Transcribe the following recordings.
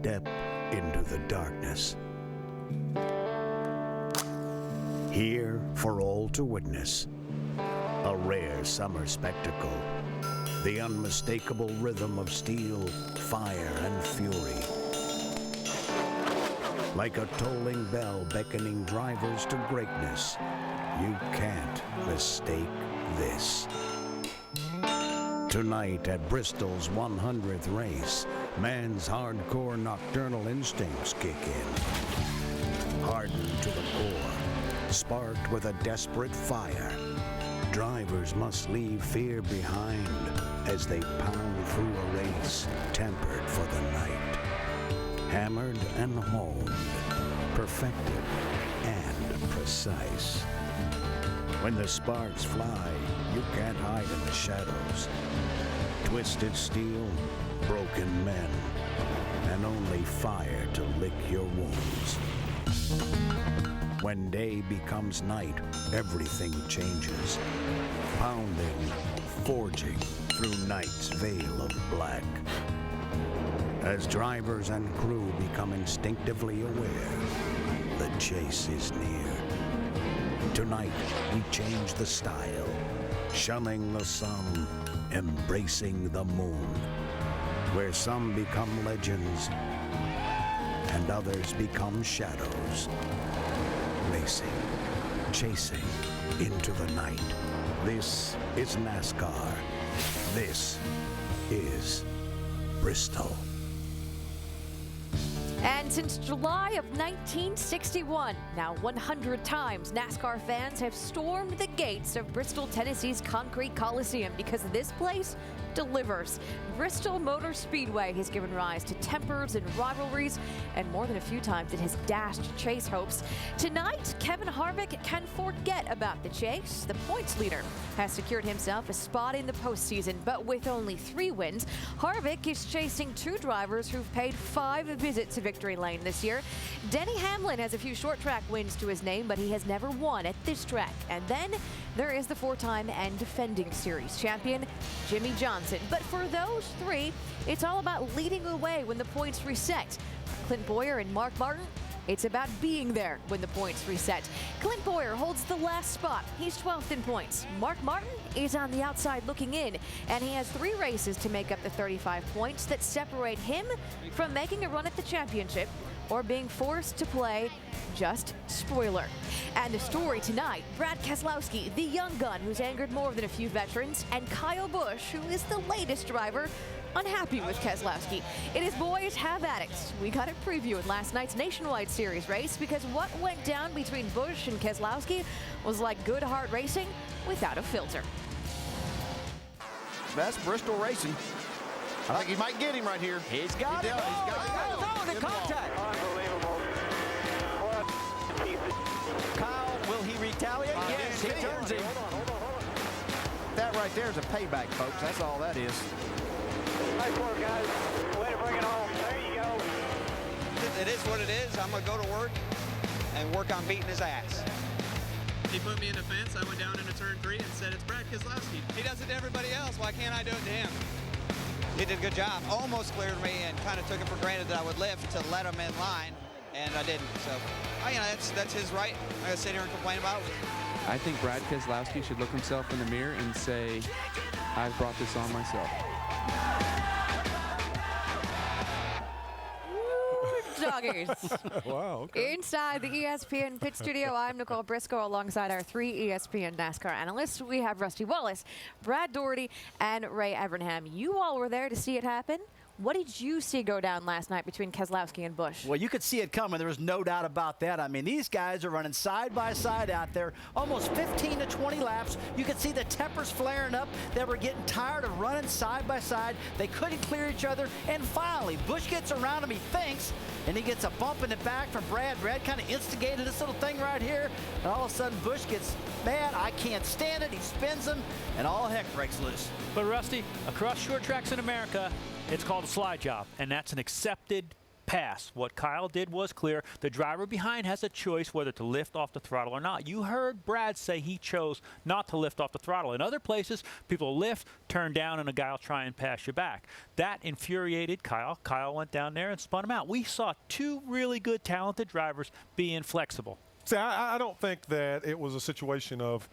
step into the darkness. Here for all to witness, a rare summer spectacle, the unmistakable rhythm of steel, fire, and fury. Like a tolling bell beckoning drivers to greatness, you can't mistake this. Tonight at Bristol's 100th race, man's hardcore nocturnal instincts kick in. Hardened to the core, sparked with a desperate fire, drivers must leave fear behind as they pound through a race tempered for the night. Hammered and honed, perfected and precise. When the sparks fly, you can't hide in the shadows. Twisted steel, broken men, and only fire to lick your wounds. When day becomes night, everything changes. Pounding, forging through night's veil of black. As drivers and crew become instinctively aware, the chase is near. Tonight, we change the style, shunning the sun, embracing the moon, where some become legends and others become shadows, racing, chasing into the night. This is NASCAR. This is Bristol. And since July of 1961, now 100 times, NASCAR fans have stormed the gates of Bristol, Tennessee's Concrete Coliseum because this place delivers. Bristol Motor Speedway has given rise to tempers and rivalries, and more than a few times it has dashed chase hopes. Tonight, Kevin Harvick can forget about the chase. The points leader has secured himself a spot in the postseason, but with only 3 wins, Harvick is chasing 2 drivers who've paid 5 visits to victory lane this year. Denny Hamlin has a few short track wins to his name, but he has never won at this track. And then there is the 4-time and defending series champion, Jimmie Johnson. But for those 3, it's all about leading the way when the points reset. For Clint Bowyer and Mark Martin, it's about being there when the points reset. Clint Bowyer holds the last spot. He's 12th in points. Mark Martin is on the outside looking in, and he has 3 races to make up the 35 points that separate him from making a run at the championship or being forced to play just spoiler. And the story tonight, Brad Keselowski, the young gun who's angered more than a few veterans, and Kyle Busch, who is the latest driver, unhappy with Keselowski. It is boys have at it. We got a preview in last night's Nationwide Series race because what went down between Busch and Keselowski was like good hard racing without a filter. That's Bristol racing. I think he might get him right here. He's got it. Oh, the contact. Unbelievable. Kyle, will he retaliate? Yes, he turns him. That right there is a payback, folks. That's all that is. Nice work, guys. Way to bring it home. There you go. It is what it is. I'm going to go to work and work on beating his ass. He put me in a fence. I went down into turn 3 and said, it's Brad Keselowski. He does it to everybody else. Why can't I do it to him? He did a good job. Almost cleared me and kind of took it for granted that I would lift to let him in line, and I didn't. So, you know, that's his right. I'm going to sit here and complain about it. I think Brad Keselowski should look himself in the mirror and say, I've brought this on myself. Doggies. Wow, okay. Inside the ESPN pit studio, I'm Nicole Briscoe alongside our 3 ESPN NASCAR analysts. We have Rusty Wallace, Brad Doherty, and Ray Evernham. You all were there to see it happen. What did you see go down last night between Keselowski and Busch? Well, you could see it coming. There was no doubt about that. I mean, these guys are running side by side out there, almost 15 to 20 laps. You could see the tempers flaring up. They were getting tired of running side by side. They couldn't clear each other. And finally, Busch gets around him, he thinks, and he gets a bump in the back from Brad. Brad kind of instigated this little thing right here. And all of a sudden, Busch gets mad. I can't stand it. He spins him, and all heck breaks loose. But, Rusty, across short tracks in America, it's called a slide job, and that's an accepted pass. What Kyle did was clear. The driver behind has a choice whether to lift off the throttle or not. You heard Brad say he chose not to lift off the throttle. In other places, people lift, turn down, and a guy will try and pass you back. That infuriated Kyle. Kyle went down there and spun him out. We saw two really good, talented drivers be inflexible. See, I don't think that it was a situation of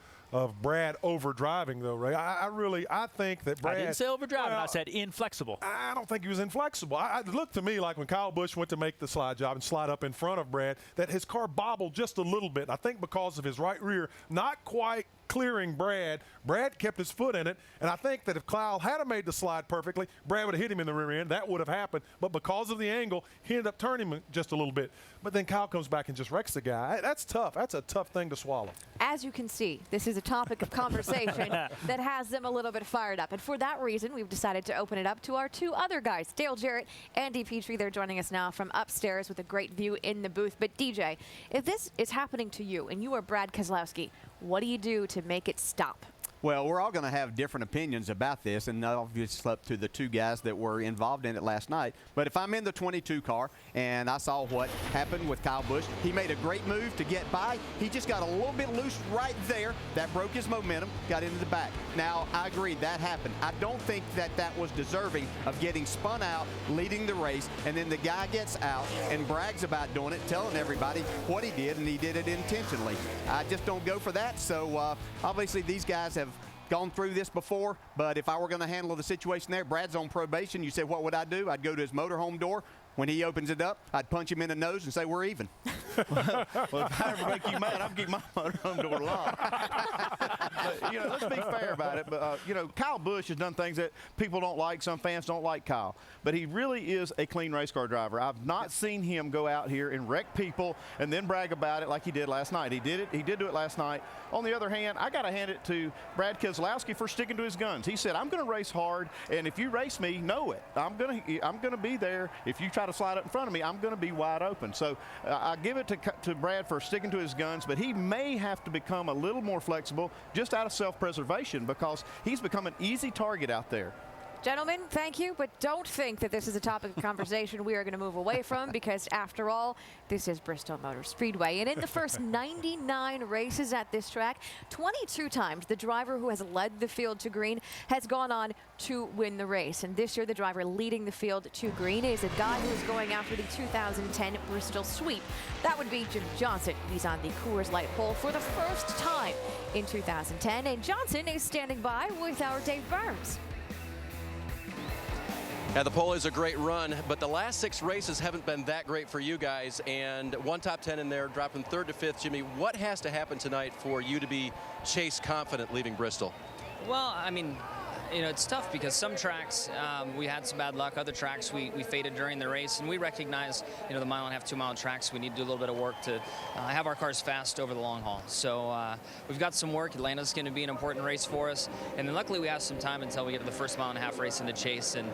Brad overdriving, though, Ray. I think that Brad. I didn't say overdriving. I said inflexible. I don't think he was inflexible. It looked to me like when Kyle Busch went to make the slide job and slide up in front of Brad, that his car bobbled just a little bit. I think because of his right rear not quite clearing Brad. Brad kept his foot in it, and I think that if Kyle had made the slide perfectly, Brad would have hit him in the rear end. That would have happened, but because of the angle, he ended up turning him just a little bit. But then Kyle comes back and just wrecks the guy. That's tough. That's a tough thing to swallow. As you can see, this is a topic of conversation that has them a little bit fired up. And for that reason, we've decided to open it up to our two other guys, Dale Jarrett, Andy Petrie. They're joining us now from upstairs with a great view in the booth. But DJ, if this is happening to you and you are Brad Keselowski, what do you do to make it stop? Well, we're all going to have different opinions about this, and obviously up to the two guys that were involved in it last night. But if I'm in the 22 car and I saw what happened with Kyle Busch, he made a great move to get by. He just got a little bit loose right there. That broke his momentum, got into the back. Now, I agree, that happened. I don't think that that was deserving of getting spun out, leading the race, and then the guy gets out and brags about doing it, telling everybody what he did, and he did it intentionally. I just don't go for that. So, obviously, these guys have gone through this before, but if I were going to handle the situation there, Brad's on probation. You said, what would I do? I'd go to his motorhome door. When he opens it up, I'd punch him in the nose and say, we're even. Well, if I ever make you mad, I'm keeping my motorhome door locked. But, let's be fair about it. But, Kyle Busch has done things that people don't like. Some fans don't like Kyle. But he really is a clean race car driver. I've not seen him go out here and wreck people and then brag about it like he did last night. He did it. He did do it last night. On the other hand, I got to hand it to Brad Keselowski for sticking to his guns. He said, I'm going to race hard, and if you race me, know it. I'm going to be there. If you try to slide up in front of me, I'm going to be wide open. So I give it to Brad for sticking to his guns, but he may have to become a little more flexible just out of self-preservation because he's become an easy target out there. Gentlemen, thank you, but don't think that this is a topic of conversation we are going to move away from because, after all, this is Bristol Motor Speedway. And in the first 99 races at this track, 22 times the driver who has led the field to green has gone on to win the race. And this year, the driver leading the field to green is a guy who is going after the 2010 Bristol sweep. That would be Jimmie Johnson. He's on the Coors Light pole for the first time in 2010. And Johnson is standing by with our Dave Burns. Yeah, the pole is a great run, but the last 6 races haven't been that great for you guys, and one top 10 in there, dropping 3rd to 5th. Jimmy, what has to happen tonight for you to be chase confident leaving Bristol? Well, I mean, it's tough because some tracks we had some bad luck. Other tracks we faded during the race, and we recognize the 1.5 mile, 2 mile tracks. We need to do a little bit of work to have our cars fast over the long haul. So we've got some work. Atlanta's going to be an important race for us, and then luckily we have some time until we get to the first 1.5 mile race in the chase, and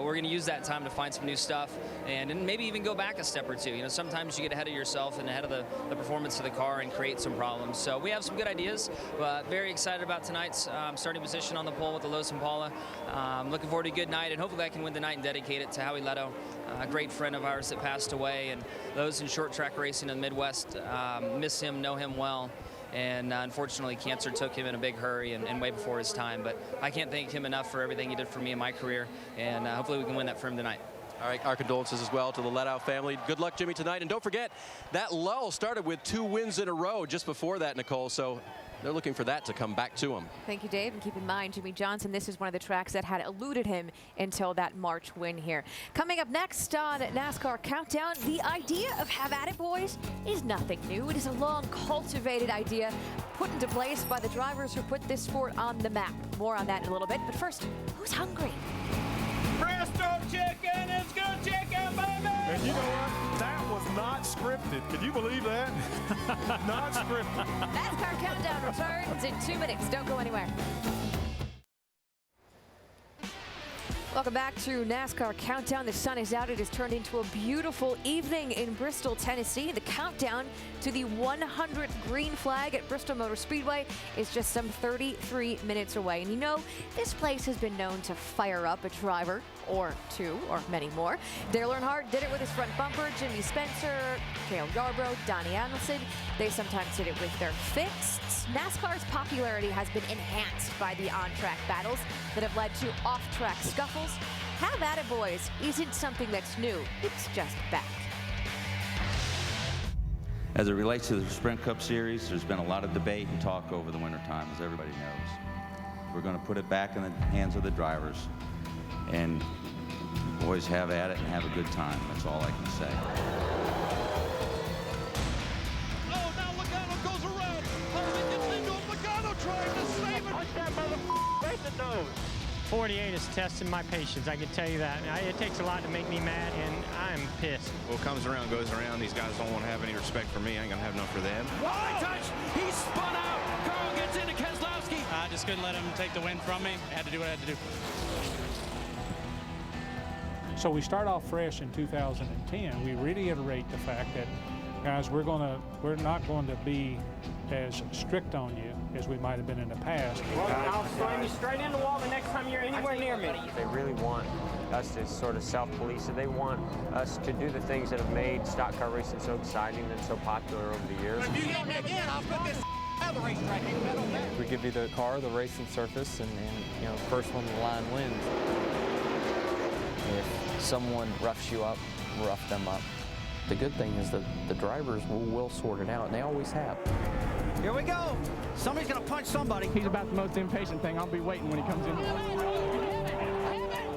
we're going to use that time to find some new stuff and maybe even go back a step or two. Sometimes you get ahead of yourself and ahead of the performance of the car and create some problems. So we have some good ideas. Very excited about tonight's starting position on the pole with the Los Impala. Looking forward to a good night, and hopefully I can win the night and dedicate it to Howie Leto, a great friend of ours that passed away, and those in short track racing in the Midwest miss him, know him well, and unfortunately cancer took him in a big hurry and way before his time, but I can't thank him enough for everything he did for me in my career, and hopefully we can win that for him tonight. All right, our condolences as well to the Leto family. Good luck, Jimmy, tonight. And don't forget, that lull started with 2 wins in a row just before that, Nicole, so they're looking for that to come back to him. Thank you, Dave. And keep in mind, Jimmie Johnson, this is one of the tracks that had eluded him until that March win here. Coming up next on NASCAR Countdown, the idea of Have At It Boys is nothing new. It is a long cultivated idea put into place by the drivers who put this sport on the map. More on that in a little bit. But first, who's hungry? Bristol chicken is good chicken, baby! And you know what? That was not scripted. Can you believe that? Not scripted. NASCAR Countdown returns in 2 minutes. Don't go anywhere. Welcome back to NASCAR Countdown. The sun is out. It has turned into a beautiful evening in Bristol, Tennessee. The countdown to the 100th green flag at Bristol Motor Speedway is just some 33 minutes away. And you know, this place has been known to fire up a driver or two or many more. Dale Earnhardt did it with his front bumper. Jimmy Spencer, Cale Yarborough, Donnie Adelson. They sometimes did it with their fists. NASCAR's popularity has been enhanced by the on-track battles that have led to off-track scuffles. Have at it, boys, isn't something that's new. It's just back. As it relates to the Sprint Cup Series, there's been a lot of debate and talk over the wintertime, as everybody knows. We're going to put it back in the hands of the drivers and boys have at it and have a good time. That's all I can say. Oh, now Logano goes around. Harvey gets into him. Logano trying to save it. Punch that motherfucker right in the nose. 48 is testing my patience, I can tell you that. It takes a lot to make me mad, and I'm pissed. What comes around goes around. These guys don't want to have any respect for me. I ain't going to have none for them. Wide touch. He spun out. Carl gets into Keselowski. I just couldn't let him take the win from me. I had to do what I had to do. So we start off fresh in 2010. We reiterate the fact that, guys, we're not going to be as strict on you as we might have been in the past. I'll slam you straight in the wall the next time you're anywhere near me. They really want us to sort of self-police it. They want us to do the things that have made stock car racing so exciting and so popular over the years. If you hit me again, I'll put this out of the racetrack. We give you the car, the racing surface, and you know, first one to the line wins. If someone roughs you up, rough them up. The good thing is that the drivers will sort it out, and they always have. Here we go. Somebody's going to punch somebody. He's about the most impatient thing. I'll be waiting when he comes in.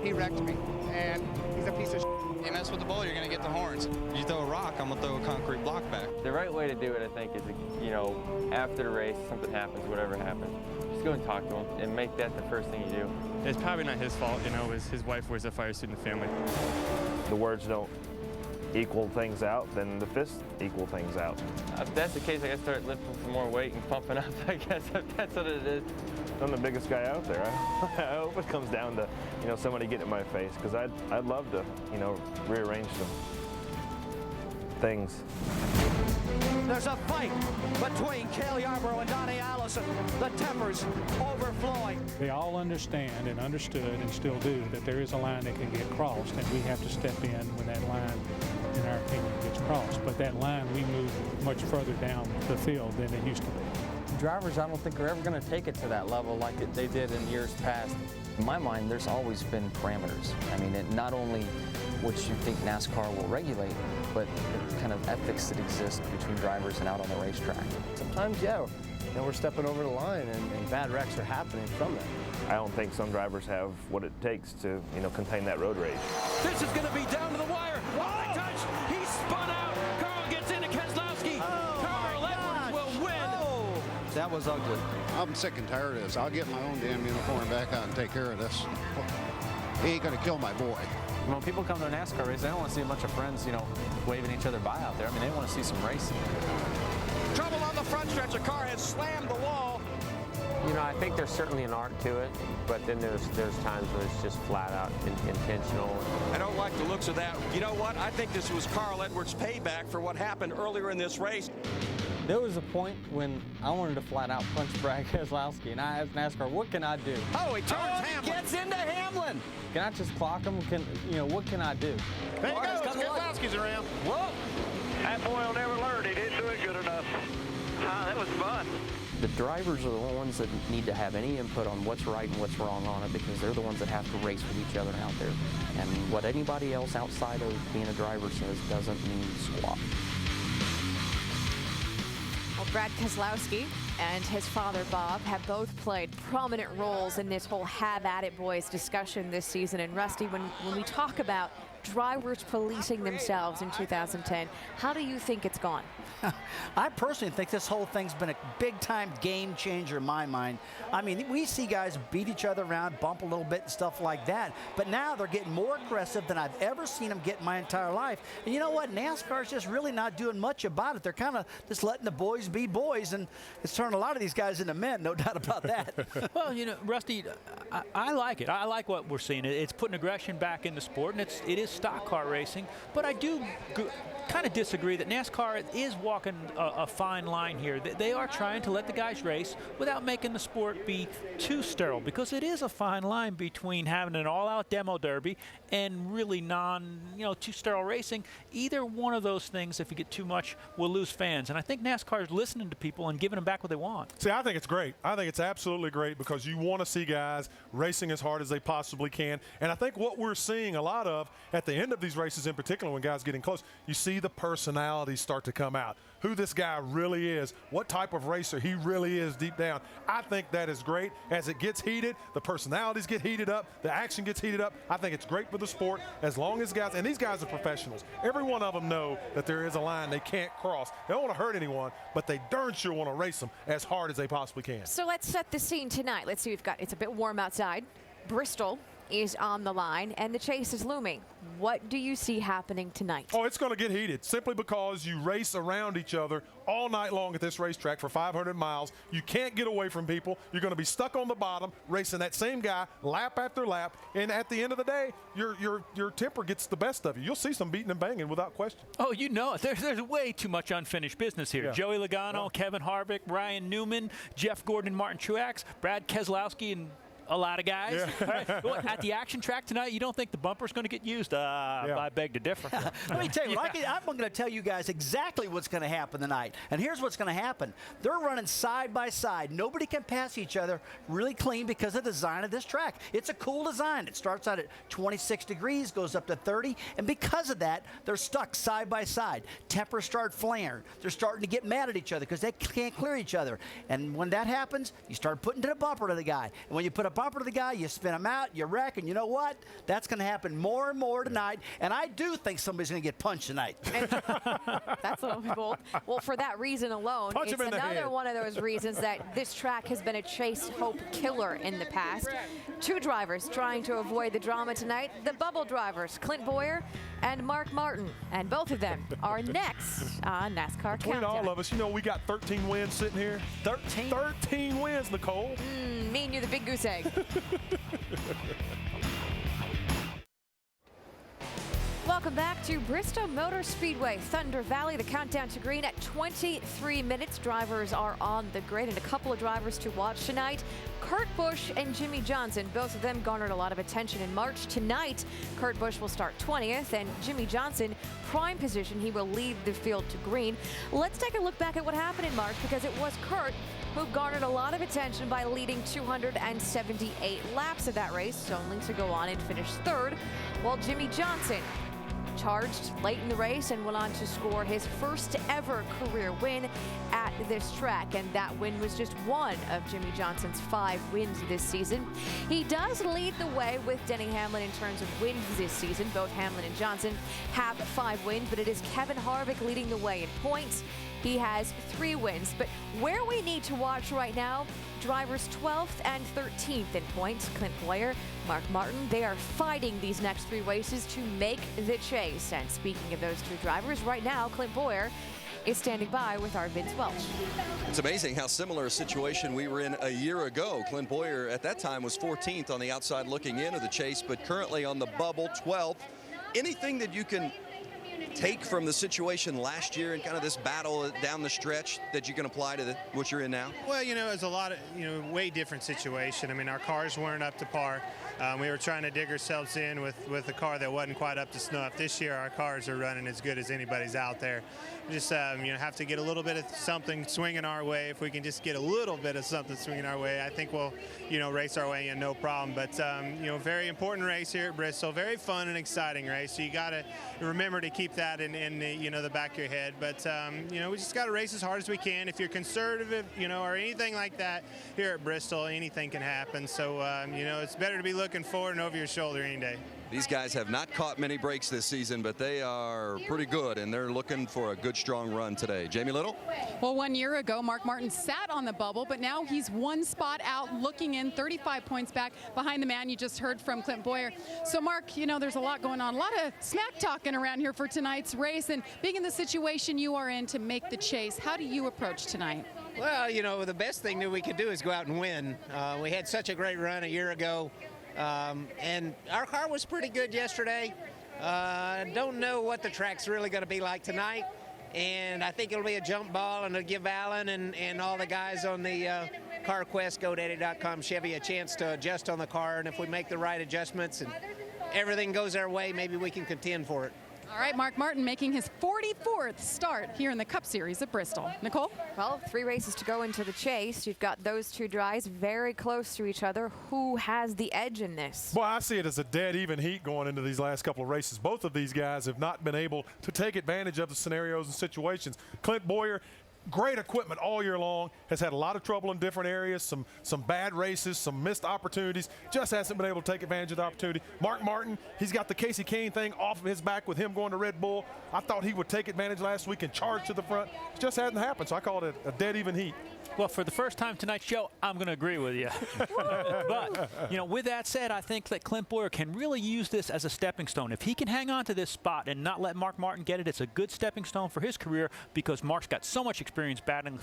He wrecked me, and he's a piece of shit. You mess with the ball, you're going to get the horns. You throw a rock, I'm going to throw a concrete block back. The right way to do it, I think, is, you know, after the race, something happens, whatever happens, just go and talk to him and make that the first thing you do. It's probably not his fault, you know, his wife wears a fire suit in the family. The words don't equal things out, then the fists equal things out. If that's the case, I gotta start lifting some more weight and pumping up, I guess, if that's what it is. I'm the biggest guy out there. I hope it comes down to, you know, somebody getting in my face, because I'd love to, you know, rearrange some things. There's a fight between Cale Yarborough and Donnie Allison. The tempers overflowing. They all understand and understood and still do that there is a line that can get crossed, and we have to step in when that line, in our opinion, gets crossed. But that line, we move much further down the field than it used to be. Drivers, I don't think are ever going to take it to that level like they did in years past. In my mind, there's always been parameters. I mean, not only what you think NASCAR will regulate, but the kind of ethics that exist between drivers and out on the racetrack. Sometimes, yeah, you know, we're stepping over the line and bad wrecks are happening from that. I don't think some drivers have what it takes to, you know, contain that road rage. This is going to be down to the wire. Wide touch. He spun out. Carl gets into Keselowski. Carl Edwards will win. That was ugly. I'm sick and tired of this. I'll get my own damn uniform back out and take care of this. He ain't going to kill my boy. When people come to a NASCAR race, they don't want to see a bunch of friends, you know, waving each other by out there. I mean, they want to see some racing. Trouble on the front stretch. A car has slammed the wall. You know, I think there's certainly an art to it, but then there's times where it's just flat out intentional. I don't like the looks of that. You know what? I think this was Carl Edwards' payback for what happened earlier in this race. There was a point when I wanted to flat out punch Brad Keselowski, and I asked NASCAR, what can I do? Oh, he turns Hamlin. Gets into Hamlin. Can I just clock him? You know, what can I do? There he goes. Keselowski's around. Whoa. That boy will never learn. He didn't do it good enough. That was fun. The drivers are the ones that need to have any input on what's right and what's wrong on it, because they're the ones that have to race with each other out there. And what anybody else outside of being a driver says doesn't mean squat. Well, Brad Keselowski and his father, Bob, have both played prominent roles in this whole Have At It Boys discussion this season. And Rusty, when we talk about drivers policing themselves in 2010, how do you think it's gone? I personally think this whole thing's been a big-time game changer in my mind. I mean, we see guys beat each other around, bump a little bit and stuff like that, but now they're getting more aggressive than I've ever seen them get in my entire life. And you know what? NASCAR's just really not doing much about it. They're kind of just letting the boys be boys, and it's turn a lot of these guys into men, no doubt about that. Well, you know, Rusty, I like it. I like what we're seeing. It's putting aggression back in the sport, and it is stock car racing. But I do kind of disagree that NASCAR is walking a fine line here. They are trying to let the guys race without making the sport be too sterile, because it is a fine line between having an all-out demo derby and really too sterile racing. Either one of those things, if you get too much, will lose fans. And I think NASCAR is listening to people and giving them back what they want. See, I think it's great. I think it's absolutely great, because you want to see guys racing as hard as they possibly can. And I think what we're seeing a lot of at the end of these races, in particular when guys getting close, you see the personalities start to come out. Who this guy really is, what type of racer he really is deep down. I think that is great. As it gets heated, the personalities get heated up, the action gets heated up. I think it's great for the sport, as long as guys, and these guys are professionals. Every one of them know that there is a line they can't cross. They don't want to hurt anyone, but they darn sure want to race them as hard as they possibly can. So let's set the scene tonight. Let's see, it's a bit warm outside. Bristol is on the line, and the chase is looming. What do you see happening tonight? Oh, it's going to get heated, simply because you race around each other all night long at this racetrack for 500 miles. You can't get away from people. You're going to be stuck on the bottom, racing that same guy lap after lap, and at the end of the day, your temper gets the best of you. You'll see some beating and banging without question. Oh, you know it. There's way too much unfinished business here. Yeah. Joey Logano, Kevin Harvick, Ryan Newman, Jeff Gordon, and Martin Truex, Brad Keselowski, and a lot of guys. Yeah. Right? Well, at the action track tonight, you don't think the bumper's going to get used? I beg to differ. Let me tell you, I'm going to tell you guys exactly what's going to happen tonight. And here's what's going to happen. They're running side by side. Nobody can pass each other really clean because of the design of this track. It's a cool design. It starts out at 26 degrees, goes up to 30, and because of that, they're stuck side by side. Tempers start flaring. They're starting to get mad at each other because they can't clear each other. And when that happens, you start putting the bumper to the guy. And when you put a bumper to the guy, you spin him out, you wreck, and you know what? That's going to happen more and more tonight, and I do think somebody's going to get punched tonight. That's a little bold. Well, for that reason alone, Punch it's him in the another head. one of those reasons that this track has been a chase hope killer in the past. Two drivers trying to avoid the drama tonight, the bubble drivers, Clint Boyer and Mark Martin, and both of them are next on NASCAR Between Countdown. all of us, you know, we got 13 wins sitting here. 13? 13 wins, Nicole. Me and you, the big goose egg. Welcome back to Bristol Motor Speedway, Thunder Valley. The countdown to green at 23 minutes. Drivers are on the grid, and a couple of drivers to watch tonight. Kurt Busch and Jimmie Johnson, both of them garnered a lot of attention in March. Tonight, Kurt Busch will start 20th, and Jimmie Johnson, prime position. He will lead the field to green. Let's take a look back at what happened in March, because it was Kurt who garnered a lot of attention by leading 278 laps of that race, only to go on and finish third, while Jimmie Johnson charged late in the race and went on to score his first ever career win at this track, and that win was just one of Jimmie Johnson's 5 wins this season. He does lead the way with Denny Hamlin in terms of wins this season. Both Hamlin and Johnson have 5 wins, but it is Kevin Harvick leading the way in points. He has 3 wins, but where we need to watch right now, drivers 12th and 13th in points, Clint Boyer, Mark Martin, they are fighting these next 3 races to make the chase. And speaking of those 2 drivers, right now, Clint Boyer is standing by with our Vince Welch. It's amazing how similar a situation we were in a year ago. Clint Boyer at that time was 14th on the outside looking into the chase, but currently on the bubble, 12th. Anything that you can take from the situation last year and kind of this battle down the stretch that you can apply to what you're in now? Well, you know, it's a lot of, way different situation. I mean, our cars weren't up to par. We were trying to dig ourselves in with a car that wasn't quite up to snuff. This year, our cars are running as good as anybody's out there. We just, have to get a little bit of something swinging our way. If we can just get a little bit of something swinging our way, I think we'll, race our way in, no problem. But, very important race here at Bristol. Very fun and exciting race. So you got to remember to keep that in the back of your head. But, we just got to race as hard as we can. If you're conservative, or anything like that here at Bristol, anything can happen. So, it's better to be looking forward and over your shoulder any day. These guys have not caught many breaks this season, but they are pretty good, and they're looking for a good, strong run today. Jamie Little? Well, 1 year ago, Mark Martin sat on the bubble, but now he's 1 spot out, looking in, 35 points back behind the man you just heard from, Clint Boyer. So, Mark, there's a lot going on, a lot of smack talking around here for tonight's race, and being in the situation you are in to make the chase, how do you approach tonight? Well, you know, the best thing that we could do is go out and win. We had such a great run a year ago, and our car was pretty good yesterday. Don't know what the track's really going to be like tonight, and I think it'll be a jump ball, and it'll give Alan and all the guys on the CarQuest, GoDaddy.com Chevy a chance to adjust on the car, and if we make the right adjustments and everything goes our way, maybe we can contend for it. All right, Mark Martin making his 44th start here in the Cup Series at Bristol. Nicole? Well, 3 races to go into the chase. You've got those two drives very close to each other. Who has the edge in this? Well, I see it as a dead even heat going into these last couple of races. Both of these guys have not been able to take advantage of the scenarios and situations. Clint Bowyer, great equipment all year long, has had a lot of trouble in different areas, some bad races, some missed opportunities, just hasn't been able to take advantage of the opportunity. Mark Martin, he's got the Casey Kane thing off of his back with him going to Red Bull. I thought he would take advantage last week and charge to the front. It just hasn't happened, so I call it a dead even heat. Well, for the first time tonight's show, I'm going to agree with you. But, you know, with that said, I think that Clint Bowyer can really use this as a stepping stone. If he can hang on to this spot and not let Mark Martin get it, it's a good stepping stone for his career because Mark's got so much experience battling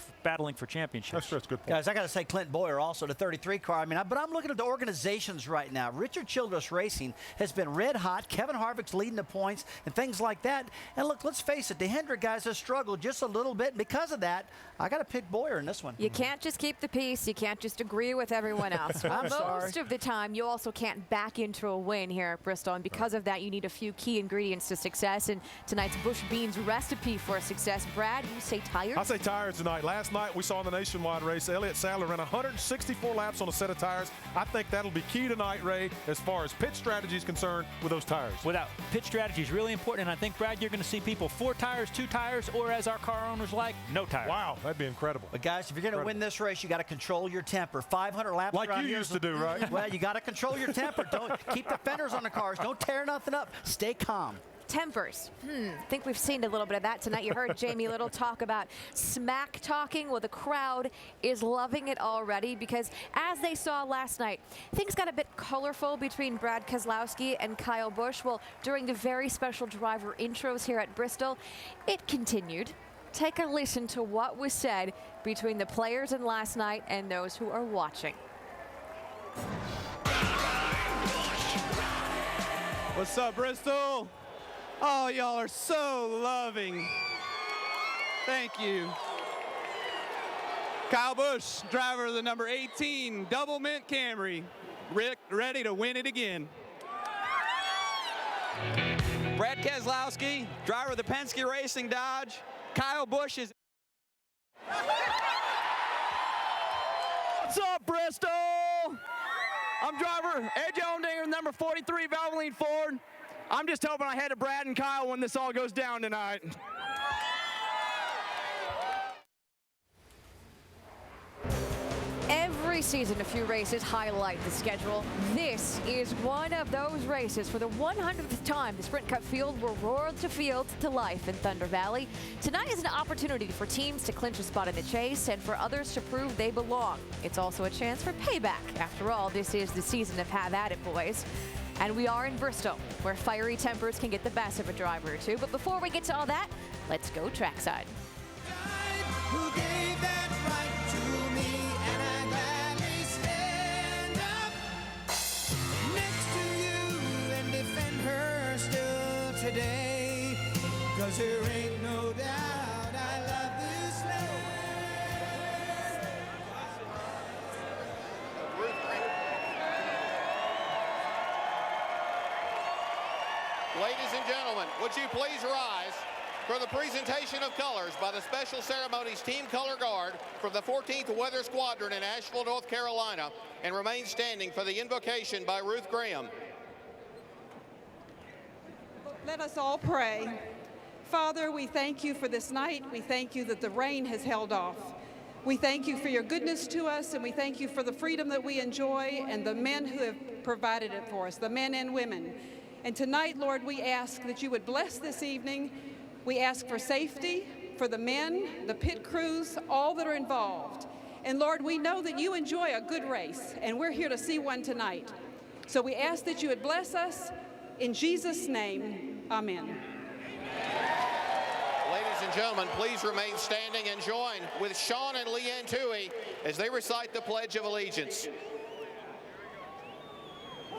for championships. That's a good point. Guys, I got to say Clint Bowyer also, the 33 car. I mean, but I'm looking at the organizations right now. Richard Childress Racing has been red hot. Kevin Harvick's leading the points and things like that. And look, let's face it, the Hendrick guys have struggled just a little bit. And because of that, I got to pick Bowyer in this one. You can't just keep the peace. You can't just agree with everyone else. I'm Most sorry. of the time, you also can't back into a win here at Bristol. And because of that, you need a few key ingredients to success. And tonight's Busch Beans recipe for success. Brad, you say tires? I say tires tonight. Last night we saw in the nationwide race, Elliott Sadler ran 164 laps on a set of tires. I think that'll be key tonight, Ray, as far as pit strategy is concerned with those tires. Without pit strategy is really important, and I think, Brad, you're going to see people 4 tires, 2 tires, or as our car owners like, no tires. Wow, that'd be incredible. But guys, if you're going to win this race, you got to control your temper. 500 laps like around you here used to do, right? Well, you got to control your temper. Don't keep the fenders on the cars. Don't tear nothing up. Stay calm. Tempers. I think we've seen a little bit of that tonight. You heard Jamie Little talk about smack talking. Well, the crowd is loving it already because as they saw last night, things got a bit colorful between Brad Keselowski and Kyle Busch. Well, during the very special driver intros here at Bristol, it continued. Take a listen to what was said between the players in last night and those who are watching. What's up, Bristol? Oh, y'all are so loving. Thank you. Kyle Busch, driver of the number 18 Double Mint Camry, ready to win it again. Brad Keselowski, driver of the Penske Racing Dodge. Kyle Busch is... What's up, Bristol? I'm driver Ed Allmendinger, number 43 Valvoline Ford. I'm just hoping I head to Brad and Kyle when this all goes down tonight. Every season, a few races highlight the schedule. This is one of those races. For the 100th time, the Sprint Cup field will roar to field to life in Thunder Valley. Tonight is an opportunity for teams to clinch a spot in the chase and for others to prove they belong. It's also a chance for payback. After all, this is the season of Have At It, boys. And we are in Bristol, where fiery tempers can get the best of a driver or two. But before we get to all that, let's go trackside. Who gave that right to me, and I gladly stand up next to you and defend her still today. 'Cause there ain't no doubt I love this land. Ladies and gentlemen, would you please rise for the presentation of colors by the Special Ceremonies Team Color Guard from the 14th Weather Squadron in Asheville, North Carolina, and remain standing for the invocation by Ruth Graham. Let us all pray. Father, we thank you for this night. We thank you that the rain has held off. We thank you for your goodness to us, and we thank you for the freedom that we enjoy and the men who have provided it for us, the men and women. And tonight, Lord, we ask that you would bless this evening. We ask for safety for the men, the pit crews, all that are involved. And Lord, we know that you enjoy a good race, and we're here to see one tonight. So we ask that you would bless us in Jesus' name. Amen. Ladies and and gentlemen, please remain standing and join with Sean and Leanne Toohey as they recite the Pledge of Allegiance.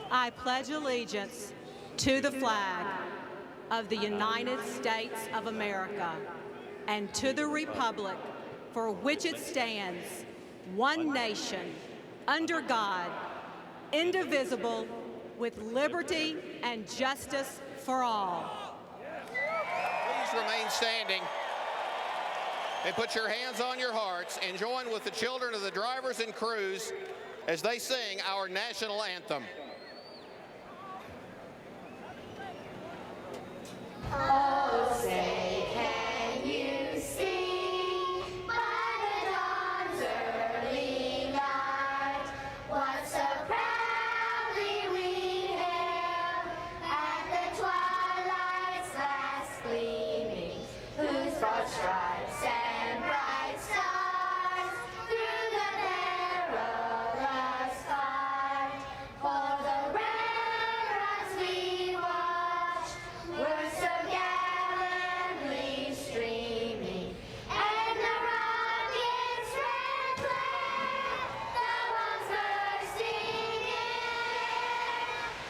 I pledge allegiance to the flag of the United States of America and to the republic for which it stands, one nation, under God, indivisible, with liberty and justice for all. Please remain standing and put your hands on your hearts and join with the children of the drivers and crews as they sing our national anthem. Oh, say, can you see by the dawn's early light what so proudly we hailed at the twilight's last gleaming, whose broad stripes and bright stars through the perilous fight for the ramrods we watched were so gallantly streaming, and the rocket's red flare, the ones bursting in,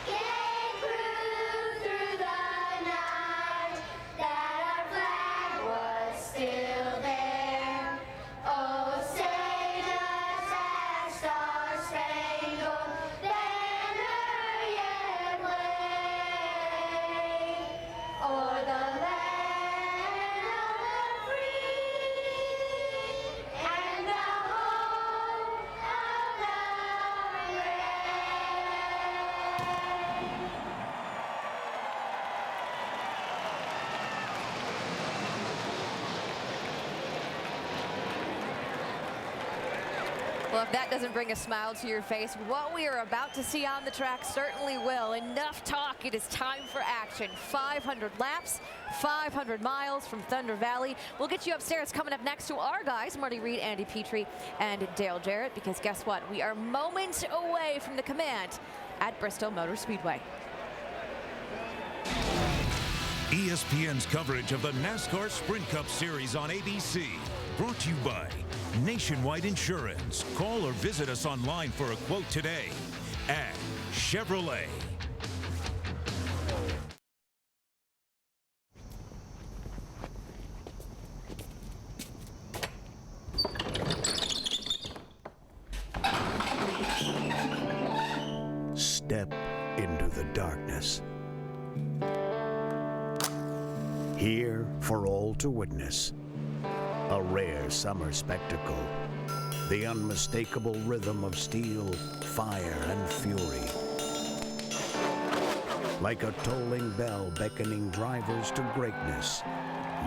gave proof through the night that our flag was still there. Oh, say does that star-spangled banner yet wave o'er the land of the free and the home of the brave? Well, if that doesn't bring a smile to your face, what we are about to see on the track certainly will. Enough talk. It is time for action. 500 laps, 500 miles from Thunder Valley. We'll get you upstairs coming up next to our guys, Marty Reed, Andy Petrie, and Dale Jarrett, because guess what? We are moments away from the command at Bristol Motor Speedway. ESPN's coverage of the NASCAR Sprint Cup Series on ABC. Brought to you by Nationwide Insurance. Call or visit us online for a quote today at Chevrolet. Step into the darkness. Here for all to witness. A rare summer spectacle. The unmistakable rhythm of steel, fire, and fury. Like a tolling bell beckoning drivers to greatness,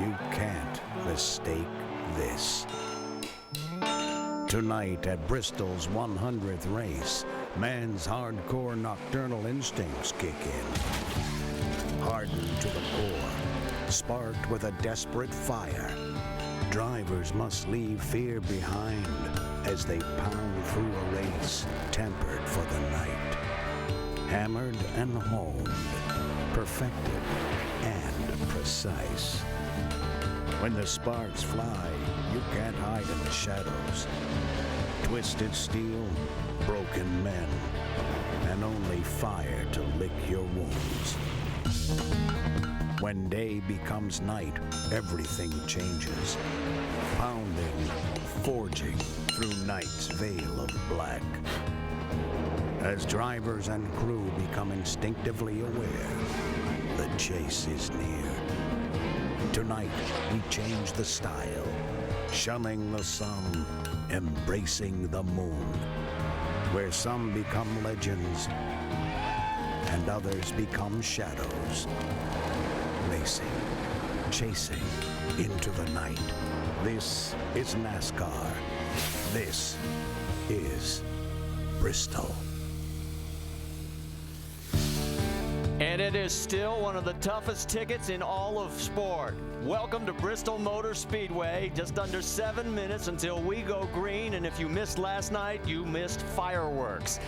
you can't mistake this. Tonight at Bristol's 100th race, man's hardcore nocturnal instincts kick in. Hardened to the core, sparked with a desperate fire, drivers must leave fear behind as they pound through a race tempered for the night. Hammered and honed, perfected and precise. When the sparks fly, you can't hide in the shadows. Twisted steel, broken men, and only fire to lick your wounds. When day becomes night, everything changes. Pounding, forging through night's veil of black. As drivers and crew become instinctively aware, the chase is near. Tonight, we change the style, shunning the sun, embracing the moon. Where some become legends, and others become shadows. Racing, chasing into the night. This is NASCAR. This is Bristol. And it is still one of the toughest tickets in all of sport. Welcome to Bristol Motor Speedway. Just under 7 minutes until we go green, and if you missed last night, you missed fireworks.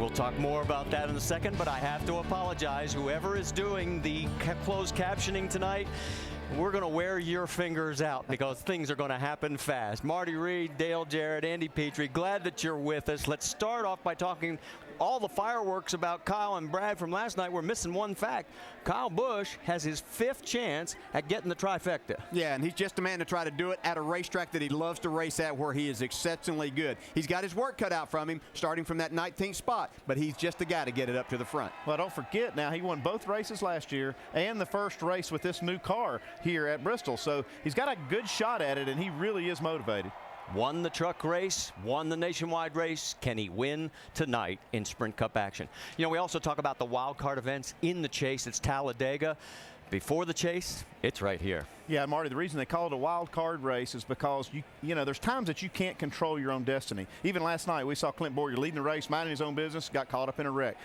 We'll talk more about that in a second, but I have to apologize. Whoever is doing the closed captioning tonight, we're going to wear your fingers out because things are going to happen fast. Marty Reed, Dale Jarrett, Andy Petrie, glad that you're with us. Let's start off by talking all the fireworks about Kyle and Brad from last night. We're missing one fact. Kyle Busch has his 5th chance at getting the trifecta. Yeah, and he's just a man to try to do it at a racetrack that he loves to race at, where he is exceptionally good. He's got his work cut out from him, starting from that 19th spot, but he's just the guy to get it up to the front. Well, don't forget now, he won both races last year and the first race with this new car here at Bristol. So he's got a good shot at it, and he really is motivated. Won the truck race, won the nationwide race. Can he win tonight in Sprint Cup action? You know, we also talk about the wild card events in the chase. It's Talladega. Before the chase, it's right here. Yeah, Marty, the reason they call it a wild card race is because, you know, there's times that you can't control your own destiny. Even last night, we saw Clint Boyer leading the race, minding his own business, got caught up in a wreck.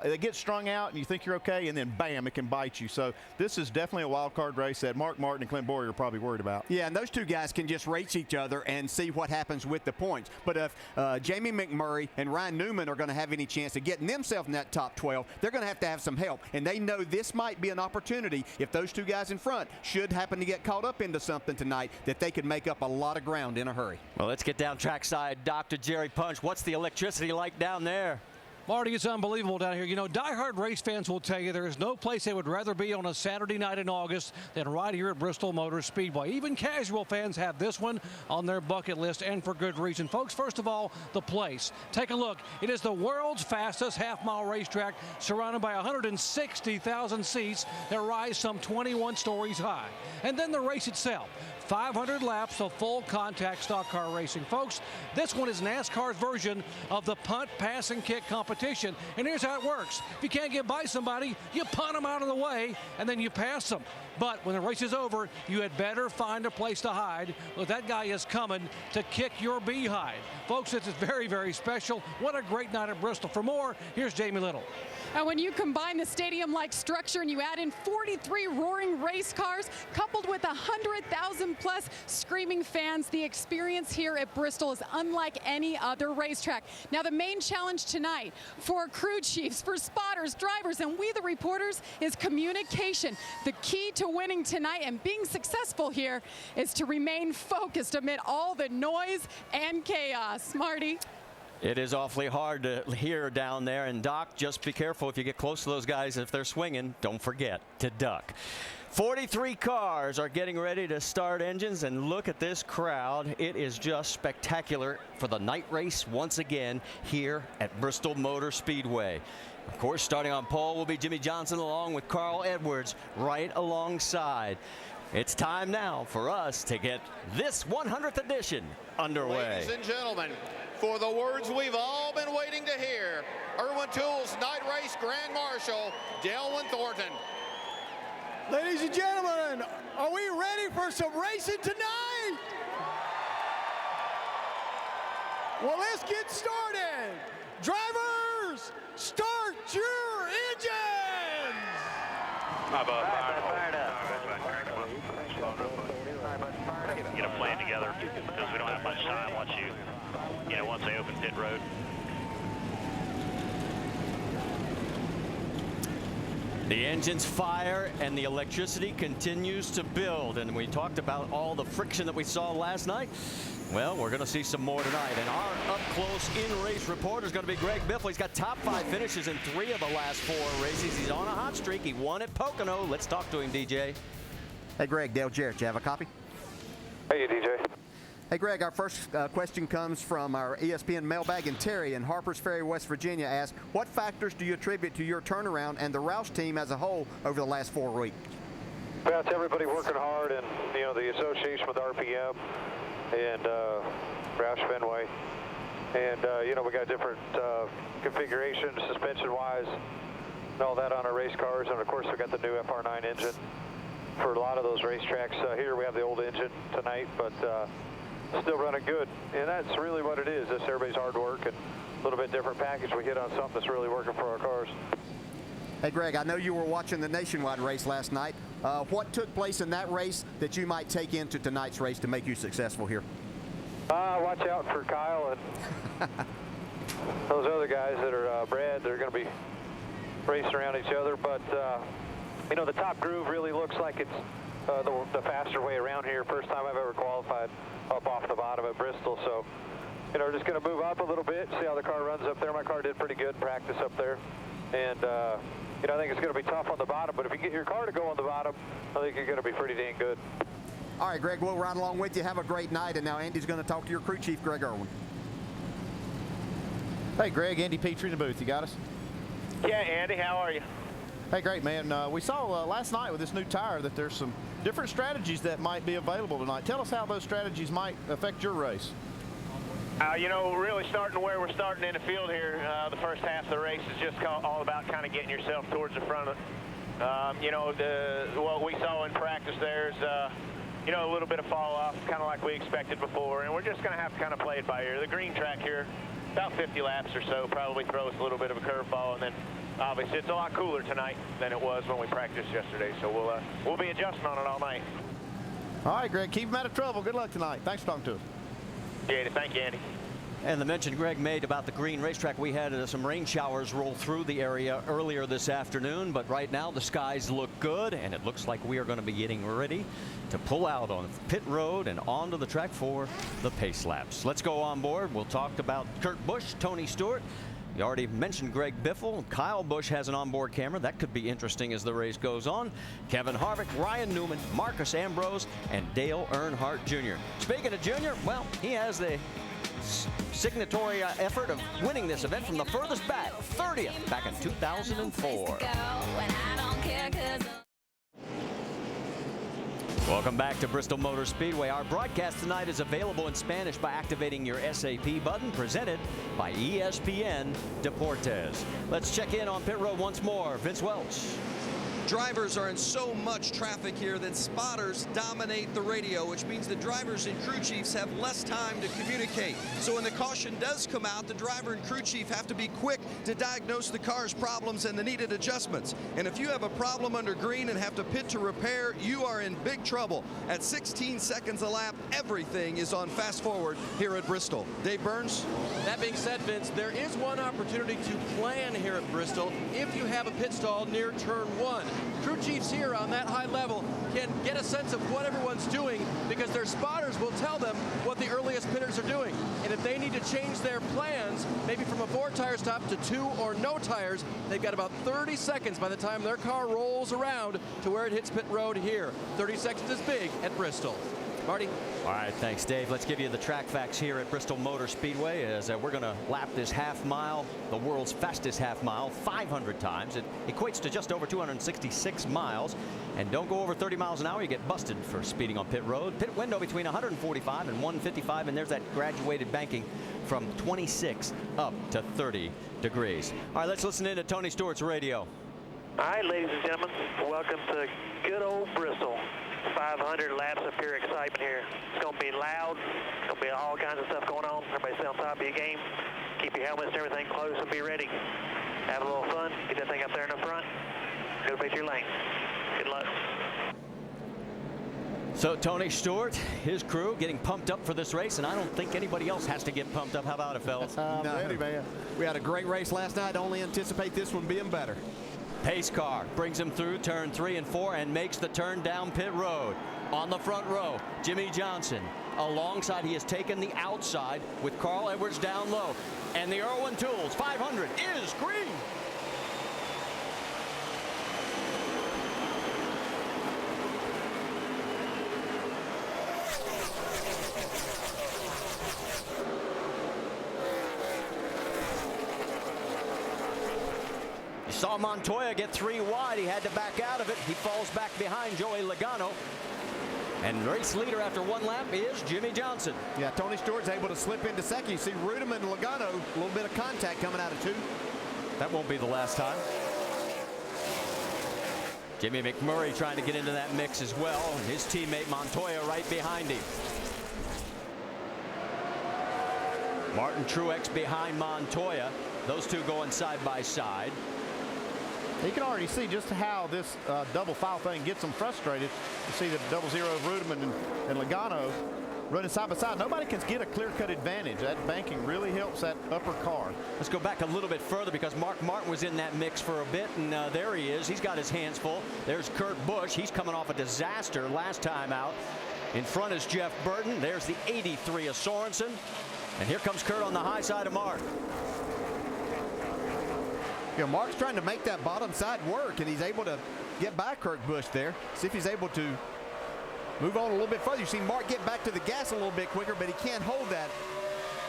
They get strung out, and you think you're okay, and then, bam, it can bite you. So this is definitely a wild card race that Mark Martin and Clint Boyer are probably worried about. Yeah, and those two guys can just race each other and see what happens with the points. But if Jamie McMurray and Ryan Newman are going to have any chance of getting themselves in that top 12, they're going to have some help. And they know this might be an opportunity, if those two guys in front should happen to get caught up into something tonight, that they could make up a lot of ground in a hurry. Well, let's get down trackside. Dr. Jerry Punch, what's the electricity like down there? Marty, it's unbelievable down here. You know, diehard race fans will tell you there is no place they would rather be on a Saturday night in August than right here at Bristol Motor Speedway. Even casual fans have this one on their bucket list, and for good reason. Folks, first of all, the place. Take a look. It is the world's fastest half-mile racetrack, surrounded by 160,000 seats that rise some 21 stories high. And then the race itself. 500 laps of full contact stock car racing. Folks, this one is NASCAR's version of the punt, pass, and kick competition. And here's how it works. If you can't get by somebody, you punt them out of the way, and then you pass them. But when the race is over, you had better find a place to hide. Well, that guy is coming to kick your behind. Folks, this is very, very special. What a great night at Bristol. For more, here's Jamie Little. And when you combine the stadium-like structure and you add in 43 roaring race cars, coupled with 100,000 plus screaming fans, the experience here at Bristol is unlike any other racetrack. Now, the main challenge tonight for crew chiefs, for spotters, drivers, and we the reporters is communication. The key to winning tonight and being successful here is to remain focused amid all the noise and chaos. Marty? It is awfully hard to hear down there. And, Doc, just be careful if you get close to those guys. If they're swinging, don't forget to duck. 43 cars are getting ready to start engines, and look at this crowd. It is just spectacular for the night race once again here at Bristol Motor Speedway. Of course, starting on pole will be Jimmie Johnson along with Carl Edwards right alongside. It's time now for us to get this 100th edition underway. Ladies and gentlemen, for the words we've all been waiting to hear, Irwin Tools Night Race Grand Marshal, Delwyn Thornton. Ladies and gentlemen, are we ready for some racing tonight? Well, let's get started. Drivers, start your engines! Get a plan together because we don't have much time once they open pit road. The engines fire and the electricity continues to build, and we talked about all the friction that we saw last night. Well, we're going to see some more tonight, and our up-close in-race reporter is going to be Greg Biffle. He's got top 5 finishes in 3 of the last 4 races. He's on a hot streak. He won at Pocono. Let's talk to him, DJ. Hey, Greg, Dale Jarrett, you have a copy? Hey, DJ. Hey, Greg, our first question comes from our ESPN mailbag, and Terry in Harpers Ferry, West Virginia asks, what factors do you attribute to your turnaround and the Roush team as a whole over the last 4 weeks? Well, it's everybody working hard, and, the association with RPM and Roush Fenway. And, we got different configurations, suspension-wise, and all that on our race cars. And, of course, we got the new FR9 engine for a lot of those racetracks. Here we have the old engine tonight, but still running good, and that's really what it is. Just everybody's hard work and a little bit different package. We hit on something that's really working for our cars. Hey, Greg, I know you were watching the nationwide race last night. What took place in that race that you might take into tonight's race to make you successful here? Watch out for Kyle and those other guys that are Brad. They're going to be racing around each other, but the top groove really looks like it's the faster way around here. First time I've ever qualified up off the bottom at Bristol. So, you know, we're just going to move up a little bit, see how the car runs up there. My car did pretty good in practice up there. And, you know, I think it's going to be tough on the bottom, but if you get your car to go on the bottom, I think you're going to be pretty dang good. All right, Greg, we'll ride along with you. Have a great night. And now Andy's going to talk to your crew chief, Greg Irwin. Hey, Greg, Andy Petrie in the booth. You got us? Yeah, Andy, how are you? Hey, great, man. We saw last night with this new tire that there's some different strategies that might be available tonight. Tell us how those strategies might affect your race. You know, really starting where we're starting in the field here, the first half of the race is just all about kind of getting yourself towards the front of it. You know, what we saw in practice there's, you know, a little bit of fall off, kind of like we expected before, and we're just going to have to kind of play it by ear. The green track here, about 50 laps or so, probably throws a little bit of a curveball, and then obviously it's a lot cooler tonight than it was when we practiced yesterday, so we'll be adjusting on it all night. All right, Greg, keep him out of trouble. Good luck tonight. Thanks for talking to us. Yeah, thank you, Andy. And the mention Greg made about the green racetrack, we had some rain showers roll through the area earlier this afternoon, but right now the skies look good, and it looks like we are going to be getting ready to pull out on pit road and onto the track for the pace laps. Let's go on board. We'll talk about Kurt Busch, Tony Stewart. You already mentioned Greg Biffle. Kyle Busch has an onboard camera. That could be interesting as the race goes on. Kevin Harvick, Ryan Newman, Marcus Ambrose, and Dale Earnhardt Jr. Speaking of Jr., well, he has the signatory effort of winning this event from the furthest back, 30th, back in 2004. Welcome back to Bristol Motor Speedway. Our broadcast tonight is available in Spanish by activating your SAP button, presented by ESPN Deportes. Let's check in on pit road once more. Vince Welch. Drivers are in so much traffic here that spotters dominate the radio, which means the drivers and crew chiefs have less time to communicate. So when the caution does come out, the driver and crew chief have to be quick to diagnose the car's problems and the needed adjustments. And if you have a problem under green and have to pit to repair, you are in big trouble. At 16 seconds a lap, everything is on fast forward here at Bristol. Dave Burns? That being said, Vince, there is one opportunity to plan here at Bristol if you have a pit stall near turn 1. Crew chiefs here on that high level can get a sense of what everyone's doing because their spotters will tell them what the earliest pitters are doing. And if they need to change their plans, maybe from a 4-tire stop to 2 or no tires, they've got about 30 seconds by the time their car rolls around to where it hits pit road here. 30 seconds is big at Bristol. Marty? All right, thanks, Dave. Let's give you the track facts here at Bristol Motor Speedway as we're going to lap this half mile, the world's fastest half mile, 500 times. It equates to just over 266 miles. And don't go over 30 miles an hour, you get busted for speeding on pit road. Pit window between 145 and 155, and there's that graduated banking from 26 up to 30 degrees. All right, let's listen in to Tony Stewart's radio. All right, ladies and gentlemen, welcome to good old Bristol. 500 laps of pure excitement here. It's going to be loud. There's going to be all kinds of stuff going on. Everybody stay on top of your game. Keep your helmets and everything close and be ready. Have a little fun. Get that thing up there in the front. Go to pick your lane. Good luck. So Tony Stewart, his crew getting pumped up for this race, and I don't think anybody else has to get pumped up. How about it, fellas? Ready, man. We had a great race last night. Only anticipate this one being better. Pace car brings him through turn 3 and 4 and makes the turn down pit road. On the front row, Jimmie Johnson. Alongside, he has taken the outside with Carl Edwards down low. And the Irwin Tools 500 is green. Saw Montoya get 3 wide. He had to back out of it. He falls back behind Joey Logano. And race leader after 1 lap is Jimmie Johnson. Yeah, Tony Stewart's able to slip into second. You see Rudem and Logano, a little bit of contact coming out of 2. That won't be the last time. Jimmy McMurray trying to get into that mix as well. His teammate Montoya right behind him. Martin Truex behind Montoya. Those two going side by side. You can already see just how this double foul thing gets them frustrated. You see the 0-0 of Rudeman and Logano. running side by side. Nobody can get a clear-cut advantage. That banking really helps that upper car. Let's go back a little bit further because Mark Martin was in that mix for a bit, and there he is. He's got his hands full. There's Kurt Busch. He's coming off a disaster last time out. In front is Jeff Burton. There's the 83 of Sorensen. And here comes Kurt on the high side of Mark. You know, Mark's trying to make that bottom side work, and he's able to get by Kurt Busch there. See if he's able to move on a little bit further. You see Mark get back to the gas a little bit quicker, but he can't hold that.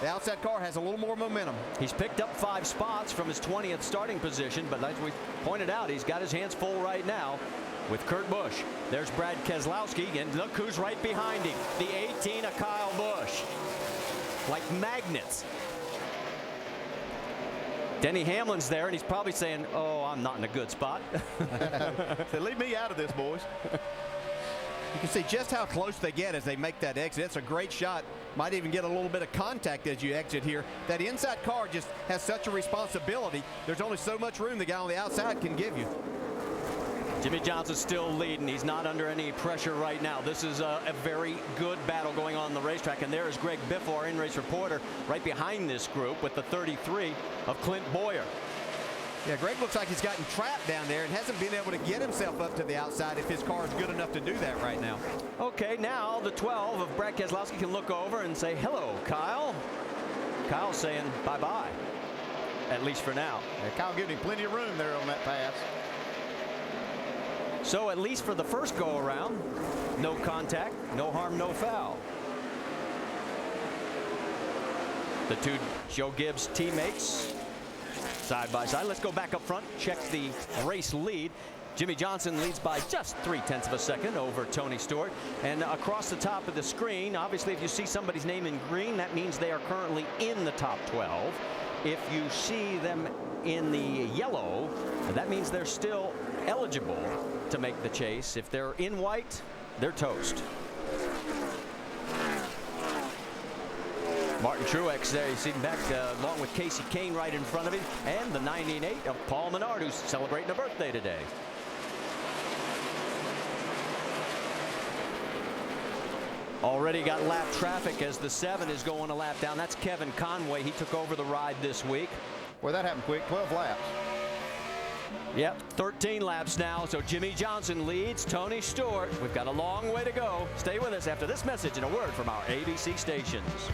The outside car has a little more momentum. He's picked up 5 spots from his 20th starting position, but as we pointed out, he's got his hands full right now with Kurt Busch. There's Brad Keselowski, and look who's right behind him. The 18 of Kyle Busch. Like magnets. Denny Hamlin's there, and he's probably saying, oh, I'm not in a good spot. Leave me out of this, boys. You can see just how close they get as they make that exit. It's a great shot. Might even get a little bit of contact as you exit here. That inside car just has such a responsibility. There's only so much room the guy on the outside can give you. Jimmie Johnson still leading. He's not under any pressure right now. This is a very good battle going on the racetrack. And there is Greg Biffle, our in-race reporter, right behind this group with the 33 of Clint Boyer. Yeah, Greg looks like he's gotten trapped down there and hasn't been able to get himself up to the outside if his car is good enough to do that right now. Okay, now the 12 of Brad Keselowski can look over and say, hello, Kyle. Kyle's saying bye-bye, at least for now. Yeah, Kyle giving him plenty of room there on that pass. So at least for the first go-around, no contact, no harm, no foul. The two Joe Gibbs teammates side by side. Let's go back up front, check the race lead. Jimmie Johnson leads by just 0.3 of a second over Tony Stewart. And across the top of the screen, obviously if you see somebody's name in green, that means they are currently in the top 12. If you see them in the yellow, that means they're still eligible to make the chase. If they're in white, they're toast. Martin Truex there, you see him back along with Casey Kane right in front of him, and the 98 of Paul Menard, who's celebrating a birthday today. Already got lap traffic as the 7 is going a lap down. That's Kevin Conway. He took over the ride this week. Well, that happened quick. 12 laps. Yep, 13 laps now. So Jimmie Johnson leads Tony Stewart. We've got a long way to go. Stay with us after this message and a word from our ABC stations.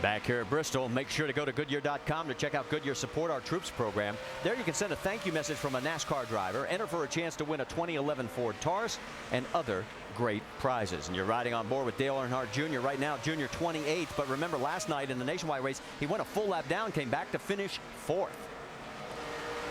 Back here at Bristol, make sure to go to Goodyear.com to check out Goodyear Support Our Troops program. There you can send a thank you message from a NASCAR driver, enter for a chance to win a 2011 Ford Taurus and other great prizes. And you're riding on board with Dale Earnhardt Jr. right now, Junior 28th. But remember, last night in the nationwide race, he went a full lap down, came back to finish 4th.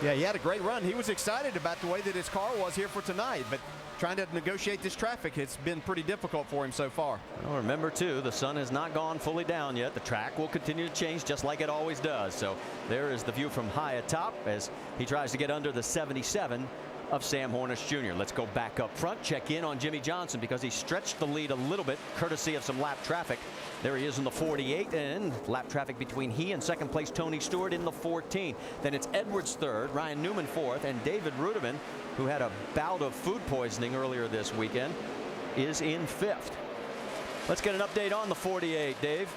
Yeah, he had a great run. He was excited about the way that his car was here for tonight, but trying to negotiate this traffic, it's been pretty difficult for him so far. Well, remember, too, the sun has not gone fully down yet. The track will continue to change just like it always does. So there is the view from high atop as he tries to get under the 77 of Sam Hornish Jr. Let's go back up front, check in on Jimmie Johnson because he stretched the lead a little bit courtesy of some lap traffic. There he is in the 48, and lap traffic between he and second place Tony Stewart in the 14. Then it's Edwards third, Ryan Newman fourth, and David Ruderman, who had a bout of food poisoning earlier this weekend, is in 5th. Let's get an update on the 48, Dave.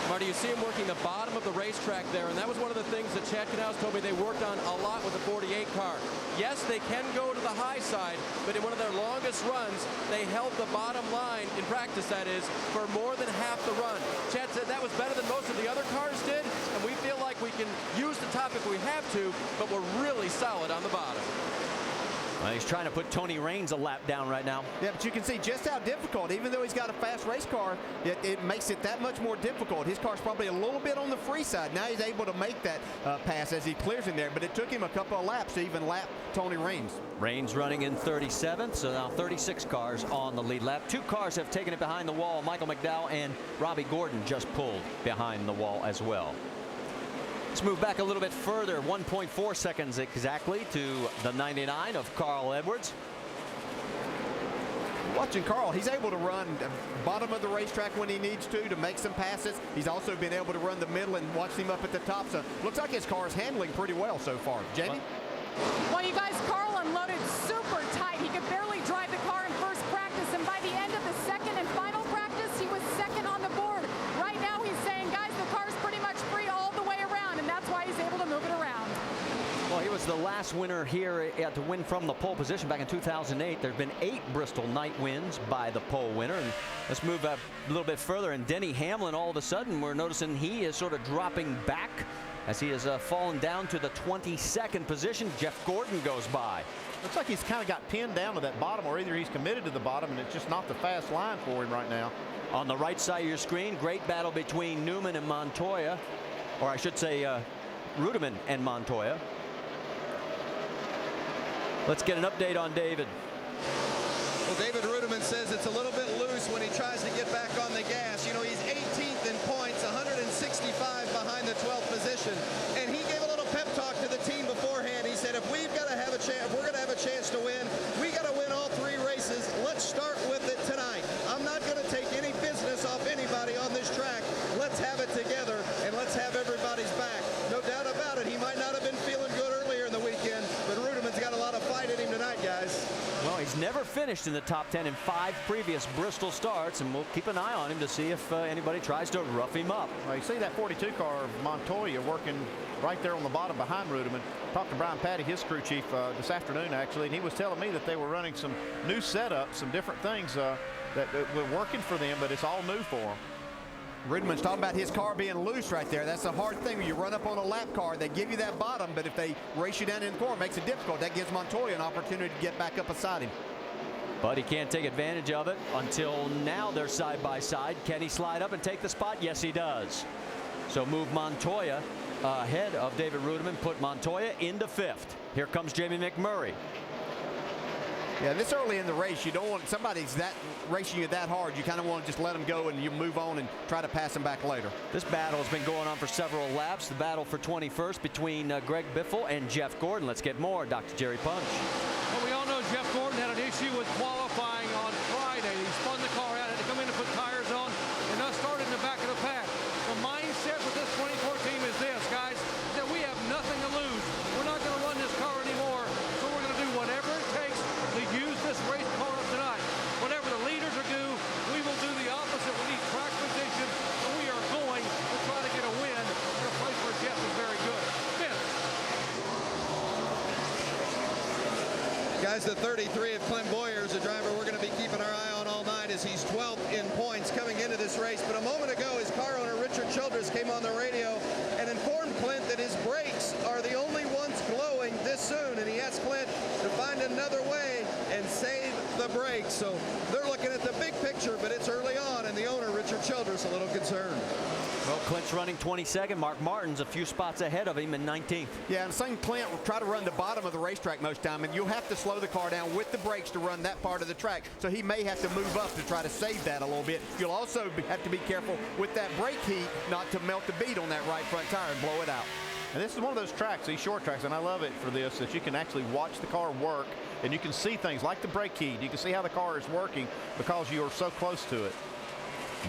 Marty, you see him working the bottom of the racetrack there, and that was one of the things that Chad Knaus told me they worked on a lot with the 48 car. Yes, they can go to the high side, but in one of their longest runs, they held the bottom line, in practice that is, for more than half the run. Chad said that was better than most of the other cars did, and we feel like we can use the top if we have to, but we're really solid on the bottom. Well, he's trying to put Tony Raines a lap down right now. Yeah, but you can see just how difficult, even though he's got a fast race car, it makes it that much more difficult. His car's probably a little bit on the free side. Now he's able to make that pass as he clears in there, but it took him a couple of laps to even lap Tony Raines. Raines running in 37th, so now 36 cars on the lead lap. 2 cars have taken it behind the wall. Michael McDowell and Robbie Gordon just pulled behind the wall as well. Let's move back a little bit further, 1.4 seconds exactly to the 99 of Carl Edwards. Watching Carl, he's able to run the bottom of the racetrack when he needs to make some passes. He's also been able to run the middle and watch him up at the top. So looks like his car is handling pretty well so far. Jamie? Well, you guys, Carl unloaded super tight. He could barely drive the car in first practice, and by the end of the second and final practice, he was second on the board. Right now, he's saying, guys, the car's pretty much free all the way around, and that's why he's able to move it around. Well, he was the last winner here to win from the pole position back in 2008. There have been 8 Bristol night wins by the pole winner. And let's move up a little bit further. And Denny Hamlin, all of a sudden, we're noticing he is sort of dropping back as he has fallen down to the 22nd position. Jeff Gordon goes by. Looks like he's kind of got pinned down to that bottom, or either he's committed to the bottom and it's just not the fast line for him right now. On the right side of your screen, great battle between Newman and Montoya, or I should say Rudiman and Montoya. Let's get an update on David. Well, David Rudiman says it's a little bit loose when he tries to get back on the gas. You know, he's 18th in points, 165 behind the 12th position. And he gave a little pep talk to the team beforehand. He said, if we've got to have a chance, if we're going to have a chance to win, we got to win all 3 races. Let's start with it tonight. I'm not going to take any business off anybody on this track. Let's have it together and let's have everybody's back. No doubt about it. He might not have been feeling good earlier in the weekend, but Rudiman's got a lot of fight in him tonight, guys. Well, he's never finished in the top 10 in 5 previous Bristol starts, and we'll keep an eye on him to see if anybody tries to rough him up. Well, you see that 42 car of Montoya working right there on the bottom behind Rudiman. Talked to Brian Patty, his crew chief, this afternoon, actually, and he was telling me that they were running some new setups, some different things that were working for them, but it's all new for them. Rudiman's talking about his car being loose right there. That's a hard thing when you run up on a lap car. They give you that bottom, but if they race you down in the corner, it makes it difficult. That gives Montoya an opportunity to get back up beside him. But he can't take advantage of it until now. They're side by side. Can he slide up and take the spot? Yes, he does. So move Montoya ahead of David Rudiman, put Montoya into 5th. Here comes Jamie McMurray. Yeah, this early in the race, you don't want somebody's that racing you that hard. You kind of want to just let them go and you move on and try to pass them back later. This battle has been going on for several laps. The battle for 21st between Greg Biffle and Jeff Gordon. Let's get more. Dr. Jerry Punch. Well, we all know Jeff Gordon had an issue with qualifying on Friday. He spun the car out, had to come in and put tires on, and thus started in the back of the pack. The mindset with this 24 team is this, guys, that we have nothing to lose. We're not going to run this car anymore, so we're going to do whatever it takes to use this race car up tonight. Whatever the leaders are due, we will do the opposite. We need track position, and we are going to try to get a win in a place where Jeff is very good. Fifth. Guys, the 33 of Clint Boyer is a driver we're going to be keeping our eye on all night as he's 12th in points coming into this race. But a moment ago, his car owner, Richard Childress, came on the radio and informed Clint that his brakes are the only ones glowing this soon. And he asked Clint to find another way and save the brakes. So they're looking at the big picture, but it's early on, and the owner, Richard Childress, a little concerned. Well, Clint's running 22nd. Mark Martin's a few spots ahead of him in 19th. Yeah, and same Clint will try to run the bottom of the racetrack most time, and you'll have to slow the car down with the brakes to run that part of the track. So he may have to move up to try to save that a little bit. You'll also have to be careful with that brake heat not to melt the bead on that right front tire and blow it out. And this is one of those tracks, these short tracks, and I love it for this, that you can actually watch the car work, and you can see things like the brake heat. You can see how the car is working because you are so close to it.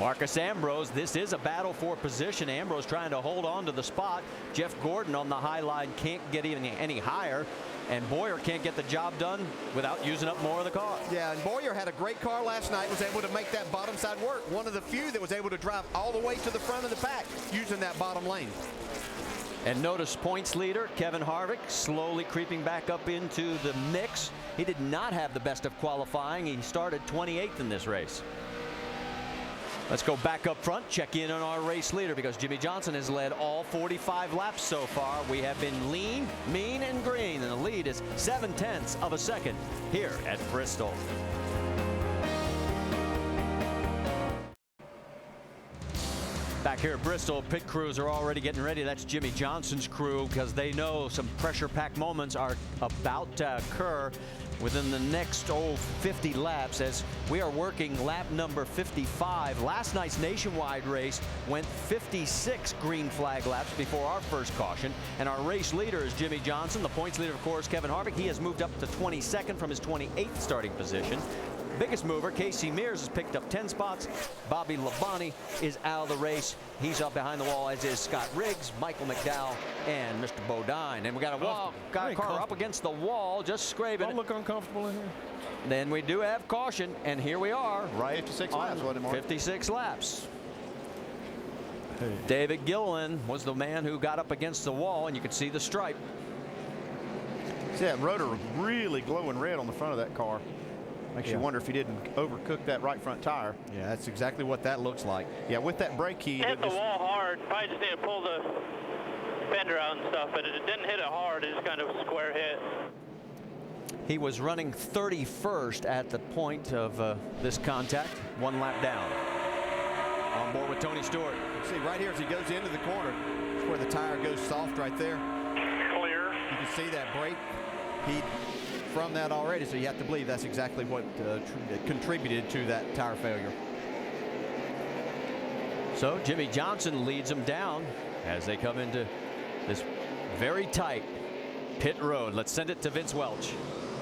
Marcus Ambrose, this is a battle for position. Ambrose trying to hold on to the spot. Jeff Gordon on the high line can't get even any higher, and Boyer can't get the job done without using up more of the car. Yeah, and Boyer had a great car last night, was able to make that bottom side work. One of the few that was able to drive all the way to the front of the pack using that bottom lane. And notice points leader Kevin Harvick slowly creeping back up into the mix. He did not have the best of qualifying. He started 28th in this race. Let's go back up front, check in on our race leader, because Jimmie Johnson has led all 45 laps so far. We have been lean, mean, and green, and the lead is 0.7 of a second here at Bristol. Back here at Bristol, pit crews are already getting ready. That's Jimmie Johnson's crew, because they know some pressure-packed moments are about to occur within the next 50 laps as we are working lap number 55. Last night's nationwide race went 56 green flag laps before our first caution, and our race leader is Jimmie Johnson. The points leader, of course, Kevin Harvick. He has moved up to 22nd from his 28th starting position. biggest mover, Casey Mears, has picked up 10 spots. Bobby Labonte is out of the race. He's up behind the wall, as is Scott Riggs, Michael McDowell, and Mr. Bodine. And we got a car up against the wall, just scraping. Don't look uncomfortable in here. Then we do have caution, and here we are, right 56 laps, wasn't it, Mark? 56 laps. David Gilliland was the man who got up against the wall, and you could see the stripe. See that rotor really glowing red on the front of that car. Makes you wonder if he didn't overcook that right front tire. Yeah, that's exactly what that looks like. Yeah, with that brake key. It hit the wall hard. Probably just need to pull the fender out and stuff, but it didn't hit it hard. It just kind of a square hit. He was running 31st at the point of this contact, 1 lap down. On board with Tony Stewart. See right here as he goes into the corner, it's where the tire goes soft right there. Clear. You can see that brake heat from that already, so you have to believe that's exactly what contributed to that tire failure. So Jimmie Johnson leads them down as they come into this very tight pit road. Let's send it to Vince Welch.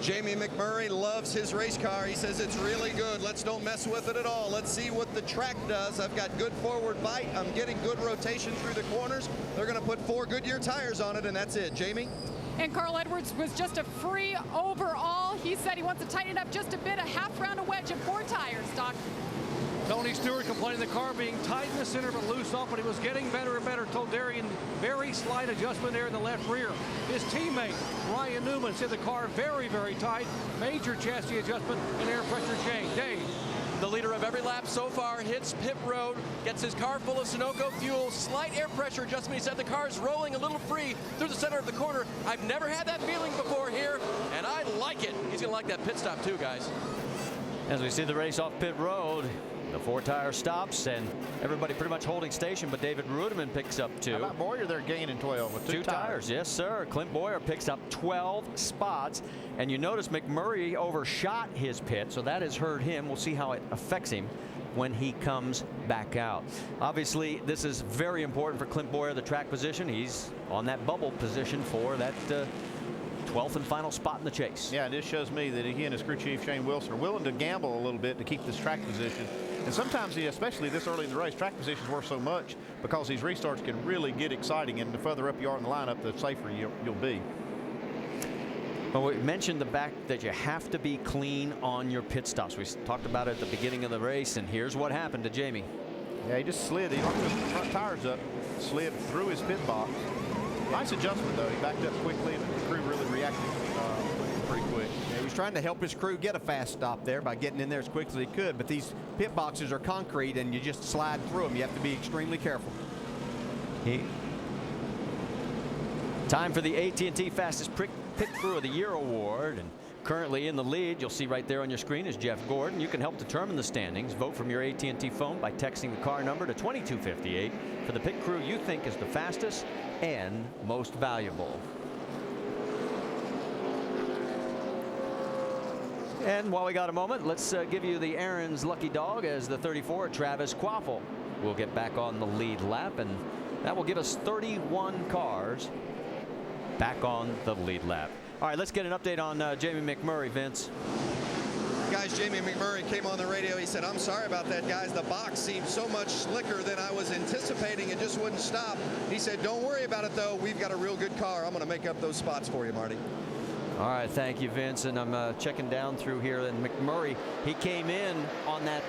Jamie McMurray loves his race car. He says it's really good. Let's don't mess with it at all. Let's see what the track does. I've got good forward bite. I'm getting good rotation through the corners. They're going to put 4 Goodyear tires on it, and that's it. Jamie? And Carl Edwards was just a free overall. He said he wants to tighten it up just a bit, a half round of wedge and 4 tires, Doc. Tony Stewart complaining the car being tight in the center but loose off, but it was getting better and better. Told Darian, very slight adjustment there in the left rear. His teammate, Ryan Newman, said the car very, very tight. Major chassis adjustment and air pressure change. Dave. The leader of every lap so far hits pit road, gets his car full of Sunoco fuel, slight air pressure adjustment. He said the car's rolling a little free through the center of the corner. I've never had that feeling before here, and I like it. He's going to like that pit stop too, guys. As we see the race off pit road, the 4 tire stops and everybody pretty much holding station, but David Rudiman picks up 2. How about Boyer? They're gaining 12 with 2 tires. Yes, sir. Clint Boyer picks up 12 spots, and you notice McMurray overshot his pit, so that has hurt him. We'll see how it affects him when he comes back out. Obviously, this is very important for Clint Boyer, the track position. He's on that bubble position for that 12th and final spot in the chase. Yeah, this shows me that he and his crew chief Shane Wilson are willing to gamble a little bit to keep this track position. And sometimes, especially this early in the race, track positions worth so much because these restarts can really get exciting, and the further up you are in the lineup, the safer you'll be. Well, we mentioned the fact that you have to be clean on your pit stops. We talked about it at the beginning of the race, and here's what happened to Jamie. Yeah, he just slid. He locked his front tires up, slid through his pit box. Nice adjustment, though. He backed up quickly, and the crew really reacted pretty quick. Yeah, he was trying to help his crew get a fast stop there by getting in there as quick as he could, but these pit boxes are concrete, and you just slide through them. You have to be extremely careful. Time for the AT&T Fastest Pit Crew of the Year award, and currently in the lead, you'll see right there on your screen, is Jeff Gordon. You can help determine the standings. Vote from your AT&T phone by texting the car number to 2258 for the pit crew you think is the fastest and most valuable. And while we got a moment, let's give you the Aaron's lucky dog as the 34, Travis Quaffle, will get back on the lead lap, and that will give us 31 cars back on the lead lap. All right, let's get an update on Jamie McMurray, Vince. Guys, Jamie McMurray came on the radio. He said, I'm sorry about that, guys. The box seemed so much slicker than I was anticipating. It just wouldn't stop. He said, don't worry about it, though. We've got a real good car. I'm going to make up those spots for you, Marty. All right, thank you, Vince. And I'm checking down through here. And McMurray, he came in on that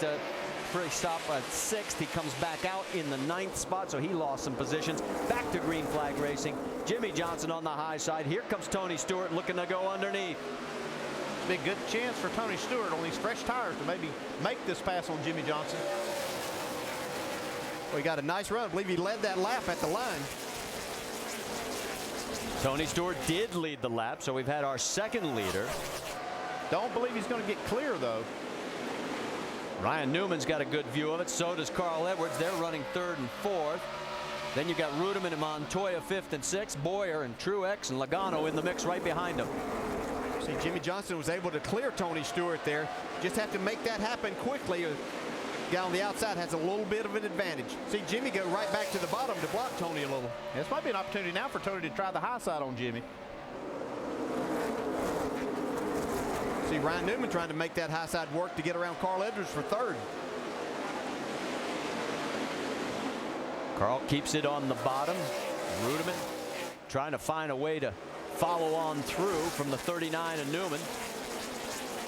pre-stop at 6th. He comes back out in the 9th spot, so he lost some positions. Back to green flag racing. Jimmie Johnson on the high side. Here comes Tony Stewart looking to go underneath. Big good chance for Tony Stewart on these fresh tires to maybe make this pass on Jimmie Johnson. Well, he got a nice run. I believe he led that lap at the line. Tony Stewart did lead the lap, so we've had our second leader. Don't believe he's going to get clear, though. Ryan Newman's got a good view of it. So does Carl Edwards. They're running 3rd and 4th. Then you got Rudiman and Montoya 5th and 6th. Boyer and Truex and Logano in the mix right behind him. See, Jimmie Johnson was able to clear Tony Stewart there. Just have to make that happen quickly. Guy on the outside has a little bit of an advantage. See Jimmie go right back to the bottom to block Tony a little. This might be an opportunity now for Tony to try the high side on Jimmie. See Ryan Newman trying to make that high side work to get around Carl Edwards for third. Carl keeps it on the bottom. Ruderman trying to find a way to follow on through from the 39 of Newman.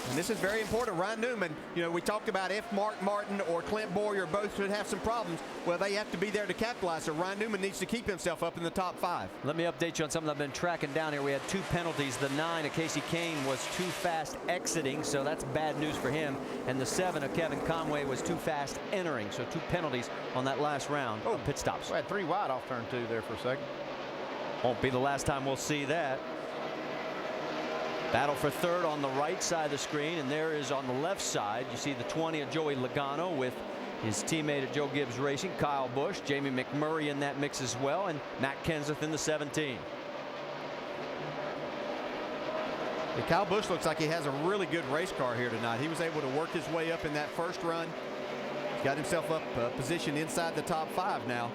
And this is very important. Ryan Newman, you know, we talked about if Mark Martin or Clint Boyer both should have some problems, well, they have to be there to capitalize. So Ryan Newman needs to keep himself up in the top 5. Let me update you on something I've been tracking down here. We had 2 penalties. The 9 of Casey Kane was too fast exiting, so that's bad news for him. And the 7 of Kevin Conway was too fast entering. So 2 penalties on that last round of pit stops. We had 3 wide off turn 2 there for a second. Won't be the last time we'll see that. Battle for third on the right side of the screen, and there is on the left side. You see the 20 of Joey Logano with his teammate at Joe Gibbs Racing, Kyle Busch, Jamie McMurray in that mix as well, and Matt Kenseth in the 17. Kyle Busch looks like he has a really good race car here tonight. He was able to work his way up in that first run. He's got himself up positioned inside the top 5 now.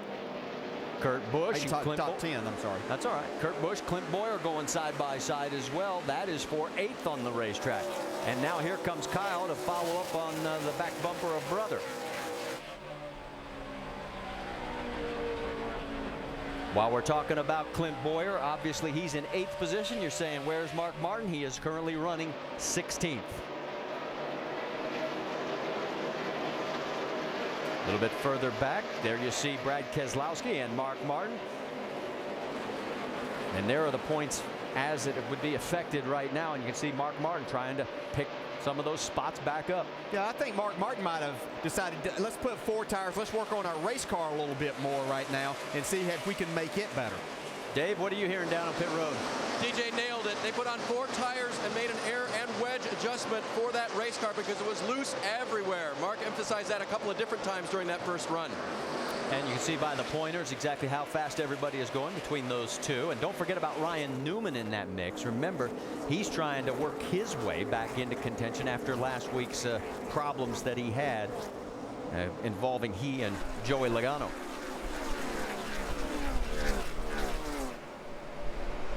Kurt Busch and top 10, I'm sorry. That's all right. Kurt Busch, Clint Boyer going side by side as well. That is for 8th on the racetrack. And now here comes Kyle to follow up on the back bumper of brother. While we're talking about Clint Boyer, obviously he's in 8th position. You're saying, where's Mark Martin? He is currently running 16th. A little bit further back, there you see Brad Keselowski and Mark Martin. And there are the points as it would be affected right now. And you can see Mark Martin trying to pick some of those spots back up. Yeah, I think Mark Martin might have decided, let's put 4 tires. Let's work on our race car a little bit more right now and see if we can make it better. Dave, what are you hearing down on pit road? DJ nailed it. They put on 4 tires and made an air and wedge adjustment for that race car because it was loose everywhere. Mark emphasized that a couple of different times during that first run. And you can see by the pointers exactly how fast everybody is going between those 2. And don't forget about Ryan Newman in that mix. Remember, he's trying to work his way back into contention after last week's problems that he had involving he and Joey Logano.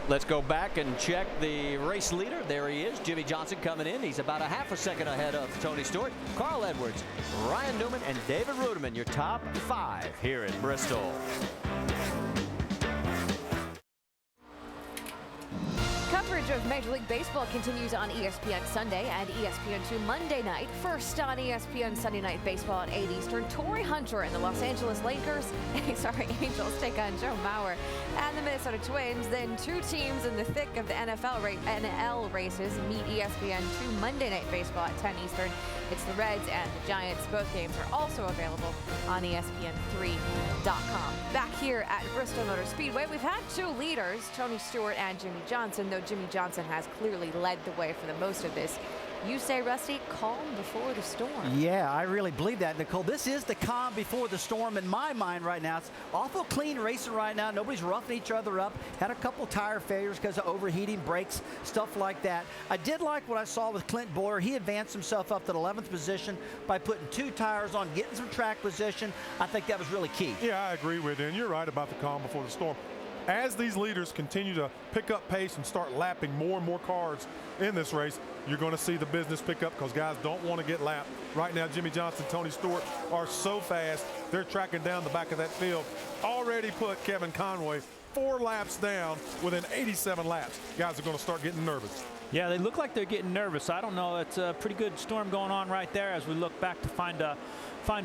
Let's go back and check the race leader. There he is, Jimmie Johnson coming in. He's about a half a second ahead of Tony Stewart, Carl Edwards, Ryan Newman, and David Ruderman, your top 5 here in Bristol. Coverage of Major League Baseball continues on ESPN Sunday and ESPN2 Monday night. First on ESPN Sunday Night Baseball at 8 Eastern, Torrey Hunter and the Los Angeles Angels take on Joe Mauer and the Minnesota Twins. Then 2 teams in the thick of the NL races meet ESPN2 Monday Night Baseball at 10 Eastern. It's the Reds and the Giants. Both games are also available on ESPN3.com. Back here at Bristol Motor Speedway, we've had 2 leaders, Tony Stewart and Jimmie Johnson, though Jimmie Johnson has clearly led the way for the most of this. You say, Rusty, calm before the storm. Yeah, I really believe that, Nicole. This is the calm before the storm in my mind right now. It's awful clean racing right now. Nobody's roughing each other up. Had a couple tire failures because of overheating, brakes, stuff like that. I did like what I saw with Clint Boyer. He advanced himself up to the 11th position by putting 2 tires on, getting some track position. I think that was really key. Yeah, I agree with you, and you're right about the calm before the storm. As these leaders continue to pick up pace and start lapping more and more cars in this race, you're going to see the business pick up because guys don't want to get lapped. Right now, Jimmie Johnson, Tony Stewart are so fast, they're tracking down the back of that field. Already put Kevin Conway 4 laps down within 87 laps. Guys are going to start getting nervous. Yeah, they look like they're getting nervous. I don't know. It's a pretty good storm going on right there as we look back to find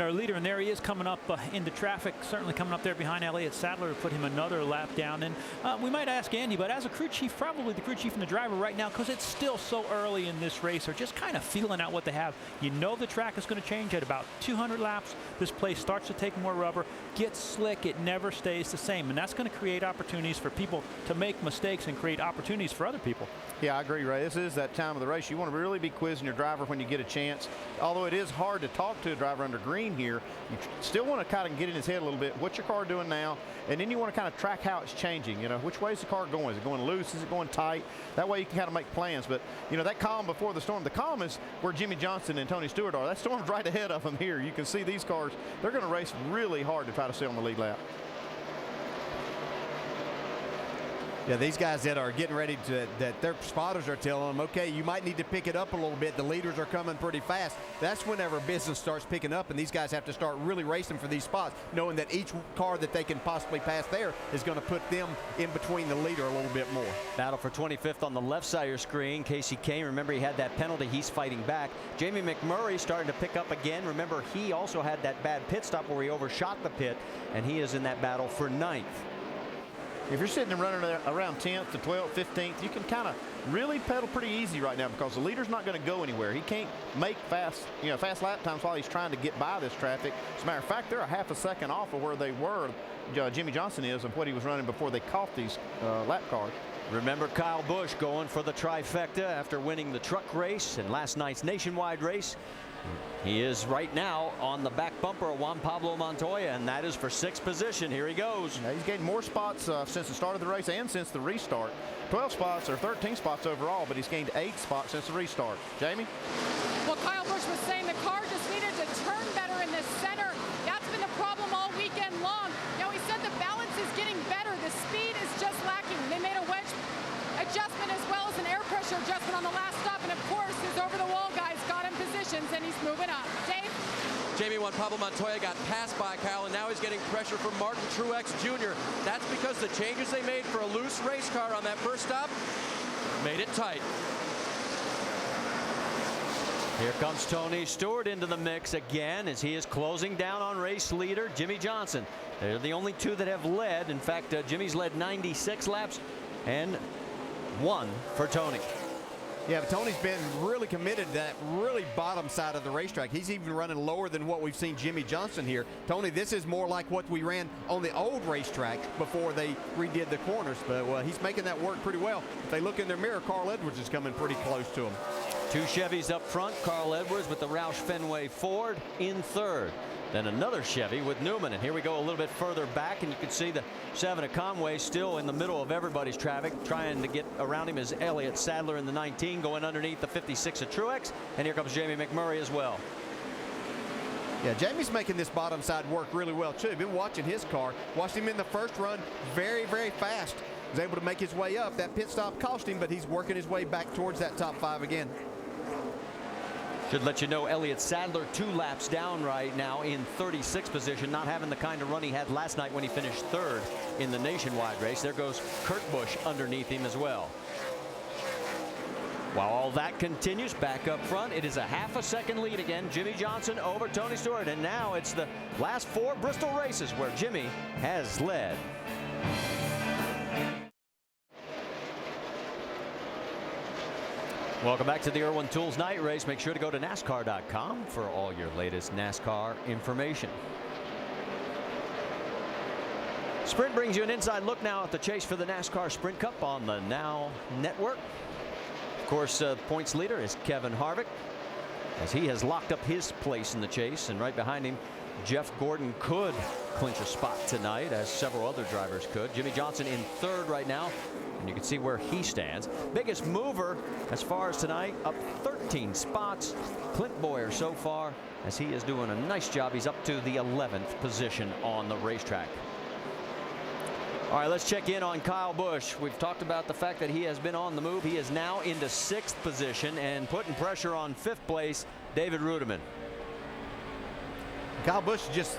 our leader. And there he is coming up into traffic, certainly coming up there behind Elliott Sadler to put him another lap down. And we might ask Andy, but as a crew chief, probably the crew chief and the driver right now, because it's still so early in this race, are just kind of feeling out what they have. You know the track is going to change at about 200 laps. This place starts to take more rubber, gets slick. It never stays the same. And that's going to create opportunities for people to make mistakes and create opportunities for other people. Yeah, I agree, Ray. This is that time of the race. You want to really be quizzing your driver when you get a chance. Although it is hard to talk to a driver under green here, you still want to kind of get in his head a little bit. What's your car doing now? And then you want to kind of track how it's changing. You know, which way is the car going? Is it going loose? Is it going tight? That way you can kind of make plans. But, you know, that calm before the storm, the calm is where Jimmie Johnson and Tony Stewart are. That storm's right ahead of them here. You can see these cars, they're going to race really hard to try to stay on the lead lap. Yeah, these guys that are getting ready to, that their spotters are telling them, okay, you might need to pick it up a little bit. The leaders are coming pretty fast. That's whenever business starts picking up, and these guys have to start really racing for these spots, knowing that each car that they can possibly pass there is going to put them in between the leader a little bit more. Battle for 25th on the left side of your screen. Casey Kane, remember he had that penalty. He's fighting back. Jimmie McMurray starting to pick up again. Remember, he also had that bad pit stop where he overshot the pit, and he is in that battle for 9th. If you're sitting and running around 10th to 12th, 15th, you can kind of really pedal pretty easy right now because the leader's not going to go anywhere. He can't make fast lap times while he's trying to get by this traffic. As a matter of fact, they're a half a second off of where they were, Jimmie Johnson is, of what he was running before they caught these lap cars. Remember Kyle Busch going for the trifecta after winning the truck race and last night's nationwide race. He is right now on the back bumper of Juan Pablo Montoya, and that is for 6th position. Here he goes. Yeah, he's gained more spots since the start of the race and since the restart. 12 spots or 13 spots overall, but he's gained 8 spots since the restart. Jamie? Well, Kyle Busch was saying the car just needed to turn better in the center. That's been the problem all weekend long. You know, he said the balance is getting better. The speed is just lacking. They made a wedge adjustment as well as an air pressure adjustment on the last stop, and of course his over-the-wall guys got him positions, and he's moving up. Dave? Jamie, Juan Pablo Montoya got passed by Kyle, and now he's getting pressure from Martin Truex Jr. That's because the changes they made for a loose race car on that first stop made it tight. Here comes Tony Stewart into the mix again as he is closing down on race leader Jimmie Johnson. They're the only two that have led. In fact, Jimmie's led 96 laps and 1 for Tony. Yeah, but Tony's been really committed to that really bottom side of the racetrack. He's even running lower than what we've seen Jimmie Johnson here. Tony, this is more like what we ran on the old racetrack before they redid the corners, but he's making that work pretty well. If they look in their mirror, Carl Edwards is coming pretty close to him. 2 Chevys up front. Carl Edwards with the Roush Fenway Ford in 3rd. Then another Chevy with Newman, and here we go a little bit further back, and you can see the 7 of Conway still in the middle of everybody's traffic. Trying to get around him is Elliott Sadler in the 19, going underneath the 56 of Truex, and here comes Jamie McMurray as well. Yeah, Jamie's making this bottom side work really well too. Been watching his car, watched him in the first run very, very fast. Was able to make his way up. That pit stop cost him, but he's working his way back towards that top 5 again. Should let you know Elliott Sadler 2 laps down right now in 36th position, not having the kind of run he had last night when he finished 3rd in the nationwide race. There goes Kurt Busch underneath him as well. While all that continues back up front, it is a half a second lead again. Jimmie Johnson over Tony Stewart, and now it's the last 4 Bristol races where Jimmie has led. Welcome back to the Irwin Tools Night Race. Make sure to go to NASCAR.com for all your latest NASCAR information. Sprint brings you an inside look now at the chase for the NASCAR Sprint Cup on the Now Network. Of course, points leader is Kevin Harvick, as he has locked up his place in the chase, and right behind him, Jeff Gordon could clinch a spot tonight, as several other drivers could. Jimmie Johnson in 3rd right now, and you can see where he stands. Biggest mover as far as tonight, up 13 spots. Clint Bowyer so far, as he is doing a nice job. He's up to the 11th position on the racetrack. All right, let's check in on Kyle Busch. We've talked about the fact that he has been on the move. He is now into 6th position and putting pressure on 5th place, David Rudiman. Kyle Busch just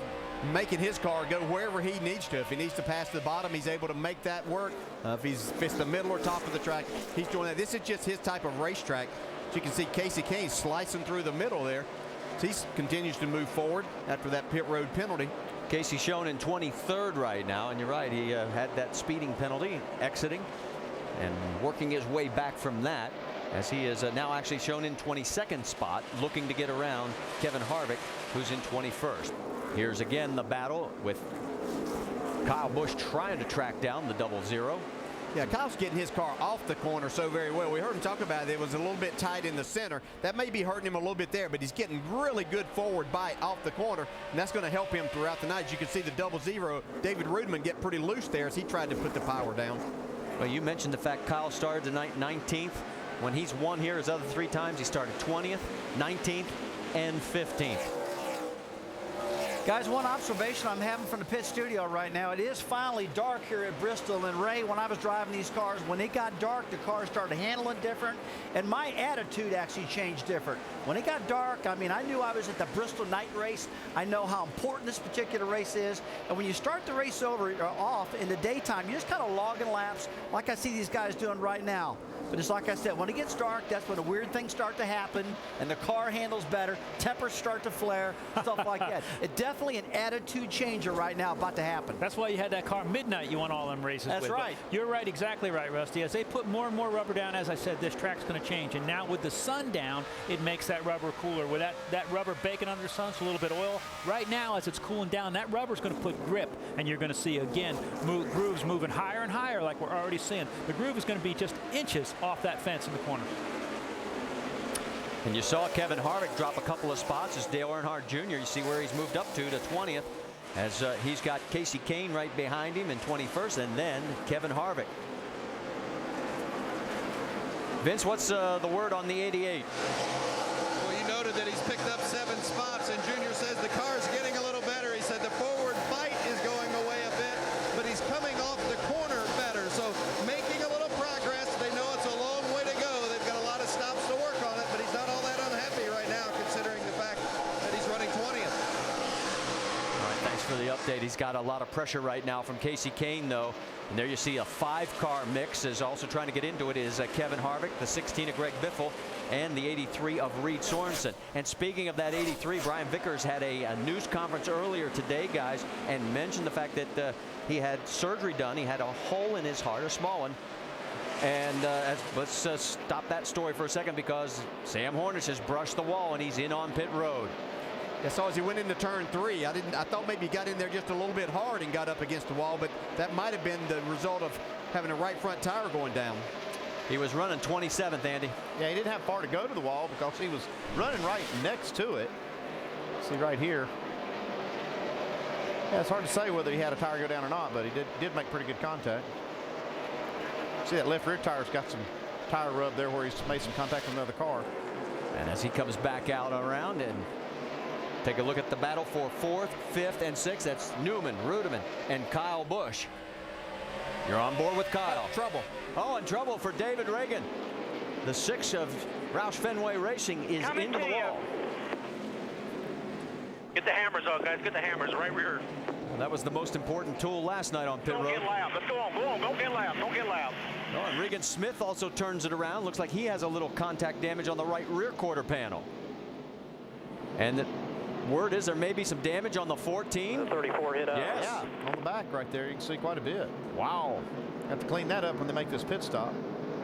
making his car go wherever he needs to. If he needs to pass the bottom, he's able to make that work. If it's the middle or top of the track, he's doing that. This is just his type of racetrack. As you can see, Casey Kane slicing through the middle there. He continues to move forward after that pit road penalty. Casey shown in 23rd right now, and you're right, he had that speeding penalty exiting and working his way back from that, as he is now actually shown in 22nd spot, looking to get around Kevin Harvick, who's in 21st. Here's again the battle with Kyle Busch trying to track down the 00. Yeah, Kyle's getting his car off the corner so very well. We heard him talk about it. It was a little bit tight in the center. That may be hurting him a little bit there, but he's getting really good forward bite off the corner, and that's going to help him throughout the night. As you can see the 00, David Rudiman, get pretty loose there as he tried to put the power down. Well, you mentioned the fact Kyle started tonight 19th. When he's won here his other 3 times, he started 20th, 19th, and 15th. Guys, one observation I'm having from the pit studio right now, it is finally dark here at Bristol. And Ray, when I was driving these cars, when it got dark, the cars started handling different, and my attitude actually changed different. When it got dark, I mean, I knew I was at the Bristol night race. I know how important this particular race is. And when you start the race off in the daytime, you're just kind of logging laps like I see these guys doing right now. But it's like I said, when it gets dark, that's when the weird things start to happen, and the car handles better, tempers start to flare, stuff like that. It's definitely an attitude changer right now about to happen. That's why you had that car midnight you won all them races with. That's right. But you're right, exactly right, Rusty. As they put more and more rubber down, as I said, this track's going to change. And now with the sun down, it makes that rubber cooler. With that rubber baking under the sun, it's a little bit of oil. Right now, as it's cooling down, that rubber's going to put grip, and you're going to see, again, grooves moving higher and higher like we're already seeing. The groove is going to be just inches off that fence in the corner. And you saw Kevin Harvick drop a couple of spots as Dale Earnhardt Jr. You see where he's moved up to 20th, as he's got Casey Kane right behind him in 21st, and then Kevin Harvick. Vince, what's the word on the 88? Well, you noted that he's picked up 7 spots, and Junior says the car's getting a little better. He said the forward bite is going away a bit, but he's coming off the corner better, so making a little progress. They know it's a long way to go. They've got a lot of stops to work on it, but he's not all that unhappy right now, considering the fact that he's running 20th. All right, thanks for the update. He's got a lot of pressure right now from Casey Kane, though. And there you see a 5-car mix. Is also trying to get into it is Kevin Harvick, the 16 of Greg Biffle, and the 83 of Reed Sorensen. And speaking of that 83, Brian Vickers had a news conference earlier today, guys, and mentioned the fact that he had surgery done. He had a hole in his heart, a small one. And let's stop that story for a second, because Sam Hornish has brushed the wall and he's in on pit road. I saw as he went into turn 3, I thought maybe he got in there just a little bit hard and got up against the wall, but that might have been the result of having a right front tire going down. He was running 27th, Andy. Yeah, he didn't have far to go to the wall because he was running right next to it. See right here. Yeah, it's hard to say whether he had a tire go down or not, but he did make pretty good contact. See that left rear tire's got some tire rub there where he's made some contact with another car. And as he comes back out around, and take a look at the battle for 4th, 5th, and 6th. That's Newman, Rudeman, and Kyle Busch. You're on board with Kyle. Trouble. Oh, and trouble for David Reagan. The 6 of Roush Fenway Racing is into the wall. Get the hammers on, guys. Get the hammers right rear. Well, that was the most important tool last night on pit road. Don't get loud. Let's go on. Go on. Don't get loud. Don't get loud. Oh, and Regan Smith also turns it around. Looks like he has a little contact damage on the right rear quarter panel. And the word is there may be some damage on the 14. The 34 hit up. Yes. Yeah, on the back right there, you can see quite a bit. Wow. Have to clean that up when they make this pit stop.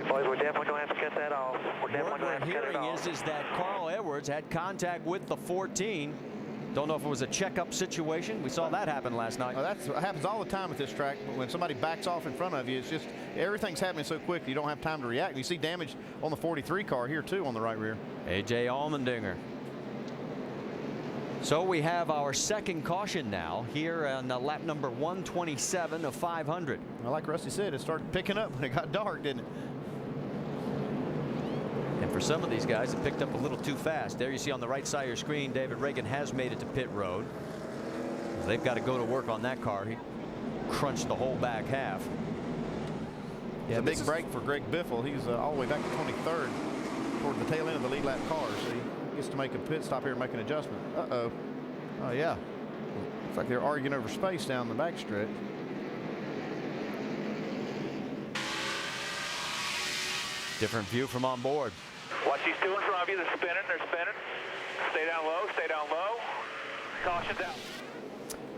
Boys, we're definitely going to have to cut that off. We're definitely going to have to cut it off. Is that Carl Edwards had contact with the 14. Don't know if it was a checkup situation. We saw that happen last night. Well, that happens all the time at this track. When somebody backs off in front of you, it's just everything's happening so quick you don't have time to react. You see damage on the 43 car here too on the right rear. A.J. Allmendinger. So we have our second caution now here on lap number 127 of 500. Well, like Rusty said, it started picking up when it got dark, didn't it? And for some of these guys, it picked up a little too fast. There you see on the right side of your screen, David Reagan has made it to pit road. They've got to go to work on that car. He crunched the whole back half. Yeah, big break for Greg Biffle. He's all the way back to 23rd toward the tail end of the lead lap car. So he gets to make a pit stop here and make an adjustment. Uh-oh. Oh, yeah. Looks like they're arguing over space down the back stretch. Different view from on board. Watch these two in front of you. They're spinning. They're spinning. Stay down low. Stay down low. Caution down.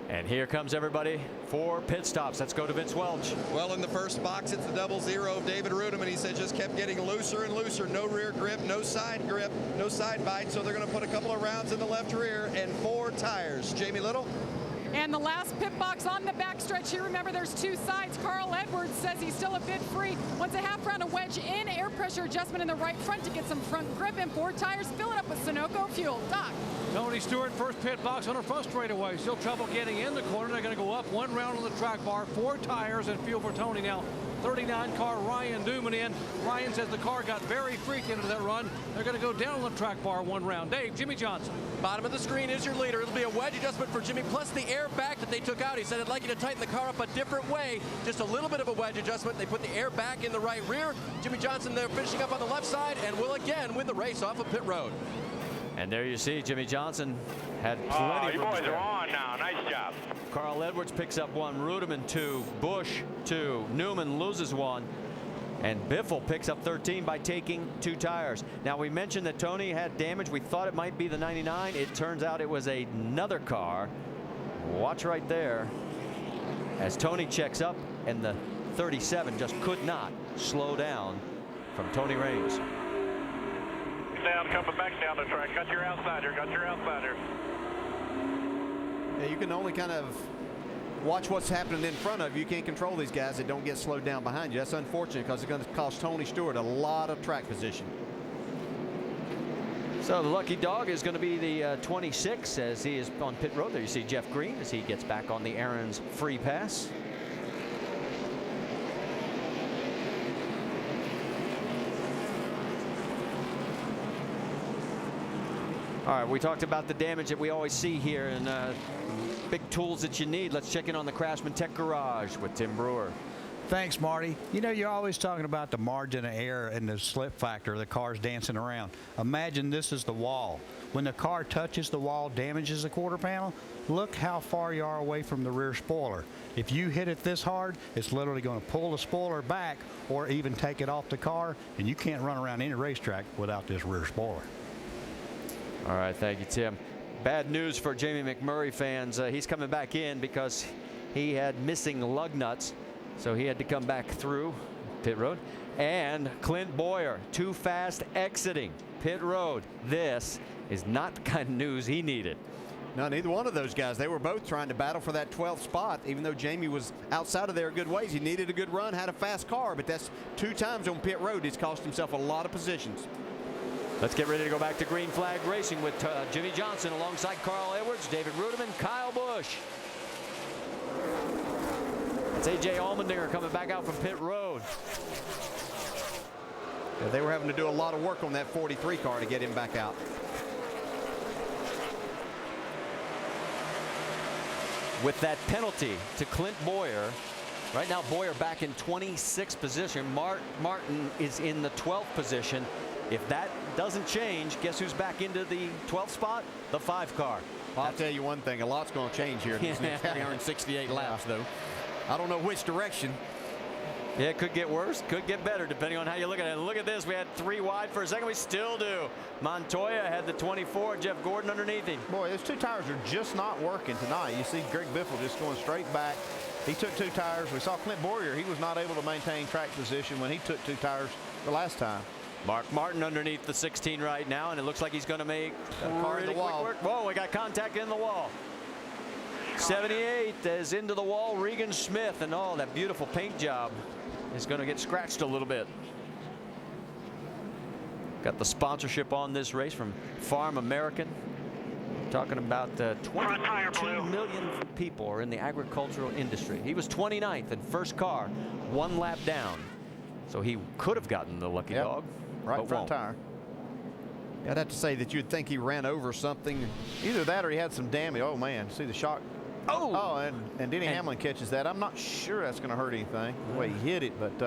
And here comes everybody for pit stops. Let's go to Vince Welch. Well, in the first box, it's the 00 of David Rudeman. He said just kept getting looser and looser. No rear grip, no side grip, no side bite. So they're going to put a couple of rounds in the left rear and 4 tires. Jamie Little. And the last pit box on the backstretch here. Remember, there's 2 sides. Carl Edwards says he's still a bit free. Wants a half round of wedge in, air pressure adjustment in the right front to get some front grip, and 4 tires. Fill it up with Sunoco fuel. Doc. Tony Stewart, first pit box on a front straightaway. Still trouble getting in the corner. They're going to go up 1 round on the track bar, 4 tires, and fuel for Tony. Now, 39 car Ryan Newman in. Ryan says the car got very freaky into that run. They're going to go down on the track bar one round. Dave, Jimmie Johnson. Bottom of the screen is your leader. It'll be a wedge adjustment for Jimmie, plus the air back that they took out. He said, I'd like you to tighten the car up a different way. Just a little bit of a wedge adjustment. They put the air back in the right rear. Jimmie Johnson there finishing up on the left side and will again win the race off of pit road. And there you see Jimmie Johnson had plenty of you room boys to are go. on now. Nice job. Carl Edwards picks up 1, Ruderman 2, Busch 2, Newman loses 1, and Biffle picks up 13 by taking 2 tires. Now we mentioned that Tony had damage. We thought it might be the 99. It turns out it was another car. Watch right there as Tony checks up, and the 37 just could not slow down from Tony Raines. Down, coming back down the track. Got your outsider. Got your outsider. Yeah, you can only kind of watch what's happening in front of you. You can't control these guys that don't get slowed down behind you. That's unfortunate because it's going to cost Tony Stewart a lot of track position. So the lucky dog is going to be the 26 as he is on pit road. There you see Jeff Green as he gets back on the Aaron's free pass. All right, we talked about the damage that we always see here and big tools that you need. Let's check in on the Craftsman Tech Garage with Tim Brewer. Thanks, Marty. You know, you're always talking about the margin of error and the slip factor. The car's dancing around. Imagine this is the wall. When the car touches the wall, damages the quarter panel, look how far you are away from the rear spoiler. If you hit it this hard, it's literally going to pull the spoiler back or even take it off the car, and you can't run around any racetrack without this rear spoiler. All right, thank you, Tim. Bad news for Jamie McMurray fans. He's coming back in because he had missing lug nuts, so he had to come back through pit road. And Clint Boyer, too fast exiting pit road. This is not the kind of news he needed. No, neither one of those guys. They were both trying to battle for that 12th spot. Even though Jamie was outside of there a good ways, he needed a good run, had a fast car, but that's 2 times on pit road. He's cost himself a lot of positions. Let's get ready to go back to Green Flag Racing with Jimmie Johnson alongside Carl Edwards, David Ruderman, Kyle Busch. It's A.J. Allmendinger coming back out from pit road. Yeah, they were having to do a lot of work on that 43 car to get him back out. With that penalty to Clint Boyer, right now Boyer back in 26th position. Martin is in the 12th position. If that doesn't change, guess who's back into the 12th spot? The 5 car. Well, I'll tell you one thing, a lot's going to change here in these next 368 laps, though. I don't know which direction. Yeah, it could get worse, could get better, depending on how you look at it. Look at this, we had 3 wide for a second, we still do. Montoya had the 24, Jeff Gordon underneath him. Boy, those 2 tires are just not working tonight. You see Greg Biffle just going straight back. He took 2 tires. We saw Clint Boyer, he was not able to maintain track position when he took 2 tires the last time. Mark Martin underneath the 16 right now, and it looks like he's going to make car in the wall. Work. Whoa, we got contact in the wall. 78 is into the wall, Regan Smith, and oh, that beautiful paint job is going to get scratched a little bit. Got the sponsorship on this race from Farm American. Talking about 22 million people are in the agricultural industry. He was 29th in first car, 1 lap down. So he could have gotten the lucky dog. Right but front won't. tire. I'd have to say that you'd think he ran over something. Either that or he had some damage. Oh, man. See the shock. Oh, and Denny Hamlin catches that. I'm not sure that's going to hurt anything, the way he hit it, but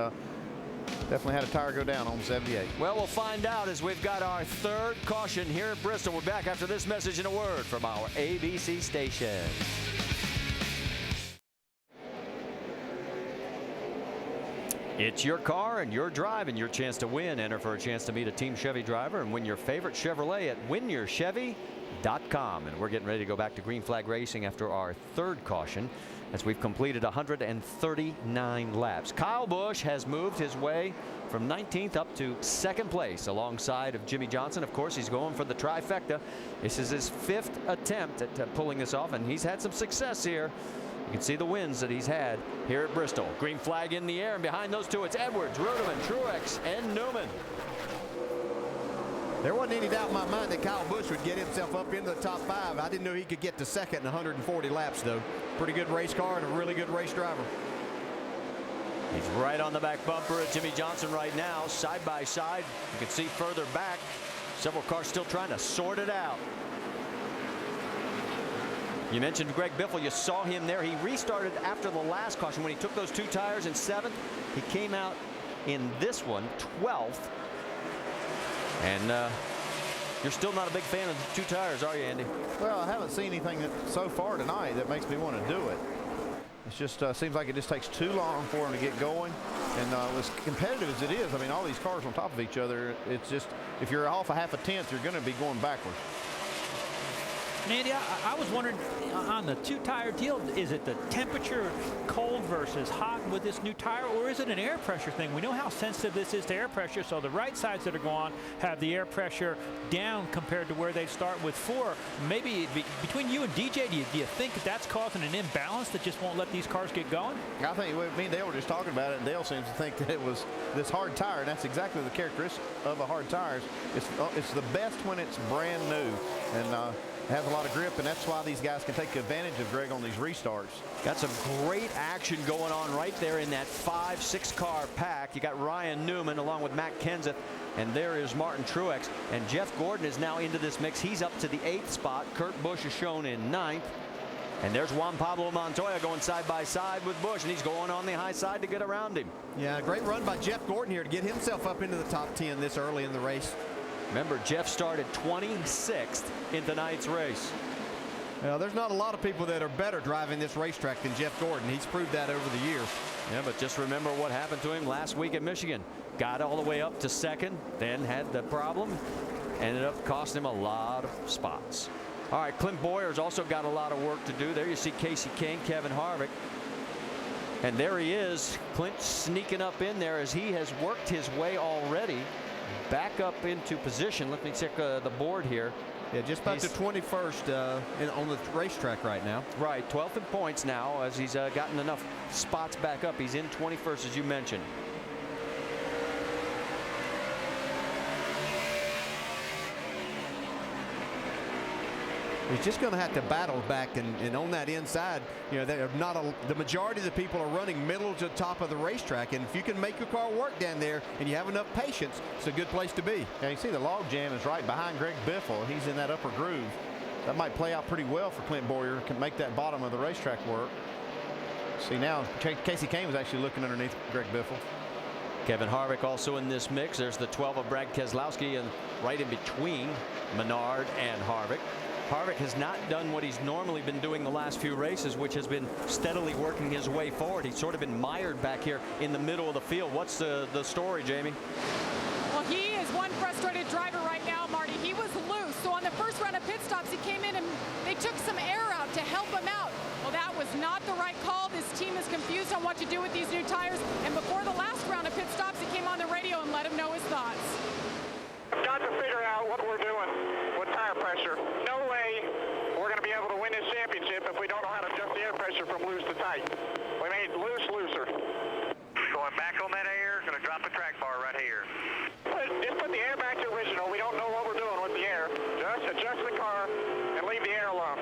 definitely had a tire go down on 78. Well, we'll find out as we've got our 3rd caution here at Bristol. We're back after this message and a word from our ABC station. It's your car and your drive and your chance to win. Enter for a chance to meet a Team Chevy driver and win your favorite Chevrolet at winyourchevy.com. And we're getting ready to go back to Green Flag Racing after our 3rd caution as we've completed 139 laps. Kyle Busch has moved his way from 19th up to 2nd place alongside of Jimmie Johnson. Of course, he's going for the trifecta. This is his 5th attempt at pulling this off, and he's had some success here. You can see the wins that he's had here at Bristol. Green flag in the air, and behind those 2, it's Edwards, Ruderman, Truex, and Newman. There wasn't any doubt in my mind that Kyle Busch would get himself up into the top 5. I didn't know he could get to 2nd in 140 laps, though. Pretty good race car and a really good race driver. He's right on the back bumper of Jimmie Johnson right now, side by side. You can see further back, several cars still trying to sort it out. You mentioned Greg Biffle. You saw him there. He restarted after the last caution when he took those 2 tires in 7th. He came out in this one 12th. And you're still not a big fan of the 2 tires, are you, Andy? Well, I haven't seen anything so far tonight that makes me want to do it. It's just seems like it just takes too long for him to get going. And as competitive as it is, I mean, all these cars on top of each other, it's just, if you're off a half a tenth, you're going to be going backwards. Andy, I was wondering on the 2-tire deal, is it the temperature cold versus hot with this new tire, or is it an air pressure thing? We know how sensitive this is to air pressure, so the right sides that are going have the air pressure down compared to where they start with 4. Maybe between you and DJ, do you think that's causing an imbalance that just won't let these cars get going? I think me and Dale were just talking about it, and Dale seems to think that it was this hard tire, and that's exactly the characteristic of a hard tire. It's the best when it's brand new, and has a lot of grip, and that's why these guys can take advantage of Greg on these restarts. Got some great action going on right there in that 5-6 car pack. You got Ryan Newman along with Matt Kenseth, and there is Martin Truex, and Jeff Gordon is now into this mix. He's up to the 8th spot. Kurt Busch is shown in 9th. And there's Juan Pablo Montoya going side by side with Busch, and he's going on the high side to get around him. Yeah, great run by Jeff Gordon here to get himself up into the top 10 this early in the race. Remember, Jeff started 26th in tonight's race. Well, there's not a lot of people that are better driving this racetrack than Jeff Gordon. He's proved that over the years. Yeah, but just remember what happened to him last week at Michigan. Got all the way up to 2nd, then had the problem. Ended up costing him a lot of spots. All right, Clint Bowyer's also got a lot of work to do. There you see Casey Kane, Kevin Harvick. And there he is, Clint sneaking up in there as he has worked his way already back up into position. Let me check the board here. Yeah, just about to 21st on the racetrack right now. Right, 12th in points now as he's gotten enough spots back up. He's in 21st, as you mentioned. He's just going to have to battle back and on that inside. You know, the majority of the people are running middle to the top of the racetrack, and if you can make your car work down there and you have enough patience, it's a good place to be. Yeah, you see the log jam is right behind Greg Biffle. He's in that upper groove. That might play out pretty well for Clint Bowyer. Can make that bottom of the racetrack work. See now, Casey Kane was actually looking underneath Greg Biffle. Kevin Harvick also in this mix. There's the 12 of Brad Keselowski, and right in between Menard and Harvick. Harvick has not done what he's normally been doing the last few races, which has been steadily working his way forward. He's sort of been mired back here in the middle of the field. What's the story, Jamie? Well, he is one frustrated driver right now, Marty. He was loose, so on the first round of pit stops, he came in and they took some air out to help him out. Well, that was not the right call. This team is confused on what to do with these new tires, and before the last round of pit stops, he came on the radio and let him know his thoughts. I've got to figure out what we're doing with tire pressure. No way we're going to be able to win this championship if we don't know how to adjust the air pressure from loose to tight. We made loose looser. Going back on that air, going to drop the track bar right here. Just put the air back to original. We don't know what we're doing with the air. Just adjust the car and leave the air alone.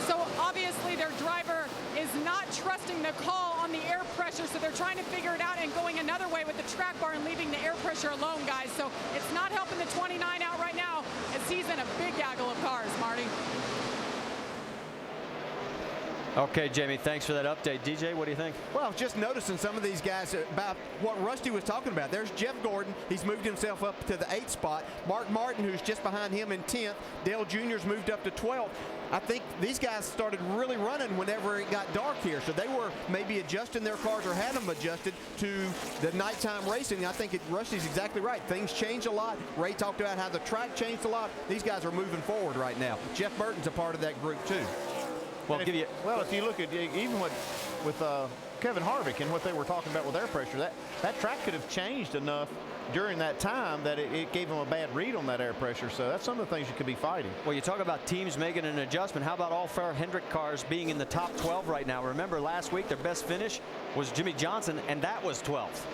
So obviously their driver is not trusting the call on the air pressure, so they're trying to figure it out and going another way with the track bar and leaving the air pressure alone, guys. So it's not helping the 29 out right now as he's in a big gaggle of cars, Marty. Okay, Jamie, thanks for that update. DJ, what do you think? Well, just noticing some of these guys about what Rusty was talking about. There's Jeff Gordon. He's moved himself up to the 8th spot. Mark Martin, who's just behind him in 10th. Dale Jr.'s moved up to 12th. I think these guys started really running whenever it got dark here, so they were maybe adjusting their cars or had them adjusted to the nighttime racing. I think Rusty's exactly right. Things change a lot. Ray talked about how the track changed a lot. These guys are moving forward right now. Jeff Burton's a part of that group too. Well, if you look at even with Kevin Harvick and what they were talking about with air pressure, that track could have changed enough during that time that it gave them a bad read on that air pressure. So that's some of the things you could be fighting. Well, you talk about teams making an adjustment. How about all four Hendrick cars being in the top 12 right now? Remember last week their best finish was Jimmie Johnson, and that was 12th.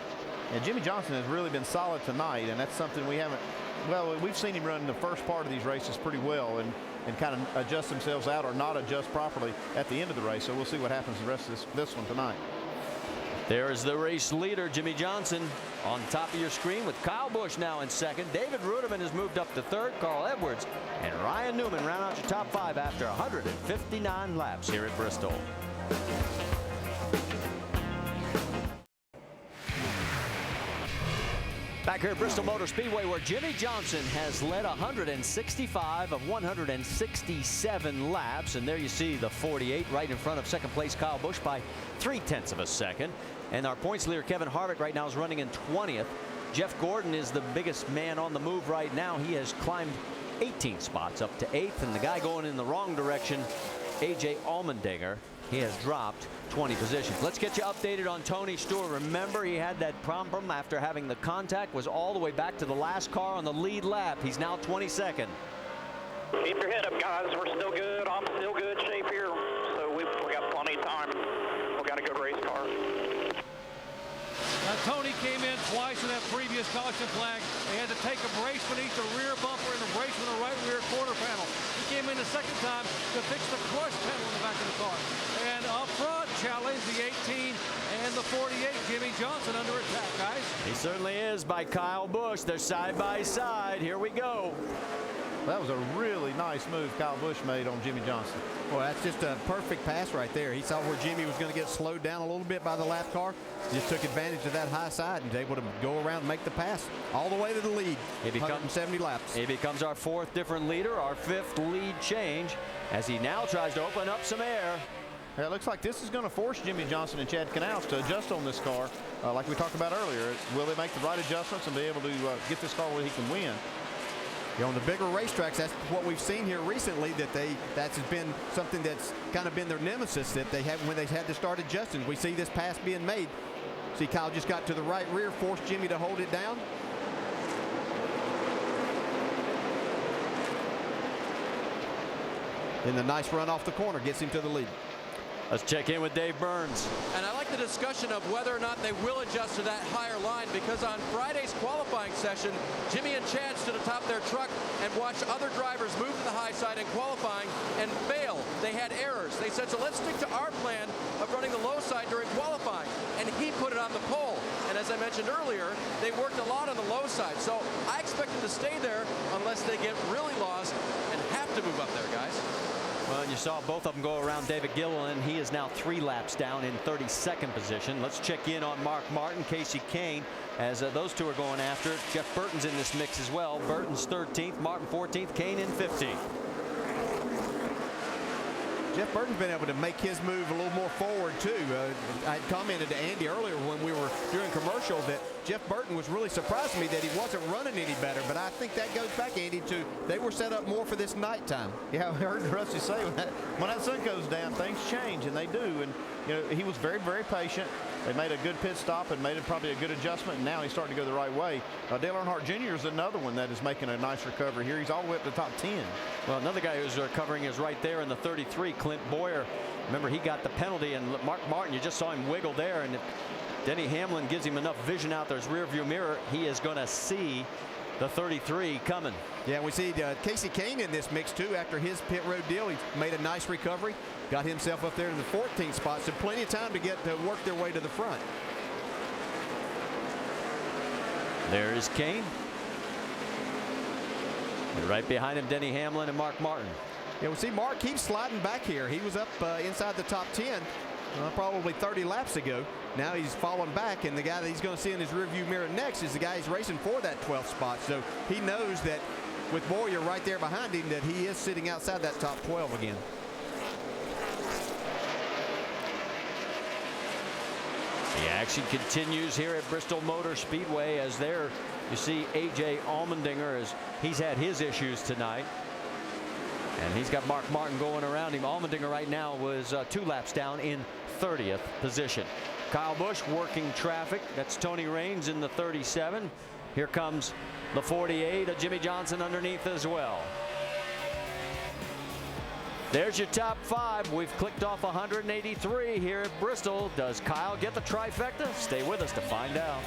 And Jimmie Johnson has really been solid tonight, and that's something we haven't. Well, we've seen him run the first part of these races pretty well and kind of adjust themselves out or not adjust properly at the end of the race. So we'll see what happens the rest of this one tonight. There is the race leader, Jimmie Johnson, on top of your screen with Kyle Busch now in second. David Ruderman has moved up to third. Carl Edwards and Ryan Newman round out your top 5 after 159 laps here at Bristol. Back here at Bristol Motor Speedway, where Jimmie Johnson has led 165 of 167 laps. And there you see the 48 right in front of second place Kyle Busch by 0.3 of a second. And our points leader Kevin Harvick right now is running in 20th. Jeff Gordon is the biggest man on the move right now. He has climbed 18 spots up to 8th. And the guy going in the wrong direction, A.J. Allmendinger, he has dropped 20 positions. Let's get you updated on Tony Stewart. Remember, he had that problem after having the contact, was all the way back to the last car on the lead lap. He's now 22nd. Keep your head up, guys. We're still good. I'm still good shape here. So we got plenty of time. We got a good race car. Now, Tony came in twice in that previous caution flag. They had to take a brace beneath the rear bumper and a brace with the right rear quarter panel. He came in the second time to fix the crush panel in the back of the car. And up front, challenge the 18 and the 48, Jimmie Johnson under attack, guys. He certainly is by Kyle Busch. They're side by side. Here we go. That was a really nice move Kyle Busch made on Jimmie Johnson. Well, that's just a perfect pass right there. He saw where Jimmie was going to get slowed down a little bit by the lap car. Just took advantage of that high side and was able to go around and make the pass all the way to the lead. 170 laps. He becomes our 4th different leader, our 5th lead change, as he now tries to open up some air. Yeah, it looks like this is going to force Jimmie Johnson and Chad Knaus to adjust on this car. Like we talked about earlier, will they make the right adjustments and be able to get this car where he can win? You know, on the bigger racetracks, that's what we've seen here recently, that's been something that's kind of been their nemesis that they have when they had to start adjusting. We see this pass being made. See, Kyle just got to the right rear, forced Jimmie to hold it down. Then the nice run off the corner gets him to the lead. Let's check in with Dave Burns. And I like the discussion of whether or not they will adjust to that higher line, because on Friday's qualifying session, Jimmie and Chad stood atop their truck and watched other drivers move to the high side in qualifying and fail. They had errors. They said, so let's stick to our plan of running the low side during qualifying. And he put it on the pole. And as I mentioned earlier, they worked a lot on the low side. So I expect them to stay there unless they get really lost and have to move up there, guys. Well, and you saw both of them go around David Gilliland. He is now 3 laps down in 32nd position. Let's check in on Mark Martin, Casey Kane, as those two are going after it. Jeff Burton's in this mix as well. Burton's 13th, Martin 14th, Kane in 15th. Jeff Burton's been able to make his move a little more forward, too. I had commented to Andy earlier when we were doing commercials that Jeff Burton was really surprising me that he wasn't running any better. But I think that goes back, Andy, to they were set up more for this nighttime. Yeah, I heard Rusty say when that sun goes down, things change, and they do. And, you know, he was very, very patient. They made a good pit stop and made it probably a good adjustment, and now he's starting to go the right way. Dale Earnhardt Jr. is another one that is making a nice recovery here. He's all the way up to the top 10. Well, another guy who's recovering is right there in the 33, Clint Boyer. Remember, he got the penalty, and Mark Martin, you just saw him wiggle there, and if Denny Hamlin gives him enough vision out there's rearview mirror, he is going to see the 33 coming. Yeah, we see Casey Kane in this mix too after his pit road deal. He made a nice recovery, got himself up there in the 14th spot, so plenty of time to get to work their way to the front. There is Kane. And right behind him, Denny Hamlin and Mark Martin. Yeah, we see Mark keeps sliding back here. He was up inside the top 10 probably 30 laps ago. Now he's falling back, and the guy that he's going to see in his rearview mirror next is the guy he's racing for that 12th spot. So he knows that with Boyer right there behind him that he is sitting outside that top 12 again. The action continues here at Bristol Motor Speedway as there you see A.J. Allmendinger as he's had his issues tonight. And he's got Mark Martin going around him. Allmendinger right now was 2 laps down in 30th position. Kyle Busch working traffic. That's Tony Raines in the 37. Here comes the 48 of Jimmie Johnson underneath as well. There's your top 5. We've clicked off 183 here at Bristol. Does Kyle get the trifecta? Stay with us to find out.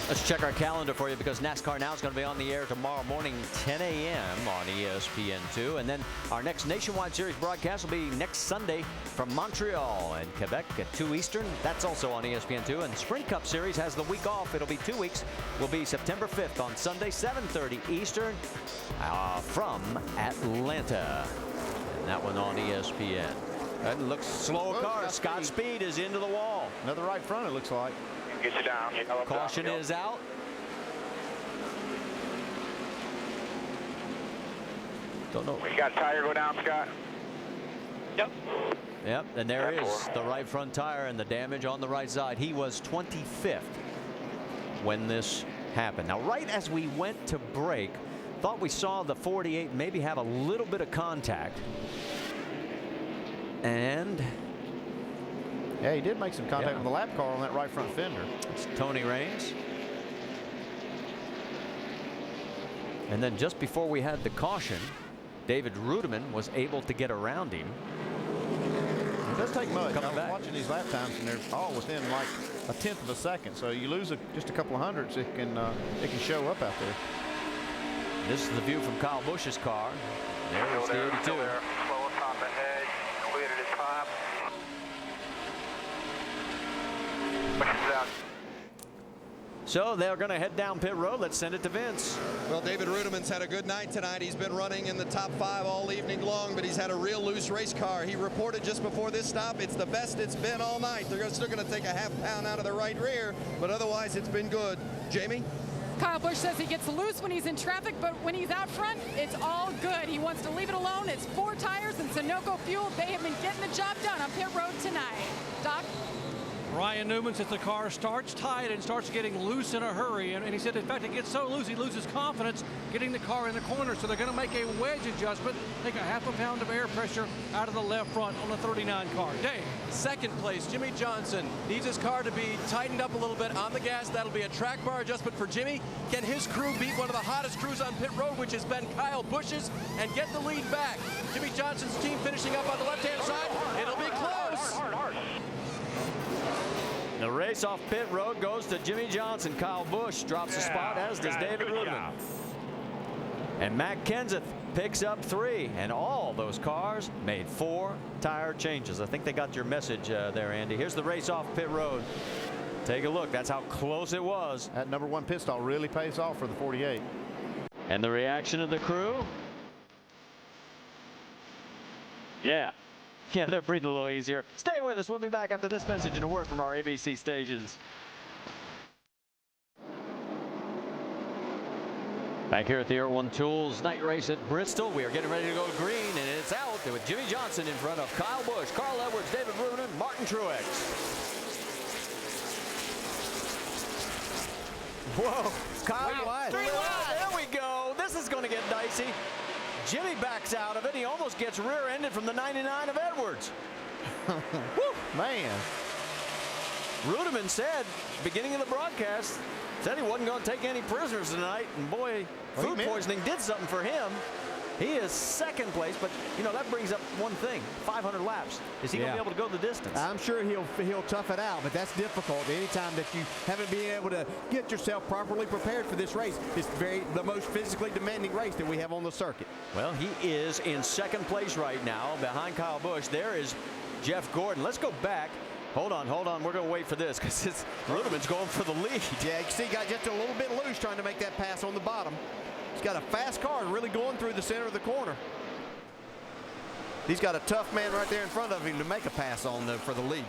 Let's check our calendar for you because NASCAR Now is going to be on the air tomorrow morning, 10 a.m. on ESPN2. And then our next Nationwide Series broadcast will be next Sunday from Montreal and Quebec at 2 Eastern. That's also on ESPN2. And Sprint Cup Series has the week off. It'll be 2 weeks. Will be September 5th on Sunday, 7:30 Eastern from Atlanta. And that one on ESPN. That looks slow car. Scott Speed is into the wall. Another right front, it looks like. Get you down. Caution is out. Don't know. We got a tire go down, Scott. Yep. Yep, and there is the right front tire and the damage on the right side. He was 25th when this happened. Now, right as we went to break, thought we saw the 48 maybe have a little bit of contact. And yeah, he did make some contact with the lap car on that right front fender. It's Tony Raines. And then just before we had the caution, David Rudiman was able to get around him. It does take much. I was watching these lap times, and they're all within like 1/10 of a second. So you lose just a couple of hundredths, it can show up out there. This is the view from Kyle Busch's car. There's the 82. Slow top ahead, clear to the top. So they're going to head down pit road. Let's send it to Vince. Well, David Rudiman's had a good night tonight. He's been running in the top 5 all evening long, but he's had a real loose race car. He reported just before this stop, it's the best it's been all night. They're still going to take a ½ pound out of the right rear, but otherwise it's been good. Jamie? Kyle Busch says he gets loose when he's in traffic, but when he's out front, it's all good. He wants to leave it alone. It's 4 tires and Sunoco fuel. They have been getting the job done on pit road tonight. Doc? Ryan Newman says the car starts tight and starts getting loose in a hurry. And he said, in fact, it gets so loose, he loses confidence getting the car in the corner. So they're going to make a wedge adjustment, take a ½ pound of air pressure out of the left front on the 39 car. Dave. Second place, Jimmie Johnson needs his car to be tightened up a little bit on the gas. That'll be a track bar adjustment for Jimmie. Can his crew beat one of the hottest crews on pit road, which has been Kyle Busch's, and get the lead back? Jimmie Johnson's team finishing up on the left-hand side. It'll be close. The race off pit road goes to Jimmie Johnson. Kyle Busch drops a spot, as does David Rudiman. And Matt Kenseth picks up 3, and all those cars made 4 tire changes. I think they got your message there, Andy. Here's the race off pit road. Take a look. That's how close it was. That number 1 pit stall really pays off for the 48. And the reaction of the crew? Yeah, they're breathing a little easier. Stay with us. We'll be back after this message and a word from our ABC stations. Back here at the Irwin Tools night race at Bristol. We are getting ready to go green, and it's out with Jimmie Johnson in front of Kyle Busch, Carl Edwards, David Rudiman, Martin Truex. Whoa, Kyle, there we go. This is going to get dicey. Jimmie backs out of it. He almost gets rear-ended from the 99 of Edwards. Woo, man. Rudiman said, beginning of the broadcast, said he wasn't going to take any prisoners tonight. And boy, food poisoning did something for him. He is second place, but you know that brings up one thing: 500 laps. Is he going to be able to go the distance? I'm sure he'll tough it out, but that's difficult. Anytime that you haven't been able to get yourself properly prepared for this race, it's the most physically demanding race that we have on the circuit. Well, he is in second place right now, behind Kyle Busch. There is Jeff Gordon. Let's go back. Hold on. We're going to wait for this because Rudiman's going for the lead. Yeah, you see, he got just a little bit loose trying to make that pass on the bottom. He's got a fast car really going through the center of the corner. He's got a tough man right there in front of him to make a pass on for the lead.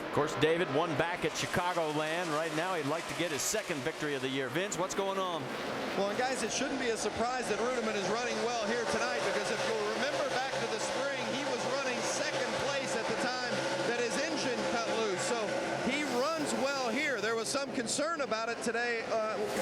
Of course, David won back at Chicagoland. Right now, he'd like to get his second victory of the year. Vince, what's going on? Well, and guys, it shouldn't be a surprise that Rudiman is running well here tonight, because if you'll remember back to the spring, he was running second place at the time that his engine cut loose. So he runs well here. There was some concern about it today,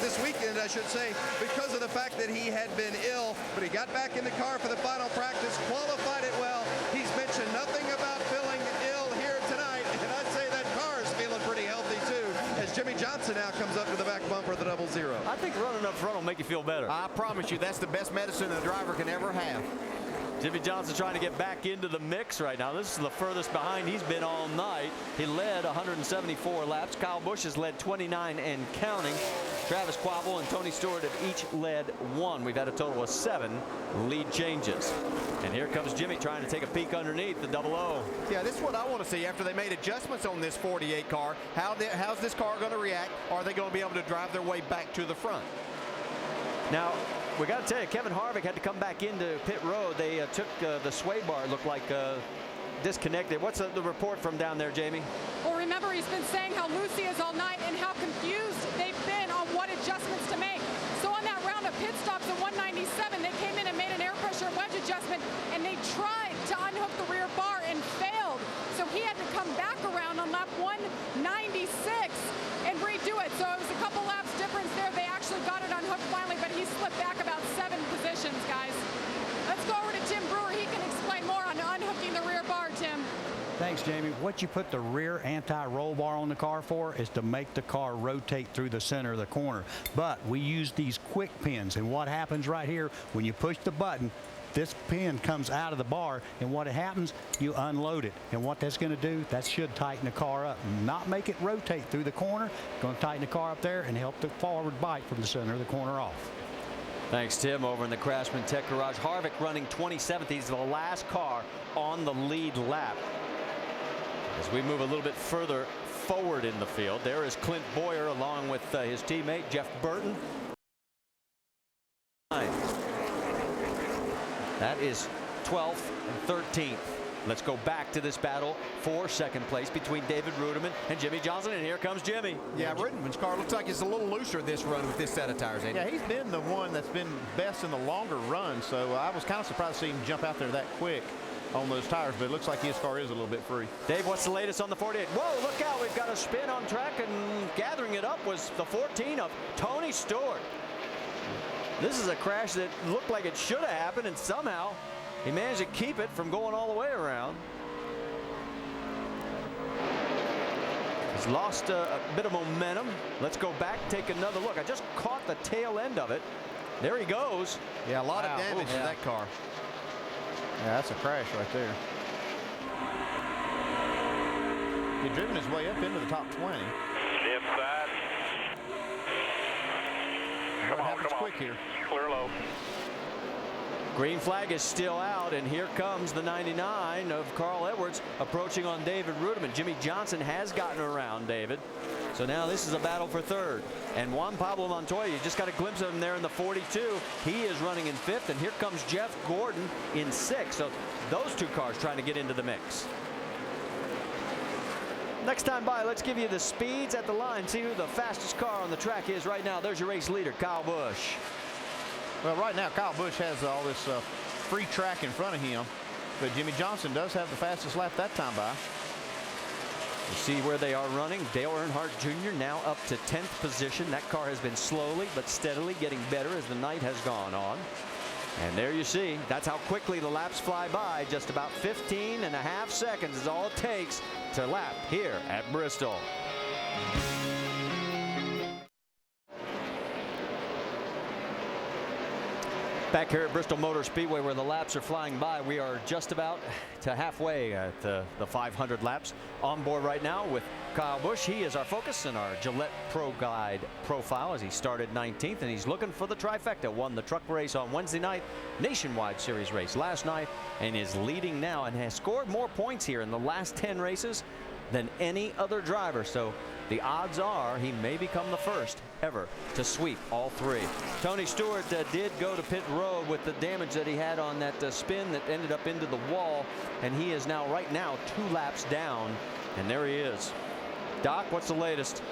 this weekend, I should say, because of the fact that he had been ill, but he got back in the car for the final practice, qualified it well. He's mentioned nothing about feeling ill here tonight, and I'd say that car is feeling pretty healthy too, as Jimmie Johnson now comes up to the back bumper of the 00. I think running up front will make you feel better. I promise you, that's the best medicine a driver can ever have. Jimmie Johnson trying to get back into the mix right now. This is the furthest behind he's been all night. He led 174 laps. Kyle Busch has led 29 and counting. Travis Quabbel and Tony Stewart have each led 1. We've had a total of 7 lead changes. And here comes Jimmie trying to take a peek underneath the double O. Yeah, this is what I want to see after they made adjustments on this 48 car. How's this car going to react? Are they going to be able to drive their way back to the front? Now, we got to tell you, Kevin Harvick had to come back into pit road. They took the sway bar, looked like disconnected. What's the report from down there, Jamie? Well, remember, he's been saying how loose he is all night and how confused they've been on what adjustments to make. So on that round of pit stops at 197, they came in and made an air pressure wedge adjustment, and they tried to unhook the rear bar and failed. So he had to come back around on lap 196 and redo it. So it was a couple laps difference there. They actually got it unhooked finally, but he slipped back about 7 positions, guys. Let's go over to Tim Brewer. He can explain more on unhooking the rear bar, Tim. Thanks, Jamie. What you put the rear anti-roll bar on the car for is to make the car rotate through the center of the corner. But we use these quick pins, and what happens right here, when you push the button, this pin comes out of the bar, and what happens, you unload it. And what that's going to do, that should tighten the car up, not make it rotate through the corner. Going to tighten the car up there and help the forward bite from the center of the corner off. Thanks, Tim. Over in the Craftsman Tech Garage, Harvick running 27th. He's the last car on the lead lap. As we move a little bit further forward in the field, there is Clint Boyer along with his teammate Jeff Burton. That is 12th and 13th. Let's go back to this battle for second place between David Ruderman and Jimmie Johnson, and here comes Jimmie. Yeah, Ruderman's car looks like it's a little looser this run with this set of tires. Yeah, he's been the one that's been best in the longer run, so I was kind of surprised to see him jump out there that quick on those tires, but it looks like his car is a little bit free. Dave, what's the latest on the 48? Whoa, look out, we've got a spin on track, and gathering it up was the 14 of Tony Stewart. This is a crash that looked like it should have happened, and somehow he managed to keep it from going all the way around. He's lost a bit of momentum. Let's go back, take another look. I just caught the tail end of it. There he goes. Yeah, a lot of damage to that car. Yeah, that's a crash right there. He's driven his way up into the top 20. If that. Come on, quick here. Clear low. Green flag is still out, and here comes the 99 of Carl Edwards approaching on David Ruderman. Jimmie Johnson has gotten around David. So now this is a battle for third. And Juan Pablo Montoya, you just got a glimpse of him there in the 42. He is running in 5th, and here comes Jeff Gordon in 6th. So those two cars trying to get into the mix. Next time by, let's give you the speeds at the line. See who the fastest car on the track is right now. There's your race leader, Kyle Busch. Well, right now, Kyle Busch has all this free track in front of him, but Jimmie Johnson does have the fastest lap that time by. You see where they are running. Dale Earnhardt Jr. now up to 10th position. That car has been slowly but steadily getting better as the night has gone on. And there you see, that's how quickly the laps fly by. Just about 15.5 seconds is all it takes to lap here at Bristol. Back here at Bristol Motor Speedway, where the laps are flying by, we are just about to halfway at the 500 laps. On board right now with Kyle Busch. He is our focus in our Gillette Pro Guide profile as he started 19th, and he's looking for the trifecta. Won the truck race on Wednesday night, Nationwide Series race last night, and is leading now and has scored more points here in the last 10 races than any other driver. So the odds are he may become the first ever to sweep all 3. Tony Stewart did go to pit road with the damage that he had on that spin that ended up into the wall, and he is now right now 2 laps down, and there he is. Doc, what's the latest?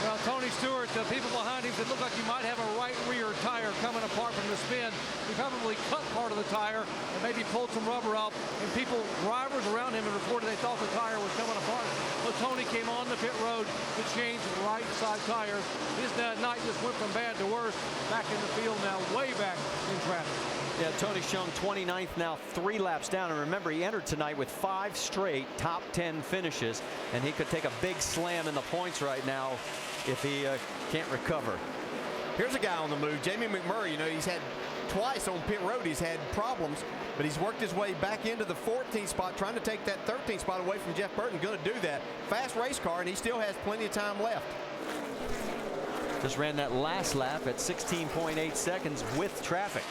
Well, Tony Stewart, the people behind him said looked like he might have a right rear tire coming apart from the spin. He probably cut part of the tire and maybe pulled some rubber out, and drivers around him have reported they thought the tire was coming apart. So Tony came on the pit road to change right side tires. His night just went from bad to worse. Back in the field now, way back in traffic. Yeah, Tony's shown 29th now, 3 laps down. And remember, he entered tonight with 5 straight top 10 finishes, and he could take a big slam in the points right now if he can't recover. Here's a guy on the move, Jamie McMurray. You know, he's had twice on pit road he's had problems, but he's worked his way back into the 14th spot, trying to take that 13th spot away from Jeff Burton. Going to do that. Fast race car, and he still has plenty of time left. Just ran that last lap at 16.8 seconds with traffic.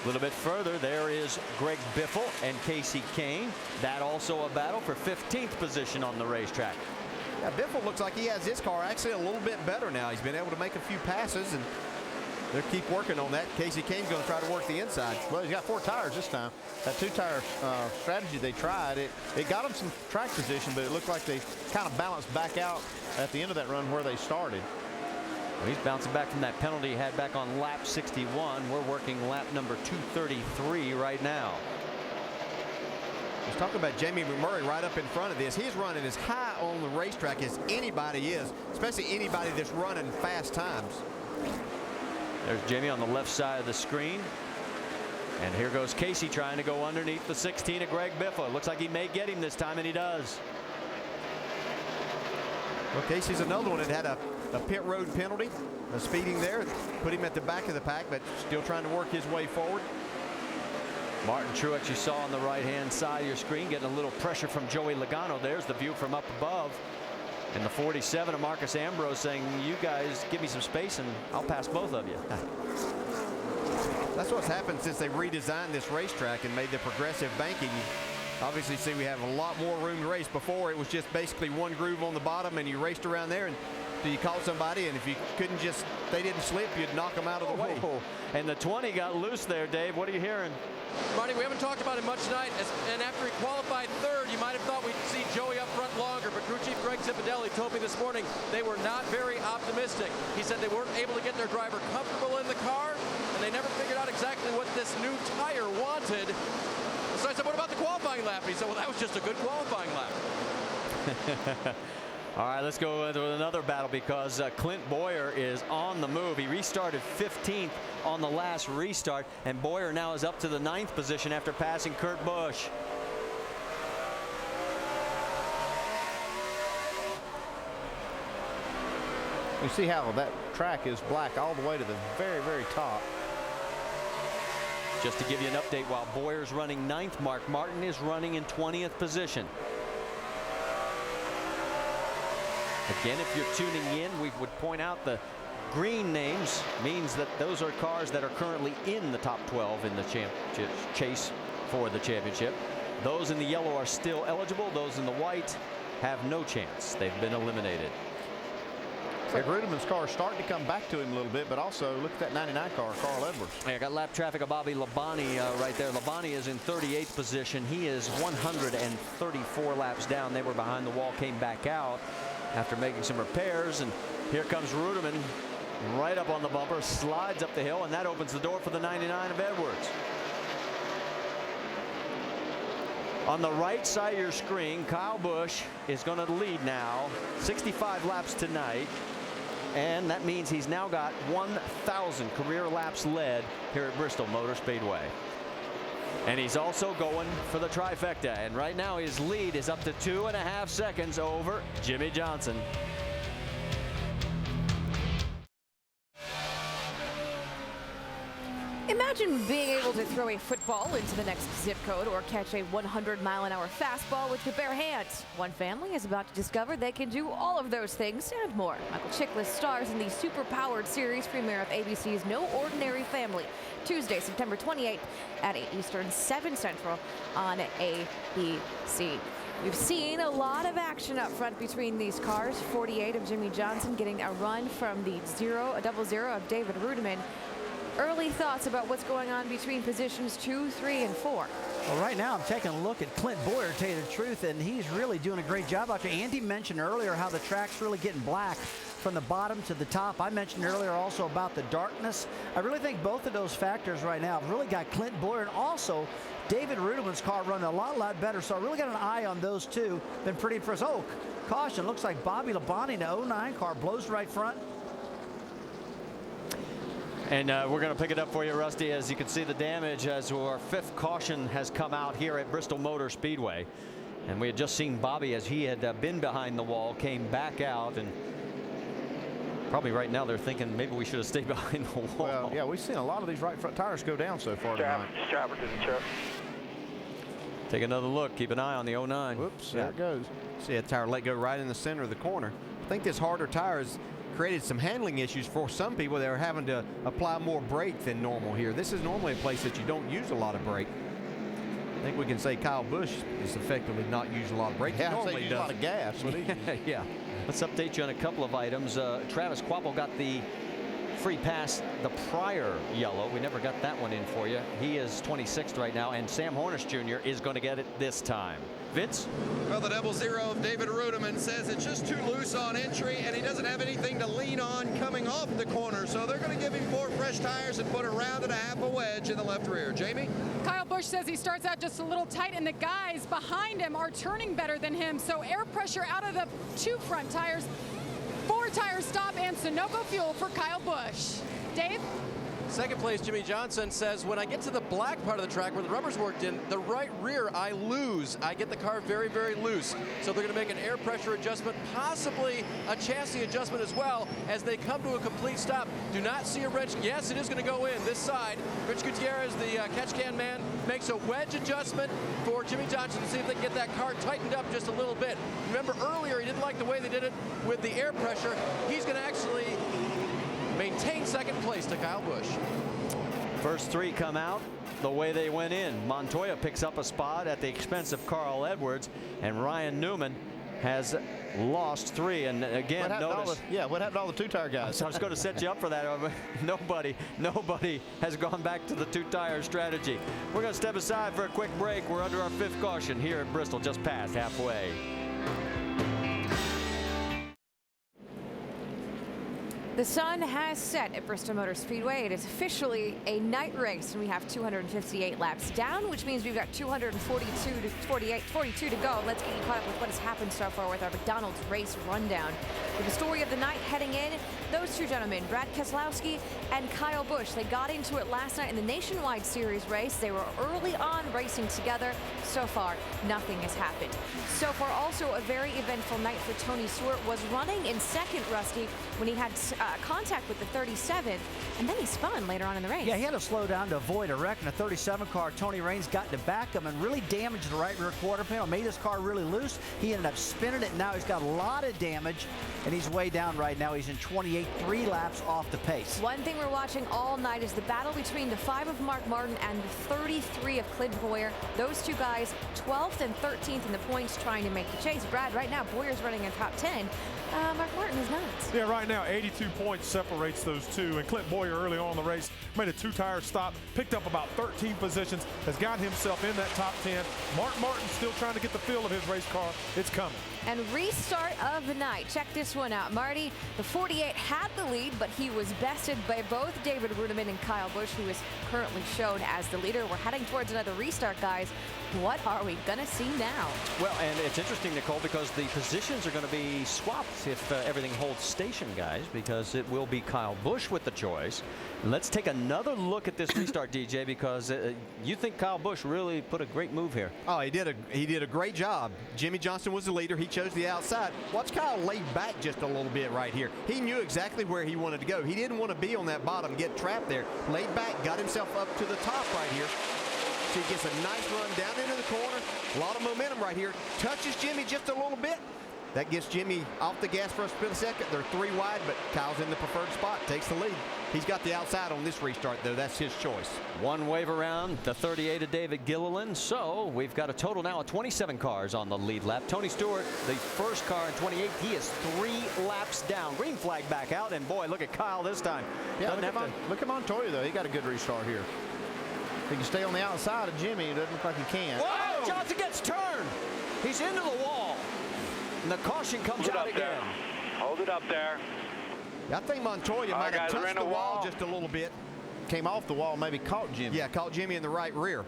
A little bit further, there is Greg Biffle and Casey Kane. That also a battle for 15th position on the racetrack. Yeah, Biffle looks like he has his car actually a little bit better now. He's been able to make a few passes, and they'll keep working on that. Casey Kane's going to try to work the inside. Well, he's got 4 tires this time. That 2-tire strategy they tried, it got them some track position, but it looked like they kind of balanced back out at the end of that run where they started. Well, he's bouncing back from that penalty he had back on lap 61. We're working lap number 233 right now. Let's talk about Jamie McMurray right up in front of this. He's running as high on the racetrack as anybody is, especially anybody that's running fast times. There's Jamie on the left side of the screen. And here goes Casey trying to go underneath the 16 of Greg Biffle. Looks like he may get him this time, and he does. Well, Casey's another one that had a pit road penalty, a speeding there, put him at the back of the pack, but still trying to work his way forward. Martin Truex, you saw on the right-hand side of your screen, getting a little pressure from Joey Logano. There's the view from up above. And the 47 of Marcus Ambrose saying, you guys give me some space and I'll pass both of you. That's what's happened since they redesigned this racetrack and made the progressive banking. Obviously, see, we have a lot more room to race. Before, it was just basically one groove on the bottom, and you raced around there, and you caught somebody, and if you couldn't just, they didn't slip, you'd knock them out of the way. And the 20 got loose there, Dave. What are you hearing? Marty, we haven't talked about it much tonight, and after he qualified third, you might have thought we'd see Joey up front longer, but crew chief Greg Zipadelli told me this morning they were not very optimistic. He said they weren't able to get their driver comfortable in the car, and they never figured out exactly what this new tire wanted. So I said, what about the qualifying lap? And he said, well, that was just a good qualifying lap. All right, let's go into another battle because Clint Boyer is on the move. He restarted 15th on the last restart, and Boyer now is up to the 9th position after passing Kurt Busch. You see how that track is black all the way to the very, very top. Just to give you an update, while Boyer's running 9th, Mark Martin is running in 20th position. Again, if you're tuning in, we would point out the green names means that those are cars that are currently in the top 12 in the chase for the championship. Those in the yellow are still eligible. Those in the white have no chance. They've been eliminated. Like Rudiman's car is starting to come back to him a little bit, but also look at that 99 car, Carl Edwards. I got lap traffic of Bobby Labonte right there. Labonte is in 38th position. He is 134 laps down. They were behind the wall, came back out after making some repairs, and here comes Rudiman right up on the bumper, slides up the hill, and that opens the door for the 99 of Edwards. On the right side of your screen, Kyle Busch is going to lead now, 65 laps tonight. And that means he's now got 1,000 career laps led here at Bristol Motor Speedway. And he's also going for the trifecta. And right now his lead is up to 2.5 seconds over Jimmie Johnson. Imagine being able to throw a football into the next zip code or catch a 100-mile-an-hour fastball with your bare hands. One family is about to discover they can do all of those things and more. Michael Chiklis stars in the super-powered series premiere of ABC's No Ordinary Family, Tuesday, September 28th at 8 Eastern, 7 Central on ABC. We've seen a lot of action up front between these cars. 48 of Jimmie Johnson getting a run from the 000 of David Rudiman. Early thoughts about what's going on between positions 2, 3, and 4. Well, right now I'm taking a look at Clint Boyer, to tell you the truth, and he's really doing a great job out there. Andy mentioned earlier how the track's really getting black from the bottom to the top. I mentioned earlier also about the darkness. I really think both of those factors right now have really got Clint Boyer and also David Rudiman's car running a lot better. So I really got an eye on those two. Been pretty impressed. Oh, caution. Looks like Bobby Labonte in the 09 car blows right front. And we're going to pick it up for you, Rusty, as you can see the damage as our 5th caution has come out here at Bristol Motor Speedway. And we had just seen Bobby, as he had been behind the wall, came back out. And Probably right now they're thinking maybe we should have stayed behind the wall. Well, yeah, we've seen a lot of these right front tires go down so far tonight. Strap to the truck. Take another look. Keep an eye on the 09. Whoops, there it goes. See that tire let go right in the center of the corner. I think this harder tire has created some handling issues for some people that are having to apply more brake than normal here. This is normally a place that you don't use a lot of brake. I think we can say Kyle Busch is effectively not using a lot of brake. Yeah, he normally use does a lot of gas. Yeah. Let's update you on a couple of items. Travis Quapple got the free pass the prior yellow. We never got that one in for you. He is 26th right now, and Sam Hornish Jr. is going to get it this time. Vince? Well, the double zero of David Rudeman says it's just too loose on entry, and he doesn't have anything to lean on coming off the corner. So they're going to give him 4 fresh tires and put a round and a half a wedge in the left rear. Jamie? Kyle Busch says he starts out just a little tight, and the guys behind him are turning better than him. So air pressure out of the 2 front tires. 4 tires stop and Sunoco fuel for Kyle Busch. Dave? Second place, Jimmie Johnson says, when I get to the black part of the track where the rubber's worked in, the right rear, I lose. I get the car very, very loose. So they're going to make an air pressure adjustment, possibly a chassis adjustment as well, as they come to a complete stop. Do not see a wrench. Yes, it is going to go in this side. Rich Gutierrez, the catch can man, makes a wedge adjustment for Jimmie Johnson to see if they can get that car tightened up just a little bit. Remember earlier, he didn't like the way they did it with the air pressure. He's going to actually maintain second place to Kyle Busch. First 3 come out the way they went in. Montoya picks up a spot at the expense of Carl Edwards, and Ryan Newman has lost 3. And again, notice. What happened to all the 2-tire guys? I was going to set you up for that. Nobody has gone back to the 2-tire strategy. We're going to step aside for a quick break. We're under our 5th caution here at Bristol, just past halfway. The sun has set at Bristol Motor Speedway. It is officially a night race, and we have 258 laps down, which means we've got 242 to go. Let's get you caught up with what has happened so far with our McDonald's race rundown. With the story of the night heading in, those 2 gentlemen, Brad Keselowski and Kyle Busch, they got into it last night in the Nationwide Series race. They were early on racing together. So far, nothing has happened. So far, also a very eventful night for Tony Stewart. Was running in second, Rusty, when he had contact with the 37, and then he spun later on in the race. Yeah, he had to slow down to avoid a wreck in a 37 car. Tony Raines got to back him and really damaged the right rear quarter panel, made his car really loose. He ended up spinning it. Now he's got a lot of damage, and he's way down right now. He's in 28, 3 laps off the pace. One thing we're watching all night is the battle between the 5 of Mark Martin and the 33 of Clint Bowyer. Those 2 guys, 12th and 13th in the points, trying to make the chase. Brad, right now, Boyer's running in top 10. Mark Martin is not. Yeah, right now, 82 points separates those 2. And Clint Bowyer early on in the race made a 2-tire stop, picked up about 13 positions, has got himself in that top 10. Mark Martin still trying to get the feel of his race car. It's coming. And restart of the night. Check this one out. Marty, the 48 had the lead, but he was bested by both David Rudeman and Kyle Busch, who is currently shown as the leader. We're heading towards another restart, guys. What are we going to see now? Well, and it's interesting, Nicole, because the positions are going to be swapped if everything holds station, guys, because it will be Kyle Busch with the choice. And let's take another look at this restart, DJ, because you think Kyle Busch really put a great move here. Oh, he did a great job. Jimmie Johnson was the leader. He chose the outside. Watch Kyle laid back just a little bit right here. He knew exactly where he wanted to go. He didn't want to be on that bottom, get trapped there. Laid back, got himself up to the top right here. So he gets a nice run down into the corner. A lot of momentum right here. Touches Jimmie just a little bit. That gets Jimmie off the gas for a split second. They're 3 wide, but Kyle's in the preferred spot, takes the lead. He's got the outside on this restart, though. That's his choice. One wave around, the 38 of David Gilliland. So we've got a total now of 27 cars on the lead lap. Tony Stewart, the first car in 28. He is 3 laps down. Green flag back out, and boy, look at Kyle this time. Yeah, look at Montoya, though. He got a good restart here. He can stay on the outside of Jimmie. It doesn't look like he can. Whoa! Johnson gets turned. He's into the wall. And the caution comes out again. There. Hold it up there. I think Montoya might have touched the wall just a little bit. Came off the wall, maybe caught Jimmie. Yeah, caught Jimmie in the right rear.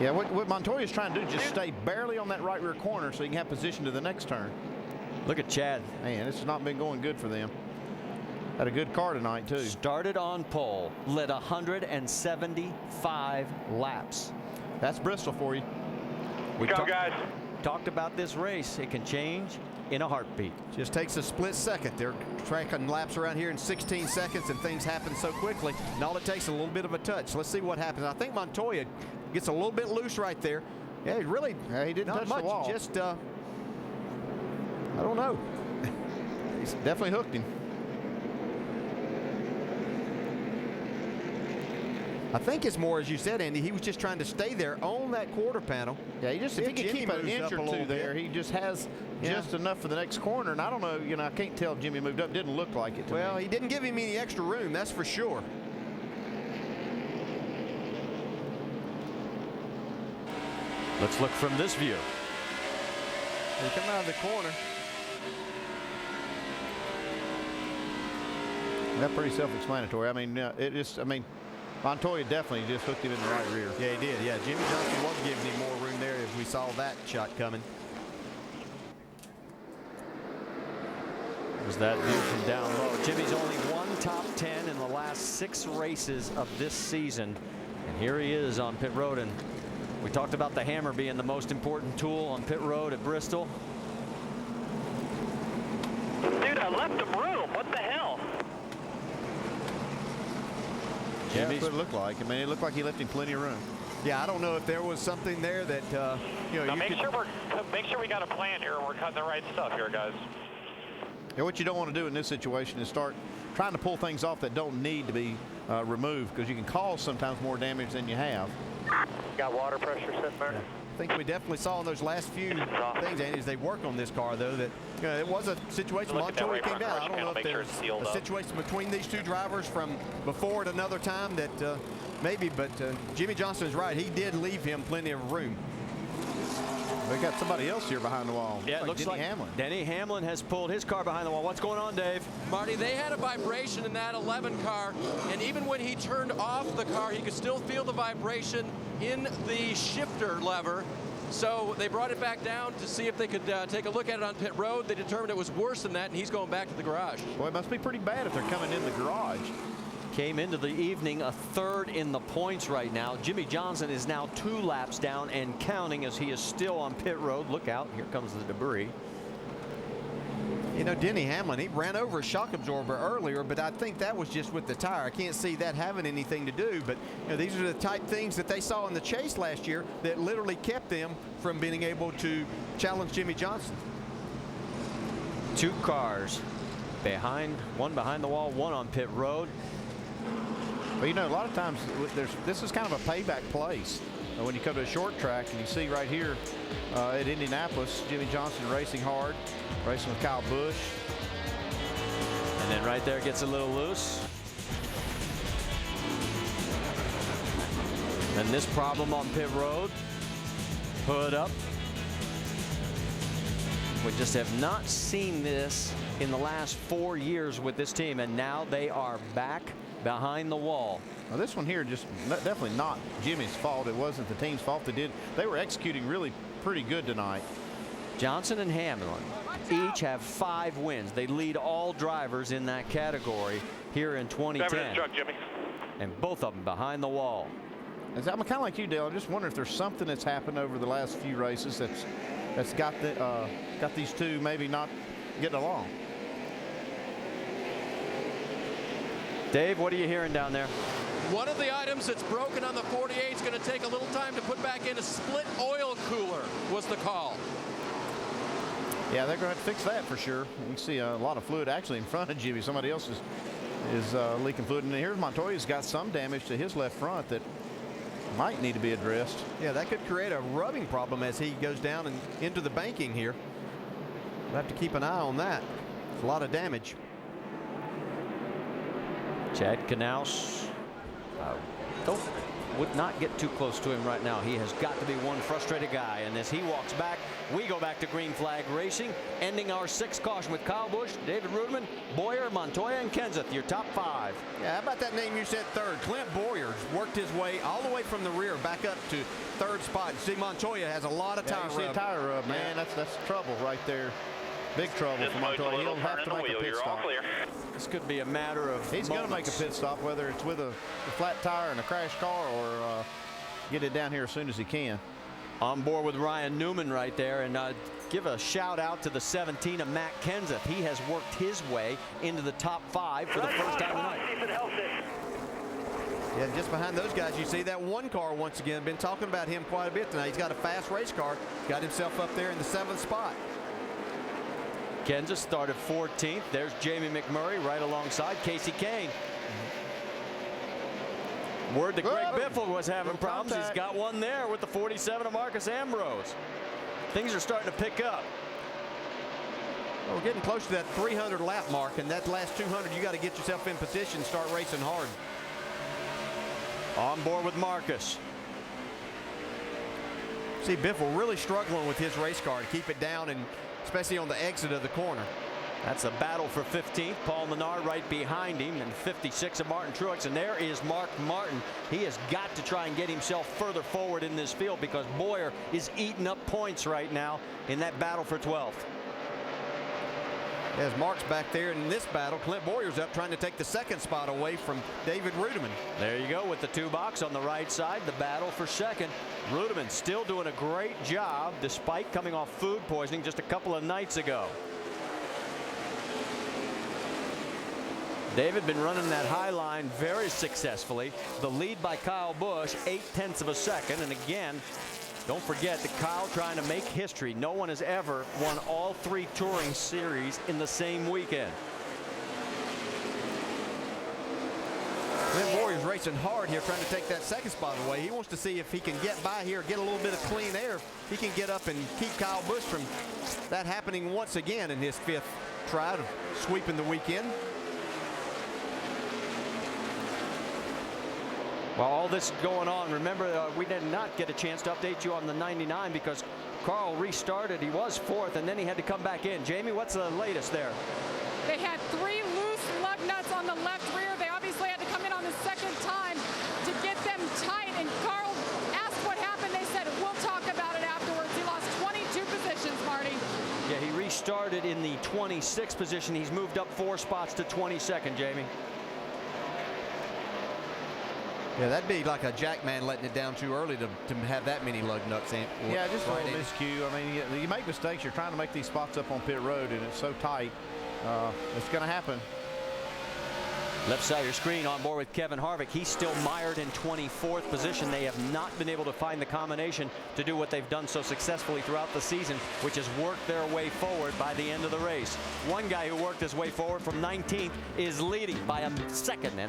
Yeah, what Montoya's trying to do is just stay barely on that right rear corner so he can have position to the next turn. Look at Chad. Man, this has not been going good for them. Had a good car tonight, too. Started on pole, led 175 laps. That's Bristol for you. Go, guys. talked about this race. It can change in a heartbeat. Just takes a split second. They're tracking laps around here in 16 seconds, and things happen so quickly. And all it takes is a little bit of a touch. Let's see what happens. I think Montoya gets a little bit loose right there. Yeah, he really he didn't not touch much. the wall. Just I don't know. He's definitely hooked him. I think it's more, as you said, Andy, he was just trying to stay there on that quarter panel. Yeah, if he can keep an inch or two there, he just has just enough for the next corner. And I don't know, I can't tell if Jimmie moved up. Didn't look like it to me. Well, he didn't give him any extra room, that's for sure. Let's look from this view. They come out of the corner. That's pretty self-explanatory. I mean, Montoya definitely just hooked him in the right rear. Yeah, he did. Yeah, Jimmie Johnson was giving him more room there as we saw that shot coming. Was that view from down low. Jimmie's only one top 10 in the last 6 races of this season. And here he is on pit road. And we talked about the hammer being the most important tool on pit road at Bristol. Dude, I left him room. What the hell? Yeah, that's what it looked like. I mean, it looked like he left him plenty of room. Yeah, I don't know if there was something there that Now make sure we got a plan here and we're cutting the right stuff here, guys. Yeah, what you don't want to do in this situation is start trying to pull things off that don't need to be removed, because you can cause sometimes more damage than you have. Got water pressure sitting there. Yeah. I think we definitely saw in those last few things, Andy, as they work on this car, though, that it was a situation. Montoya came down. I don't know if there's a situation between these two drivers from before at another time that maybe, but Jimmie Johnson is right. He did leave him plenty of room. We got somebody else here behind the wall. Yeah, it looks like Denny Hamlin has pulled his car behind the wall. What's going on, Dave? Marty, they had a vibration in that 11 car, and even when he turned off the car, he could still feel the vibration in the shifter lever. So they brought it back down to see if they could take a look at it on pit road. They determined it was worse than that, and he's going back to the garage. Boy, it must be pretty bad if they're coming in the garage. Came into the evening a third in the points right now. Jimmie Johnson is now 2 laps down and counting as he is still on pit road. Look out, here comes the debris. You know, Denny Hamlin, he ran over a shock absorber earlier, but I think that was just with the tire. I can't see that having anything to do, but these are the type things that they saw in the chase last year that literally kept them from being able to challenge Jimmie Johnson. 2 cars behind, one behind the wall, one on pit road. But a lot of times this is kind of a payback place. When you come to a short track and you see right here at Indianapolis, Jimmie Johnson racing hard, racing with Kyle Busch. And then right there gets a little loose. And this problem on pit road, hood up. We just have not seen this in the last 4 years with this team, and now they are back behind the wall. Now this one here just definitely not Jimmie's fault. It wasn't the team's fault. They were executing really pretty good tonight. Johnson and Hamlin each have 5 wins. They lead all drivers in that category here in 2010. Driving this truck, Jimmie. And both of them behind the wall. I'm kind of like you, Dale. I'm just wondering if there's something that's happened over the last few races that's got these two maybe not getting along. Dave, what are you hearing down there? One of the items that's broken on the 48 is going to take a little time to put back in. A split oil cooler was the call. Yeah, they're going to have to fix that for sure. We see a lot of fluid actually in front of Jimmie. Somebody else is leaking fluid. And here's Montoya's got some damage to his left front that might need to be addressed. Yeah, that could create a rubbing problem as he goes down and into the banking here. We'll have to keep an eye on that. It's a lot of damage. Chad Knaus would not get too close to him right now. He has got to be one frustrated guy. And as he walks back, we go back to green flag racing, ending our 6th caution with Kyle Busch, David Ruderman, Boyer, Montoya, and Kenseth, your top 5. Yeah, how about that name you said third? Clint Boyer worked his way all the way from the rear back up to 3rd spot. See, Montoya has a lot of tire rub. Tire rub, man. Yeah. That's trouble right there. Big trouble for Montoya. He'll have to make a pit stop. This could be a matter of He's going to make a pit stop, whether it's with a flat tire and a crash car or get it down here as soon as he can. On board with Ryan Newman right there, and give a shout out to the 17 of Matt Kenseth. He has worked his way into the top 5 for the first time tonight. Yeah, just behind those guys, you see that one car once again. Been talking about him quite a bit tonight. He's got a fast race car. Got himself up there in the 7th spot. Kenseth started 14th. There's Jamie McMurray right alongside Casey Kane. Word that Greg Biffle was having problems. He's got one there with the 47 of Marcus Ambrose. Things are starting to pick up. Well, we're getting close to that 300 lap mark, and that last 200, you got to get yourself in position and start racing hard. On board with Marcus. See Biffle really struggling with his race car to keep it down, and especially on the exit of the corner. That's a battle for 15th. Paul Menard right behind him, and 56 of Martin Truex. And there is Mark Martin. He has got to try and get himself further forward in this field because Bowyer is eating up points right now in that battle for 12th. As Mark's back there in this battle, Clint Bowyer's up trying to take the 2nd spot away from David Rudiman. There you go with the 2 box on the right side, the battle for 2nd. Rudiman still doing a great job despite coming off food poisoning just a couple of nights ago. David been running that high line very successfully. The lead by Kyle Busch, 0.8 of a second. And again, don't forget that Kyle trying to make history. No one has ever won all 3 touring series in the same weekend. Clint Bowyer's racing hard here, trying to take that 2nd spot away. He wants to see if he can get by here, get a little bit of clean air. He can get up and keep Kyle Busch from that happening once again in his 5th try of sweeping the weekend. While all this is going on, remember we did not get a chance to update you on the 99 because Carl restarted. He was 4th, and then he had to come back in. Jamie, what's the latest there? They had 3 loose lug nuts on the left rear. They obviously had to come in on the 2nd time to get them tight. And Carl asked what happened. They said, we'll talk about it afterwards. He lost 22 positions, Marty. Yeah, he restarted in the 26th position. He's moved up 4 spots to 22nd, Jamie. Yeah, that'd be like a jackman letting it down too early to have that many lug nuts in. Yeah, just a little miscue. I mean, you make mistakes. You're trying to make these spots up on pit road, and it's so tight. It's going to happen. Left side of your screen on board with Kevin Harvick. He's still mired in 24th position. They have not been able to find the combination to do what they've done so successfully throughout the season, which is work their way forward by the end of the race. One guy who worked his way forward from 19th is leading by a 1.5 seconds.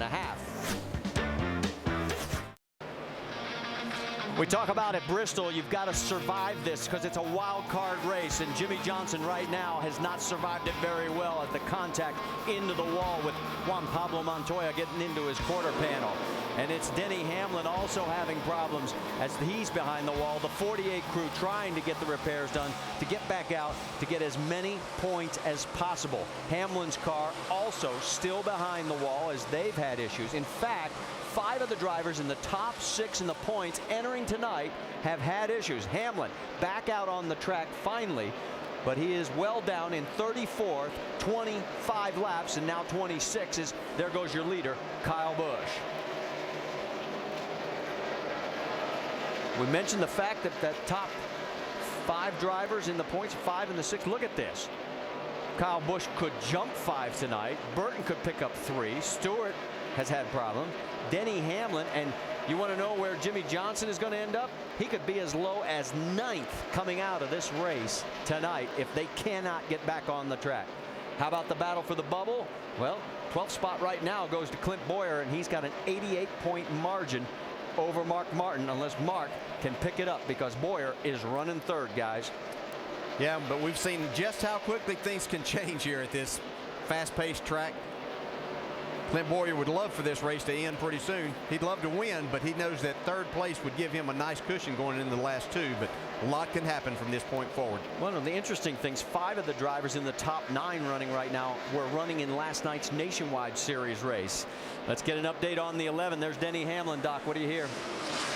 We talk about at Bristol, you've got to survive this because it's a wild card race, and Jimmie Johnson right now has not survived it very well at the contact into the wall with Juan Pablo Montoya getting into his quarter panel. And it's Denny Hamlin also having problems as he's behind the wall. The 48 crew trying to get the repairs done to get back out to get as many points as possible. Hamlin's car also still behind the wall as they've had issues. In fact, 5 of the drivers in the top 6 in the points entering tonight have had issues. Hamlin back out on the track finally, but he is well down in 34th, 25 laps, and now 26 there goes your leader, Kyle Busch. We mentioned the fact that top 5 drivers in the points, 5 in the 6. Look at this. Kyle Busch could jump 5 tonight. Burton could pick up 3. Stewart has had problems. Denny Hamlin, and you want to know where Jimmie Johnson is going to end up? He could be as low as 9th coming out of this race tonight if they cannot get back on the track. How about the battle for the bubble? Well, 12th spot right now goes to Clint Bowyer, and he's got an 88-point margin over Mark Martin unless Mark can pick it up because Bowyer is running 3rd, guys. Yeah, but we've seen just how quickly things can change here at this fast-paced track. Clint Bowyer would love for this race to end pretty soon. He'd love to win, but he knows that 3rd place would give him a nice cushion going into the last 2, but a lot can happen from this point forward. One of the interesting things, 5 of the drivers in the top 9 running right now were running in last night's Nationwide Series race. Let's get an update on the 11. There's Denny Hamlin. Doc, what do you hear?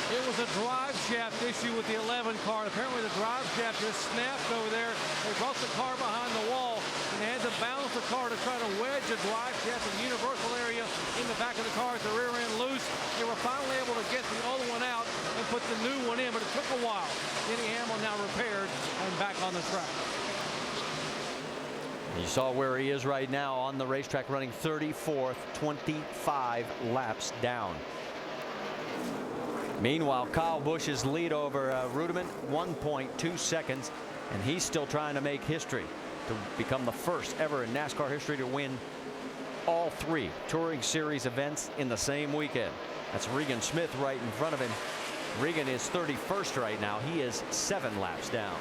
It was a drive shaft issue with the 11 car. Apparently the drive shaft just snapped over there. They brought the car behind the wall. and had to balance the car to try to wedge a drive shaft in the universal area in the back of the car at the rear end loose. They were finally able to get the old one out and put the new one in, but it took a while. Denny Hamlin now repaired and back on the track. You saw where he is right now on the racetrack, running 34th, 25 laps down. Meanwhile, Kyle Busch's lead over Rudiman, 1.2 seconds, and he's still trying to make history to become the first ever in NASCAR history to win all 3 Touring Series events in the same weekend. That's Regan Smith right in front of him. Regan is 31st right now. He is 7 laps down.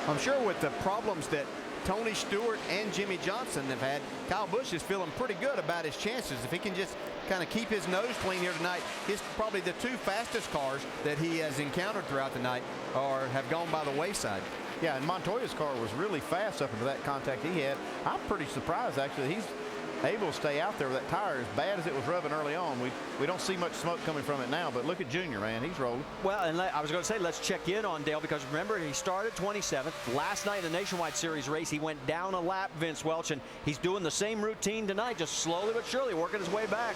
I'm sure with the problems that Tony Stewart and Jimmie Johnson have had, Kyle Busch is feeling pretty good about his chances. If he can just kind of keep his nose clean here tonight, his probably the 2 fastest cars that he has encountered throughout the night have gone by the wayside. Yeah, and Montoya's car was really fast up into that contact he had. I'm pretty surprised, actually. He's able to stay out there with that tire as bad as it was rubbing early on. We don't see much smoke coming from it now, but look at Junior, man. He's rolling. Well, and I was going to say, let's check in on Dale, because remember, he started 27th. Last night in the Nationwide Series race, he went down a lap, Vince Welch, and he's doing the same routine tonight, just slowly but surely working his way back.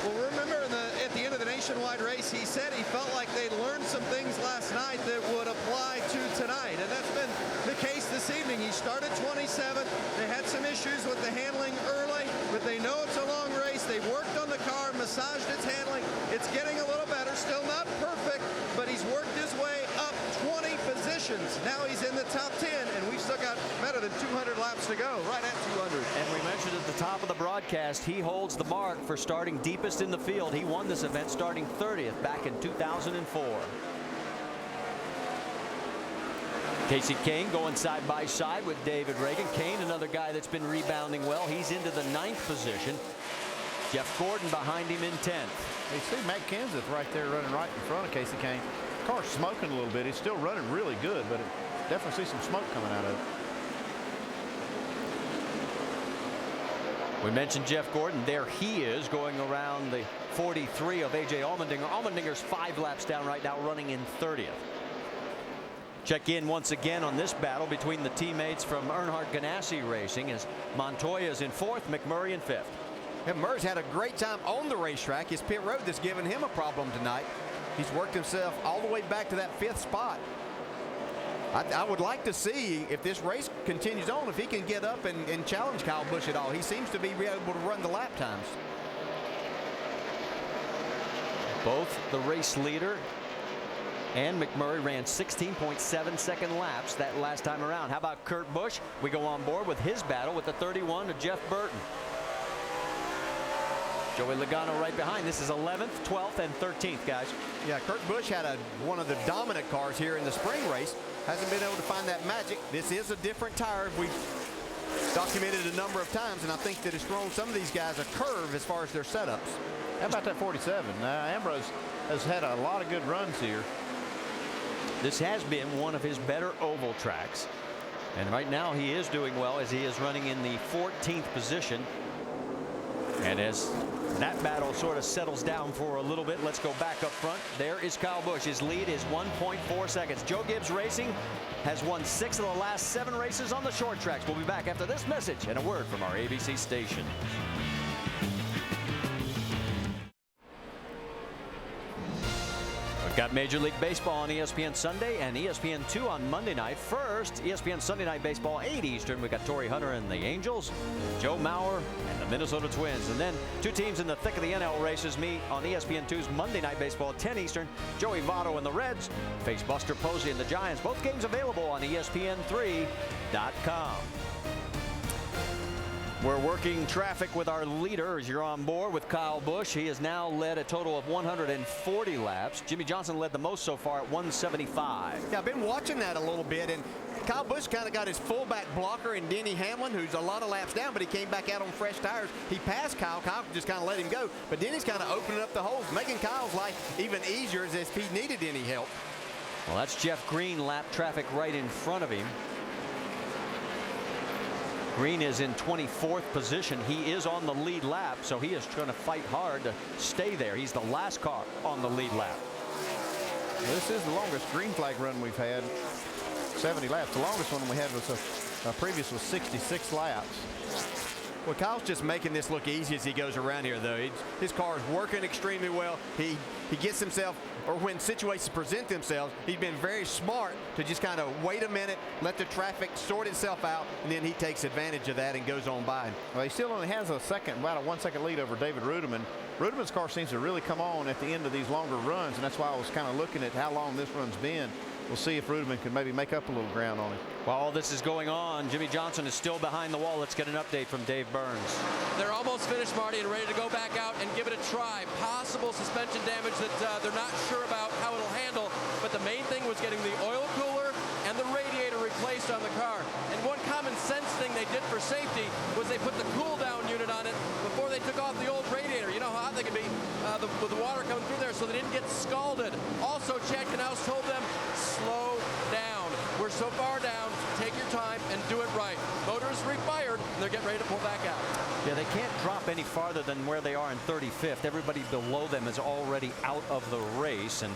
Well, remember at the end of the Nationwide race, he said he felt like they'd learned some things last night that would apply to tonight, and that's been the case this evening. He started 27th. They had some issues with the handling early, but they know it's a long race. They've worked on the car, massaged its handling. It's getting a little better. Still not perfect, but he's worked his way up 20 positions. Now he's in the top 10, and we've still got better than 200 laps to go, right at 200. And we mentioned at the top of the broadcast, he holds the mark for starting deepest in the field. He won this event starting 30th back in 2004. Casey Kane going side by side with David Reagan. Kane, another guy that's been rebounding well. He's into the 9th position. Jeff Gordon behind him in 10th. You see Matt Kenseth right there running right in front of Casey Kane. The car's smoking a little bit. He's still running really good, but definitely see some smoke coming out of it. We mentioned Jeff Gordon. There he is going around the 43 of A.J. Allmendinger. Allmendinger's 5 laps down right now, running in 30th. Check in once again on this battle between the teammates from Earnhardt Ganassi Racing as Montoya's in 4th, McMurray in 5th. And Murray's had a great time on the racetrack. It's pit road that's given him a problem tonight. He's worked himself all the way back to that 5th spot. I would like to see, if this race continues on, if he can get up and challenge Kyle Busch at all. He seems to be able to run the lap times. Both the race leader and McMurray ran 16.7-second laps that last time around. How about Kurt Busch? We go on board with his battle with the 31 of Jeff Burton. Joey Logano right behind. This is 11th, 12th, and 13th, guys. Yeah, Kurt Busch had one of the dominant cars here in the spring race. Hasn't been able to find that magic. This is a different tire. We've documented it a number of times, and I think that it's thrown some of these guys a curve as far as their setups. How about that 47? Ambrose has had a lot of good runs here. This has been one of his better oval tracks, and right now he is doing well as he is running in the 14th position. And as that battle sort of settles down for a little bit, let's go back up front. There is Kyle Busch. His lead is 1.4 seconds. Joe Gibbs Racing has won 6 of the last 7 races on the short tracks. We'll be back after this message and a word from our ABC station. We've got Major League Baseball on ESPN Sunday and ESPN2 on Monday night. First, ESPN Sunday Night Baseball, 8 Eastern. We've got Torrey Hunter and the Angels, Joe Mauer and the Minnesota Twins. And then 2 teams in the thick of the NL races meet on ESPN2's Monday Night Baseball, 10 Eastern. Joey Votto and the Reds face Buster Posey and the Giants. Both games available on ESPN3.com. We're working traffic with our leader as you're on board with Kyle Busch. He has now led a total of 140 laps. Jimmie Johnson led the most so far at 175. Yeah, I've been watching that a little bit, and Kyle Busch kind of got his fullback blocker in Denny Hamlin, who's a lot of laps down, but he came back out on fresh tires. He passed Kyle. Kyle just kind of let him go, but Denny's kind of opening up the holes, making Kyle's life even easier as if he needed any help. Well, that's Jeff Green lap traffic right in front of him. Green is in 24th position. He is on the lead lap, so he is trying to fight hard to stay there. He's the last car on the lead lap. This is the longest green flag run we've had. 70 laps. The longest one we had was previous was 66 laps. Well, Kyle's just making this look easy as he goes around here, though. His car is working extremely well. He gets himself, or when situations present themselves, he's been very smart to just kind of wait a minute, let the traffic sort itself out, and then he takes advantage of that and goes on by. Well, he still only has about a 1 second lead over David Rudiman. Rudiman's car seems to really come on at the end of these longer runs, and that's why I was kind of looking at how long this run's been. We'll see if Rudiman can maybe make up a little ground on it. While all this is going on, Jimmie Johnson is still behind the wall. Let's get an update from Dave Burns. They're almost finished, Marty, and ready to go back out and give it a try. Possible suspension damage that they're not sure about how it'll handle, but the main thing was getting the oil cooler and the radiator replaced on the car. And one common sense thing they did for safety was they put the cool down unit on it before they took off the old radiator. You know how hot they can be with the water coming through there, so they didn't get scalded. Also, Chad Knaus told them, slow down. We're so far down, take your time and do it right. Motors refired, and they're getting ready to pull back out. Yeah, they can't drop any farther than where they are in 35th. Everybody below them is already out of the race. And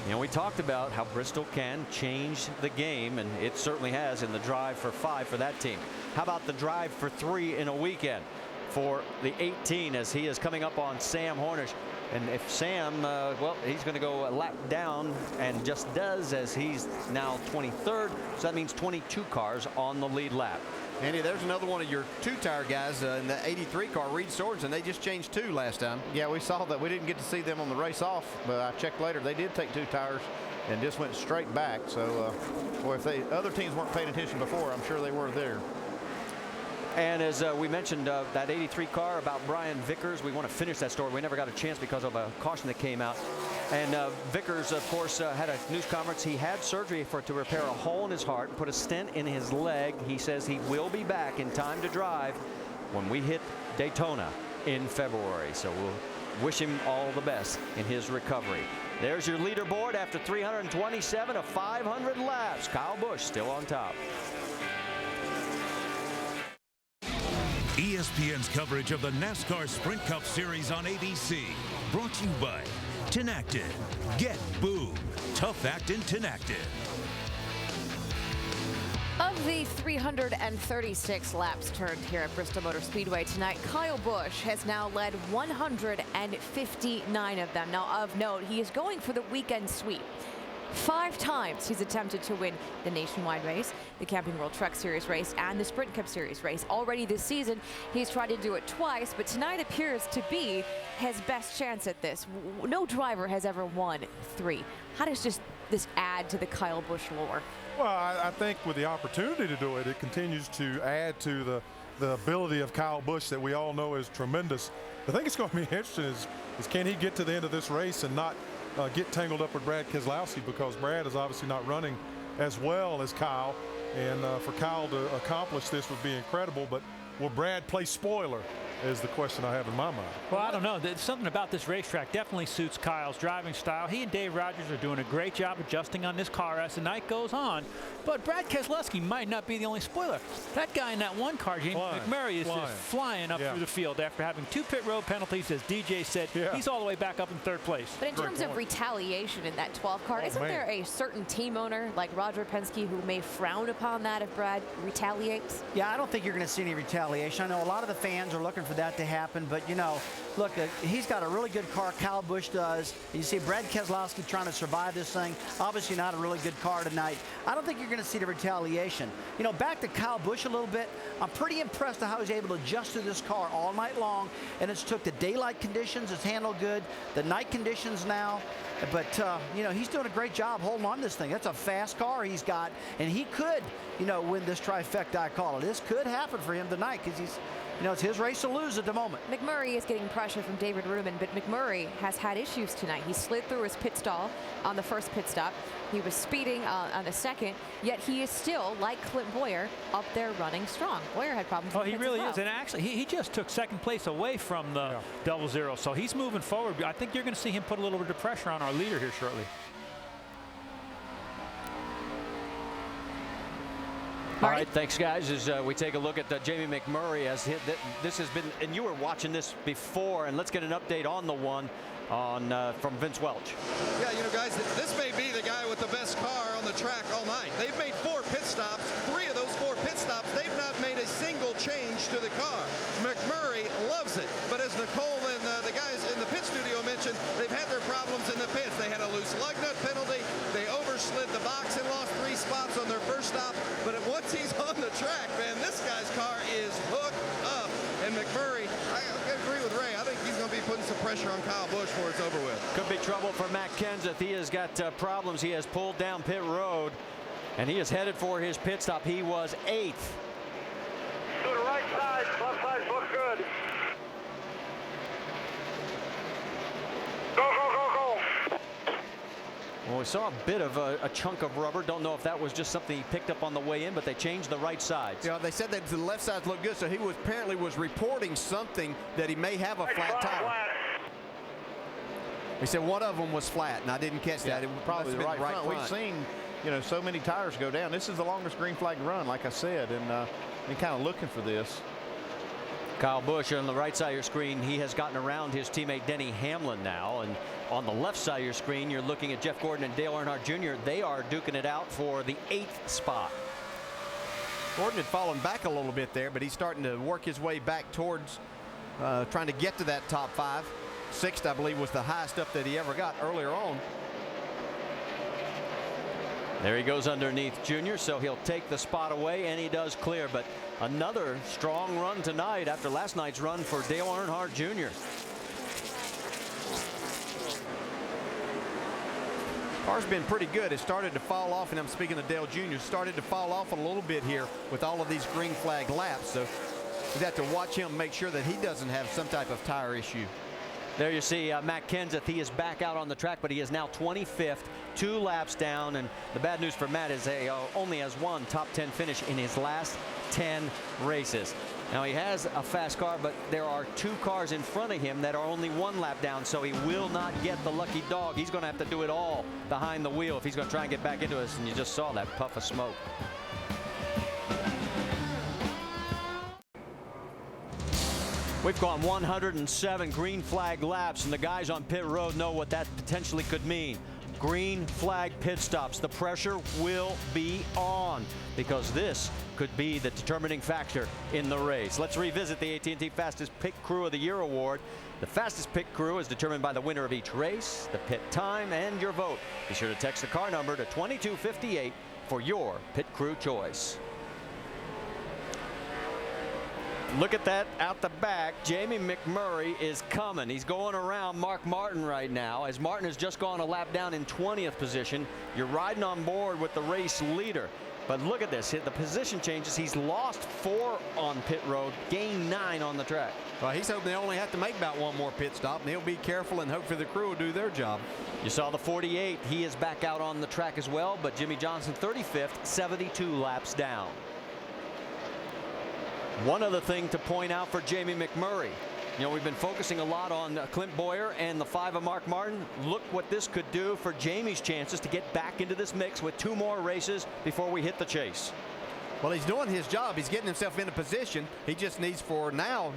you know, we talked about how Bristol can change the game, and it certainly has in the drive for 5 for that team. How about the drive for 3 in a weekend for the 18 as he is coming up on Sam Hornish? And if Sam, well, he's going to go a lap down and just does, as he's now 23rd. So that means 22 cars on the lead lap. Andy, there's another one of your 2-tire guys in the 83 car, Reed Sorensen. They just changed 2 last time. Yeah, we saw that. We didn't get to see them on the race off, but I checked later. They did take 2 tires and just went straight back. So, boy, if other teams weren't paying attention before, I'm sure they were there. And as we mentioned, that 83 car about Brian Vickers, we want to finish that story. We never got a chance because of a caution that came out. And Vickers, of course, had a news conference. He had surgery to repair a hole in his heart and put a stent in his leg. He says he will be back in time to drive when we hit Daytona in February. So we'll wish him all the best in his recovery. There's your leaderboard after 327 of 500 laps. Kyle Busch still on top. ESPN's coverage of the NASCAR Sprint Cup Series on ABC. Brought to you by Tinactin. Get Boom. Tough Actin' Tinactin. Of the 336 laps turned here at Bristol Motor Speedway tonight, Kyle Busch has now led 159 of them. Now, of note, he is going for the weekend sweep. 5 times he's attempted to win the nationwide race, the Camping World Truck Series race, and the Sprint Cup Series race. Already this season, he's tried to do it twice, but tonight appears to be his best chance at this. No driver has ever won 3. How does this add to the Kyle Busch lore? Well, I think with the opportunity to do it, it continues to add to the ability of Kyle Busch that we all know is tremendous. The thing that's going to be interesting is can he get to the end of this race and not get tangled up with Brad Keselowski, because Brad is obviously not running as well as Kyle, and for Kyle to accomplish this would be incredible. But will Brad play spoiler is the question I have in my mind. Well, I don't know. There's something about this racetrack definitely suits Kyle's driving style. He and Dave Rogers are doing a great job adjusting on this car as the night goes on. But Brad Keselowski might not be the only spoiler. That guy in that one car, James McMurray, is just flying up through the field after having 2 pit road penalties. As DJ said, he's all the way back up in 3rd place. But in terms of retaliation in that 12 car, isn't there a certain team owner like Roger Penske who may frown upon that if Brad retaliates? Yeah, I don't think you're going to see any retaliation. I know a lot of the fans are looking for that to happen, but you know, look, he's got a really good car. Kyle Busch does. You see Brad Keselowski trying to survive this thing. Obviously not a really good car tonight. I don't think you're going to see the retaliation. You know, back to Kyle Busch a little bit. I'm pretty impressed at how he's able to adjust to this car all night long, and it's took the daylight conditions. It's handled good. The night conditions now. But, you know, he's doing a great job holding on to this thing. That's a fast car he's got, and he could, you know, win this trifecta, I call it. This could happen for him tonight because he's, you know, it's his race to lose at the moment. McMurray is getting pressure from David Rudiman, but McMurray has had issues tonight. He slid through his pit stall on the first pit stop. He was speeding on the second, yet he is still, like Clint Boyer, up there running strong. Boyer had problems with he really is. And actually, he just took 2nd place away from the 00. So he's moving forward. I think you're going to see him put a little bit of pressure on our leader here shortly. All right, thanks, guys. As we take a look at Jamie McMurray, as this has been, and you were watching this before, and let's get an update on the one from Vince Welch. Yeah, you know, guys, this may be the guy with the best car on the track all night. They've made 4 pit pressure on Kyle Busch before it's over with. Could be trouble for Matt Kenseth. He has got problems. He has pulled down pit road, and he is headed for his pit stop. He was 8th. To the right side, left side looks good. Go, go, go, go. Well, we saw a bit of a chunk of rubber. Don't know if that was just something he picked up on the way in, but they changed the right sides. Yeah, they said that the left sides look good, so he was apparently reporting something that he may have a flat tire. He said one of them was flat, and I didn't catch that. It was Probably the right front. We've seen, so many tires go down. This is the longest green flag run, like I said, and kind of looking for this. Kyle Busch on the right side of your screen, he has gotten around his teammate Denny Hamlin now, and on the left side of your screen you're looking at Jeff Gordon and Dale Earnhardt Jr. They are duking it out for the 8th spot. Gordon had fallen back a little bit there, but he's starting to work his way back towards trying to get to that top 5. 6th, I believe, was the highest up that he ever got earlier on. There he goes underneath Junior, so he'll take the spot away, and he does clear. But another strong run tonight after last night's run for Dale Earnhardt Jr. Car's been pretty good. It started to fall off, and I'm speaking of Dale Jr., started to fall off a little bit here with all of these green flag laps. So we have to watch him, make sure that he doesn't have some type of tire issue. There you see Matt Kenseth. He is back out on the track, but he is now 25th, 2 laps down. And the bad news for Matt is he only has one top 10 finish in his last 10 races. Now he has a fast car, but there are 2 cars in front of him that are only 1 lap down, so he will not get the lucky dog. He's going to have to do it all behind the wheel if he's going to try and get back into this. And you just saw that puff of smoke. We've gone 107 green flag laps, and the guys on pit road know what that potentially could mean. Green flag pit stops. The pressure will be on because this could be the determining factor in the race. Let's revisit the AT&T Fastest Pit Crew of the Year award. The fastest pit crew is determined by the winner of each race, the pit time, and your vote. Be sure to text the car number to 2258 for your pit crew choice. Look at that out the back. Jamie McMurray is coming. He's going around Mark Martin right now, as Martin has just gone a lap down in 20th position. You're riding on board with the race leader. But look at this. The position changes. He's lost 4 on pit road, gained 9 on the track. Well, he's hoping they only have to make about 1 more pit stop, and he'll be careful and hope for the crew will do their job. You saw the 48. He is back out on the track as well, but Jimmie Johnson 35th, 72 laps down. One other thing to point out for Jamie McMurray. We've been focusing a lot on Clint Boyer and the 5 of Mark Martin. Look what this could do for Jamie's chances to get back into this mix with 2 more races before we hit the chase. Well, he's doing his job. He's getting himself into position. He just needs for now.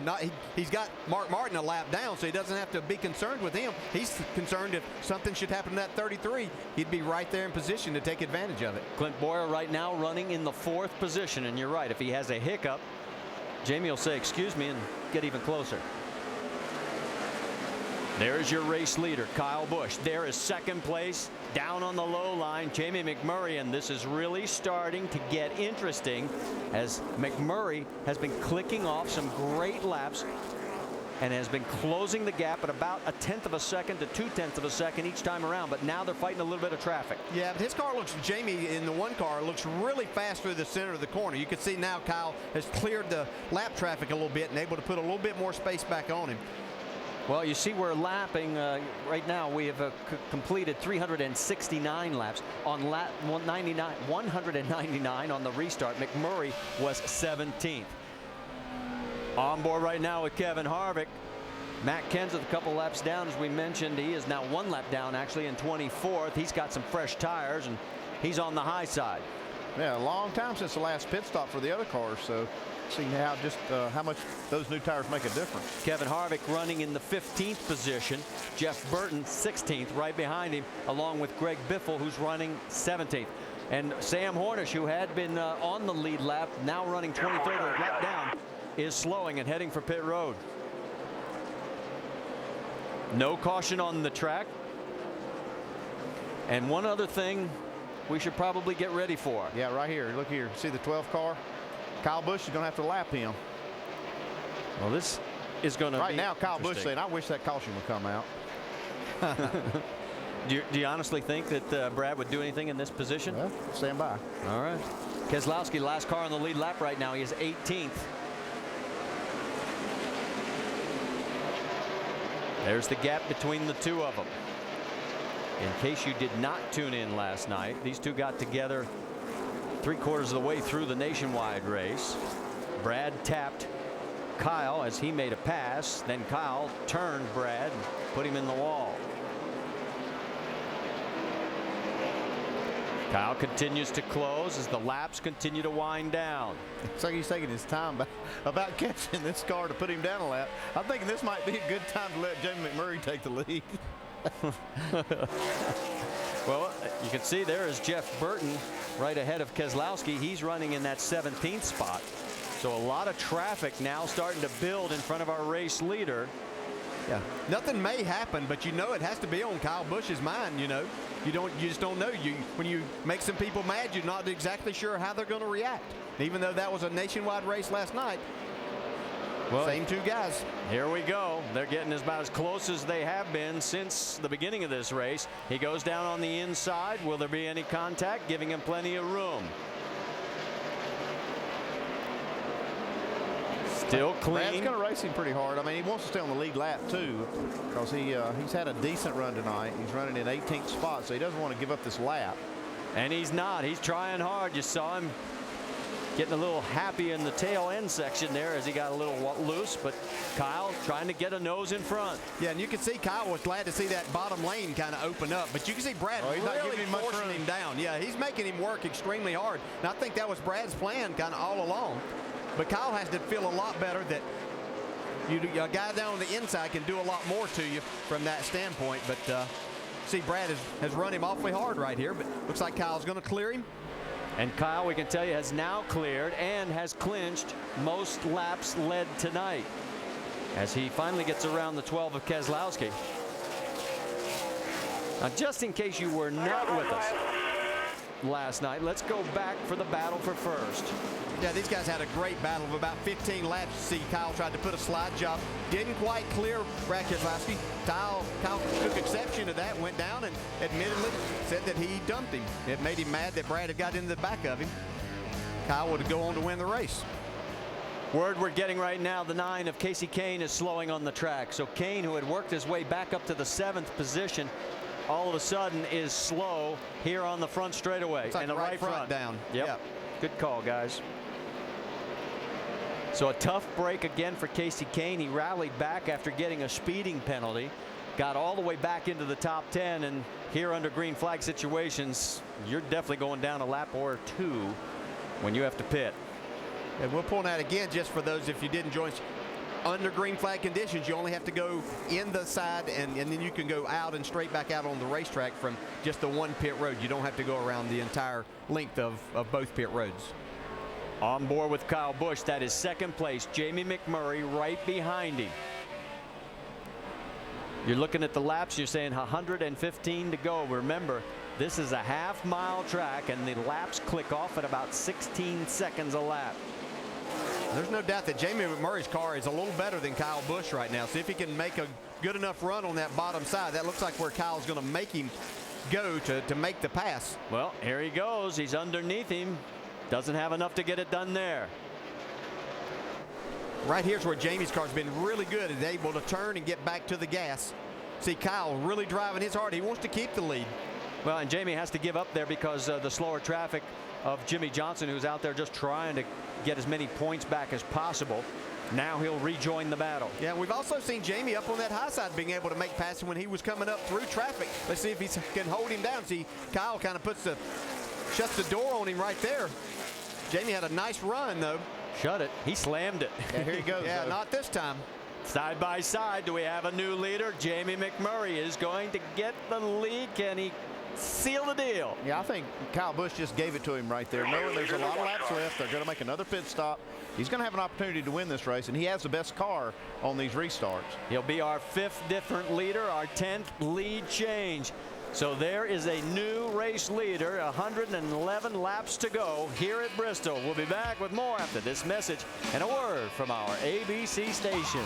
He's got Mark Martin a lap down, so he doesn't have to be concerned with him. He's concerned if something should happen to that 33, he'd be right there in position to take advantage of it. Clint Boyer right now running in the 4th position, and you're right. If he has a hiccup, Jamie will say, excuse me, and get even closer. There's your race leader, Kyle Busch. There is 2nd place, down on the low line, Jamie McMurray, and this is really starting to get interesting as McMurray has been clicking off some great laps and has been closing the gap at about 1/10 of a second to 2/10 of a second each time around, but now they're fighting a little bit of traffic. Yeah, but his car looks, Jamie in the 1 car looks really fast through the center of the corner. You can see now Kyle has cleared the lap traffic a little bit and able to put a little bit more space back on him. Well, you see we're lapping right now. We have completed 369 laps on lap 199 on the restart. McMurray was 17th. On board right now with Kevin Harvick. Matt Kenseth a couple laps down, as we mentioned. He is now 1 lap down actually in 24th. He's got some fresh tires and he's on the high side. Yeah, a long time since the last pit stop for the other cars, so see how much those new tires make a difference. Kevin Harvick running in the 15th position. Jeff Burton 16th, right behind him, along with Greg Biffle, who's running 17th. And Sam Hornish, who had been on the lead lap, now running 23rd, a lap down, is slowing and heading for pit road. No caution on the track. And one other thing we should probably get ready for. Yeah, right here. Look here. See the 12 car? Kyle Busch is going to have to lap him. Well, this is going to be right now. Kyle Busch saying, "I wish that caution would come out." Do you honestly think that Brad would do anything in this position? Well, stand by. All right. Keselowski, last car on the lead lap right now. He is 18th. There's the gap between the two of them. In case you did not tune in last night, these two got together 3/4 of the way through the nationwide race. Brad tapped Kyle as he made a pass. Then Kyle turned Brad and put him in the wall. Kyle continues to close as the laps continue to wind down. It's like he's taking his time about catching this car to put him down a lap. I'm thinking this might be a good time to let Jamie McMurray take the lead. Well, you can see there is Jeff Burton right ahead of Keselowski. He's running in that 17th spot. So a lot of traffic now starting to build in front of our race leader. Yeah, nothing may happen, but you know it has to be on Kyle Busch's mind. You know, you just don't know. When you make some people mad, you're not exactly sure how they're going to react. Even though that was a nationwide race last night, well, same two guys. Here we go. They're getting about as close as they have been since the beginning of this race. He goes down on the inside. Will there be any contact? Giving him plenty of room. Still clean. Brad's going to race him pretty hard. I mean, he wants to stay on the lead lap too, because he's had a decent run tonight. He's running in 18th spot, so he doesn't want to give up this lap. And he's not. He's trying hard. You saw him getting a little happy in the tail end section there as he got a little loose, but Kyle trying to get a nose in front. Yeah, and you can see Kyle was glad to see that bottom lane kind of open up, but you can see Brad really forcing him down. Yeah, he's making him work extremely hard, and I think that was Brad's plan kind of all along. But Kyle has to feel a lot better that a guy down on the inside can do a lot more to you from that standpoint. But see, Brad has run him awfully hard right here, but looks like Kyle's going to clear him. And Kyle, we can tell you, has now cleared and has clinched most laps led tonight as he finally gets around the 12 of Keselowski. Now, just in case you were not with us last night, let's go back for the battle for first. Yeah, these guys had a great battle of about 15 laps. See, Kyle tried to put a slide job. Didn't quite clear Brad Keselowski. Kyle took exception to that, went down and admittedly said that he dumped him. It made him mad that Brad had got into the back of him. Kyle would go on to win the race. Word we're getting right now, the 9 of Kasey Kahne is slowing on the track. So Kahne, who had worked his way back up to the 7th position, all of a sudden is slow here on the front straightaway. It's like and the right front down. Yep. Good call, guys. So a tough break again for Kasey Kahne. He rallied back after getting a speeding penalty, got all the way back into the top 10, and here under green flag situations, you're definitely going down a lap or two when you have to pit. And we'll point out again, just for those if you didn't join us, under green flag conditions, you only have to go in the side, and then you can go out and straight back out on the racetrack from just the one pit road. You don't have to go around the entire length of both pit roads. On board with Kyle Busch, that is second place. Jamie McMurray right behind him. You're looking at the laps, you're saying 115 to go. Remember, this is a half-mile track, and the laps click off at about 16 seconds a lap. There's no doubt that Jamie McMurray's car is a little better than Kyle Busch right now. See if he can make a good enough run on that bottom side. That looks like where Kyle's going to make him go to make the pass. Well, here he goes. He's underneath him. Doesn't have enough to get it done there. Right here's where Jamie's car's been really good and able to turn and get back to the gas. See Kyle really driving his hard. He wants to keep the lead. Well, and Jamie has to give up there because the slower traffic of Jimmie Johnson, who's out there just trying to get as many points back as possible. Now he'll rejoin the battle. Yeah, we've also seen Jamie up on that high side being able to make passes when he was coming up through traffic. Let's see if he can hold him down. See, Kyle kind of shuts the door on him right there. Jamie had a nice run, though. Shut it. He slammed it. Yeah, here he goes. Yeah, not this time. Side by side, do we have a new leader? Jamie McMurray is going to get the lead. Can he seal the deal? Yeah, I think Kyle Busch just gave it to him right there, knowing there's a lot of laps left. They're going to make another pit stop. He's going to have an opportunity to win this race, and he has the best car on these restarts. He'll be our 5th different leader, our 10th lead change. So there is a new race leader, 111 laps to go here at Bristol. We'll be back with more after this message and a word from our ABC station.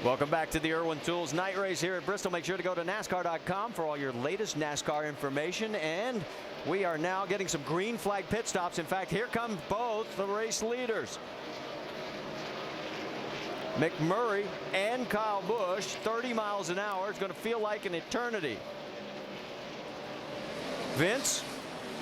Welcome back to the Irwin Tools Night Race here at Bristol. Make sure to go to NASCAR.com for all your latest NASCAR information. And we are now getting some green flag pit stops. In fact, here come both the race leaders. McMurray and Kyle Busch, 30 miles an hour. It's going to feel like an eternity. Vince?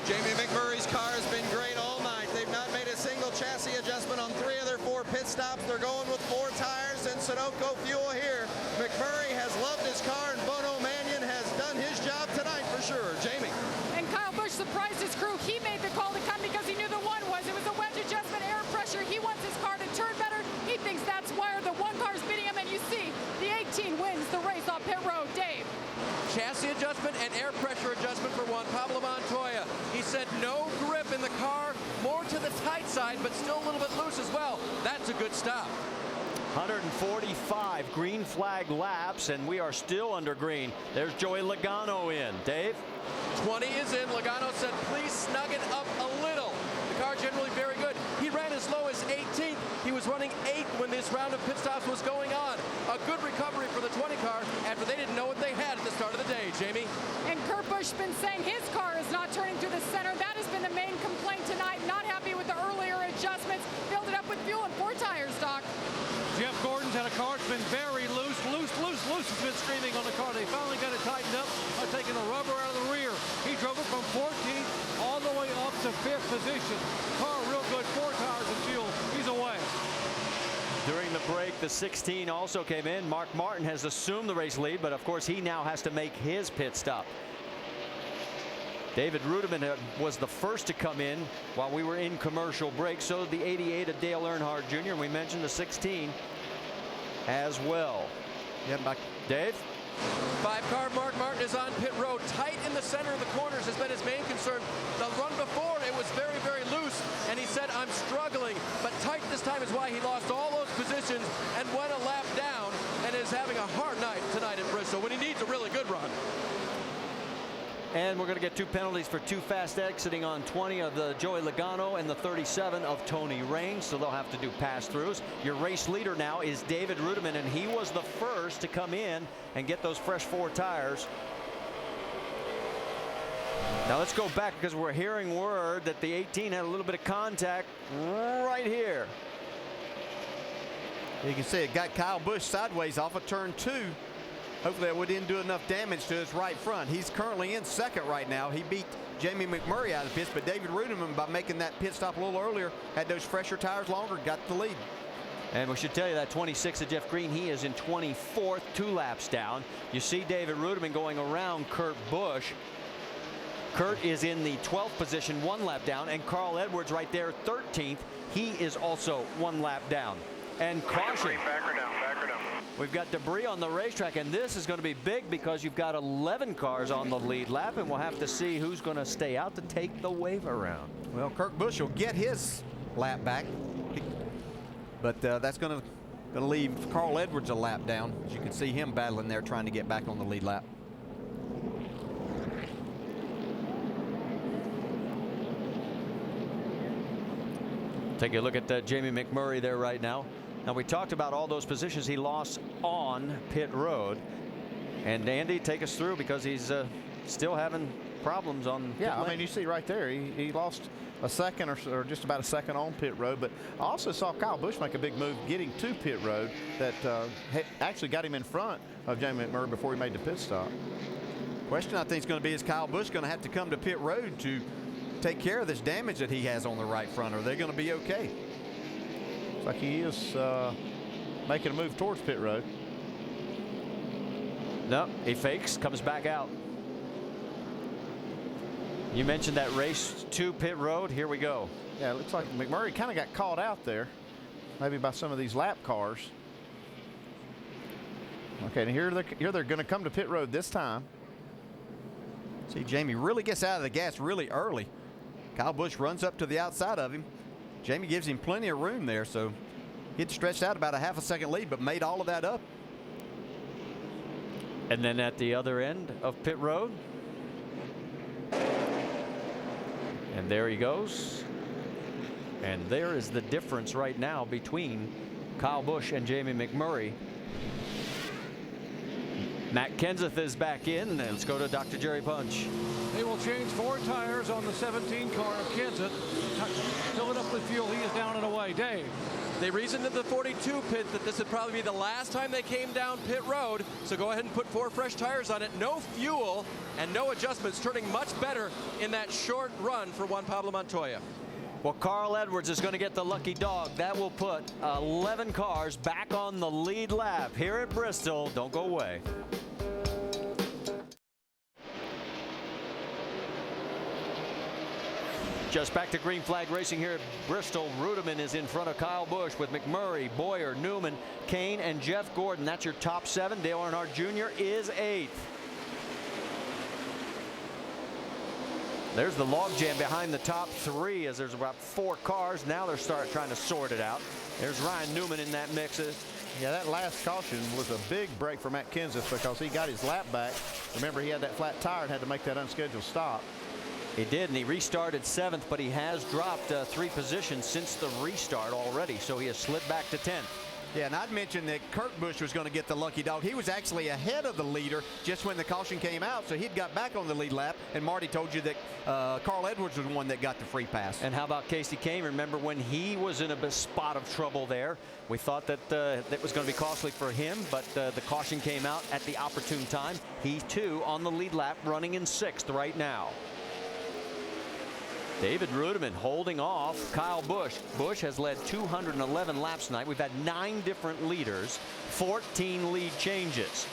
Jamie McMurray's car has been great all night. They've not made a single chassis adjustment on 3 of their 4 pit stops. They're going with 4 tires and Sunoco fuel here. McMurray has loved his car, and Bono Mannion has done his job tonight for sure. Jamie. And Kyle Busch surprised his crew. He made the call to come because he knew the one was. It was a wedge adjustment, air pressure. He wants his car to turn better. He thinks that's why the one car's beating him, and you see the 18 wins the race on pit road. Dave. Chassis adjustment and air pressure adjustment for Juan Pablo Montoya. He said no grip in the car, more to the tight side, but still a little bit loose as well. That's a good stop. 145 green flag laps, and we are still under green. There's Joey Logano in. Dave? 20 is in. Logano said, please snug it up a little. The car generally very good. He ran as low as 18th. He was running 8th when this round of pit stops was going on. A good recovery for the 20 car after they didn't know what they had at the start of the day, Jamie. And Kurt Busch been saying his car is not turning through the center. That has been the main complaint tonight. Not happy with the earlier adjustments. Filled it up with fuel and 4 tires, Doc. Jeff Gordon's had a car that's been very loose. Has been screaming on the car. They finally got it tightened up by taking the rubber out of the rear. He drove it from 14th all the way up to 5th position. Car real good, 4 tires of fuel. He's away. During the break, the 16 also came in. Mark Martin has assumed the race lead, but of course he now has to make his pit stop. David Rudiman was the first to come in while we were in commercial break. So did the 88 of Dale Earnhardt Jr. And we mentioned the 16 as well. Yeah, back. Dave? 5 car Mark Martin is on pit road. Tight in the center of the corners has been his main concern. The run before, it was very, very loose, and he said, I'm struggling. But tight this time is why he lost all those positions and went a lap down and is having a hard night tonight at Bristol when he needs a really good run. And we're going to get 2 penalties for too fast exiting on 20 of the Joey Logano and the 37 of Tony Raines, so they'll have to do pass-throughs. Your race leader now is David Rudiman, and he was the first to come in and get those fresh 4 tires. Now let's go back because we're hearing word that the 18 had a little bit of contact right here. You can see it got Kyle Busch sideways off of turn 2. Hopefully that didn't do enough damage to his right front. He's currently in second right now. He beat Jamie McMurray out of the pits, but David Rudiman, by making that pit stop a little earlier, had those fresher tires longer, got the lead. And we should tell you that 26 of Jeff Green, he is in 24th, 2 laps down. You see David Rudiman going around Kurt Busch. Kurt is in the 12th position, 1 lap down, and Carl Edwards right there, 13th. He is also 1 lap down. And caution. Back her down. We've got debris on the racetrack, and this is going to be big because you've got 11 cars on the lead lap, and we'll have to see who's going to stay out to take the wave around. Well, Kurt Busch will get his lap back, but that's going to leave Carl Edwards a lap down. As you can see him battling there, trying to get back on the lead lap. Take a look at Jamie McMurray there right now. Now, we talked about all those positions he lost on pit road. And Andy, take us through because he's still having problems on pit lane. I mean, you see right there, he lost a second or just about a second on pit road. But I also saw Kyle Busch make a big move getting to pit road that actually got him in front of Jamie McMurray before he made the pit stop. Question I think is going to be, is Kyle Busch going to have to come to pit road to take care of this damage that he has on the right front? Are they going to be okay? Looks like he is making a move towards pit road. No, he fakes, comes back out. You mentioned that race to pit road. Here we go. Yeah, it looks like McMurray kind of got caught out there, maybe by some of these lap cars. Okay, and here they're going to come to pit road this time. See, Jamie really gets out of the gas really early. Kyle Busch runs up to the outside of him. Jamie gives him plenty of room there, so He'd stretched out about a half a second lead, but made all of that up. And then at the other end of pit road. And there he goes. And there is the difference right now between Kyle Busch and Jamie McMurray. Matt Kenseth is back in. And let's go to Dr. Jerry Punch. They will change 4 tires on the 17 car of Kenseth. Fill it up with fuel. He is down and away. Dave. They reasoned at the 42 pit that this would probably be the last time they came down pit road. So go ahead and put 4 fresh tires on it. No fuel and no adjustments. Turning much better in that short run for Juan Pablo Montoya. Well, Carl Edwards is going to get the lucky dog. That will put 11 cars back on the lead lap here at Bristol. Don't go away. Just back to green flag racing here at Bristol. Rudeman is in front of Kyle Busch with McMurray, Boyer, Newman, Kane, and Jeff Gordon. That's your top 7. Dale Earnhardt Jr. is 8th. There's the logjam behind the top 3 as there's about 4 cars. Now they're trying to sort it out. There's Ryan Newman in that mix. Yeah, that last caution was a big break for Matt Kenseth because he got his lap back. Remember, he had that flat tire and had to make that unscheduled stop. He did, and he restarted 7th, but he has dropped 3 positions since the restart already, so he has slid back to 10th. Yeah, and I'd mentioned that Kurt Busch was going to get the lucky dog. He was actually ahead of the leader just when the caution came out, so he'd got back on the lead lap, and Marty told you that Carl Edwards was the one that got the free pass. And how about Casey Kane? Remember when he was in a spot of trouble there? We thought that that was going to be costly for him, but the caution came out at the opportune time. He, too, on the lead lap, running in 6th right now. David Rudeman holding off Kyle Busch. Busch has led 211 laps tonight. We've had 9 different leaders, 14 lead changes.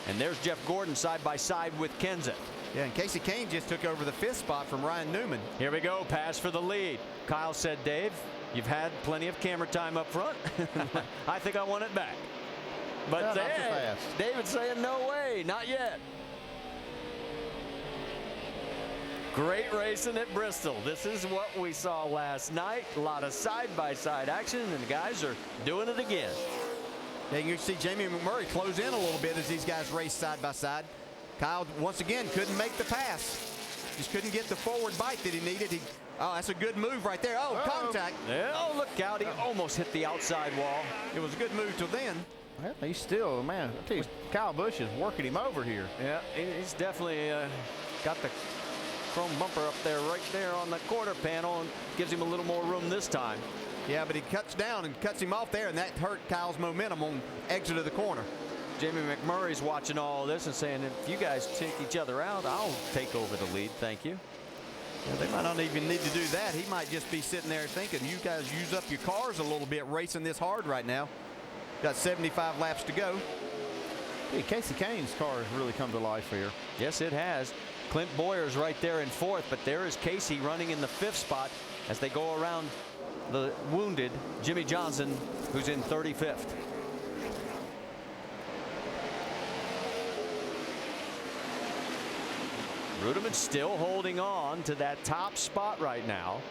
And there's Jeff Gordon side by side with Kenseth. Yeah, and Casey Kane just took over the 5th spot from Ryan Newman. Here we go, pass for the lead. Kyle said, Dave, you've had plenty of camera time up front. I think I want it back. But not so fast. David's saying no way, not yet. Great racing at Bristol. This is what we saw last night. A lot of side-by-side action, and the guys are doing it again. Yeah, you can see Jamie McMurray close in a little bit as these guys race side by side. Kyle, once again, couldn't make the pass. Just couldn't get the forward bite that he needed. Oh, that's a good move right there. Oh, contact. Yeah, oh, look out. He almost hit the outside wall. It was a good move till then. Well, he's still, man, I tell you, Kyle Busch is working him over here. Yeah, he's definitely got the chrome bumper up there, right there on the quarter panel, and gives him a little more room this time. Yeah, but he cuts down and cuts him off there, and that hurt Kyle's momentum on exit of the corner. Jamie McMurray's watching all this and saying, if you guys take each other out, I'll take over the lead. Thank you. Yeah, they might not even need to do that. He might just be sitting there thinking, you guys use up your cars a little bit racing this hard right now. Got 75 laps to go. Hey, Casey Kane's car has really come to life here. Yes, it has. Clint Boyer's right there in 4th, but there is Casey running in the 5th spot as they go around the wounded Jimmie Johnson, who's in 35th. Rudeman still holding on to that top spot right now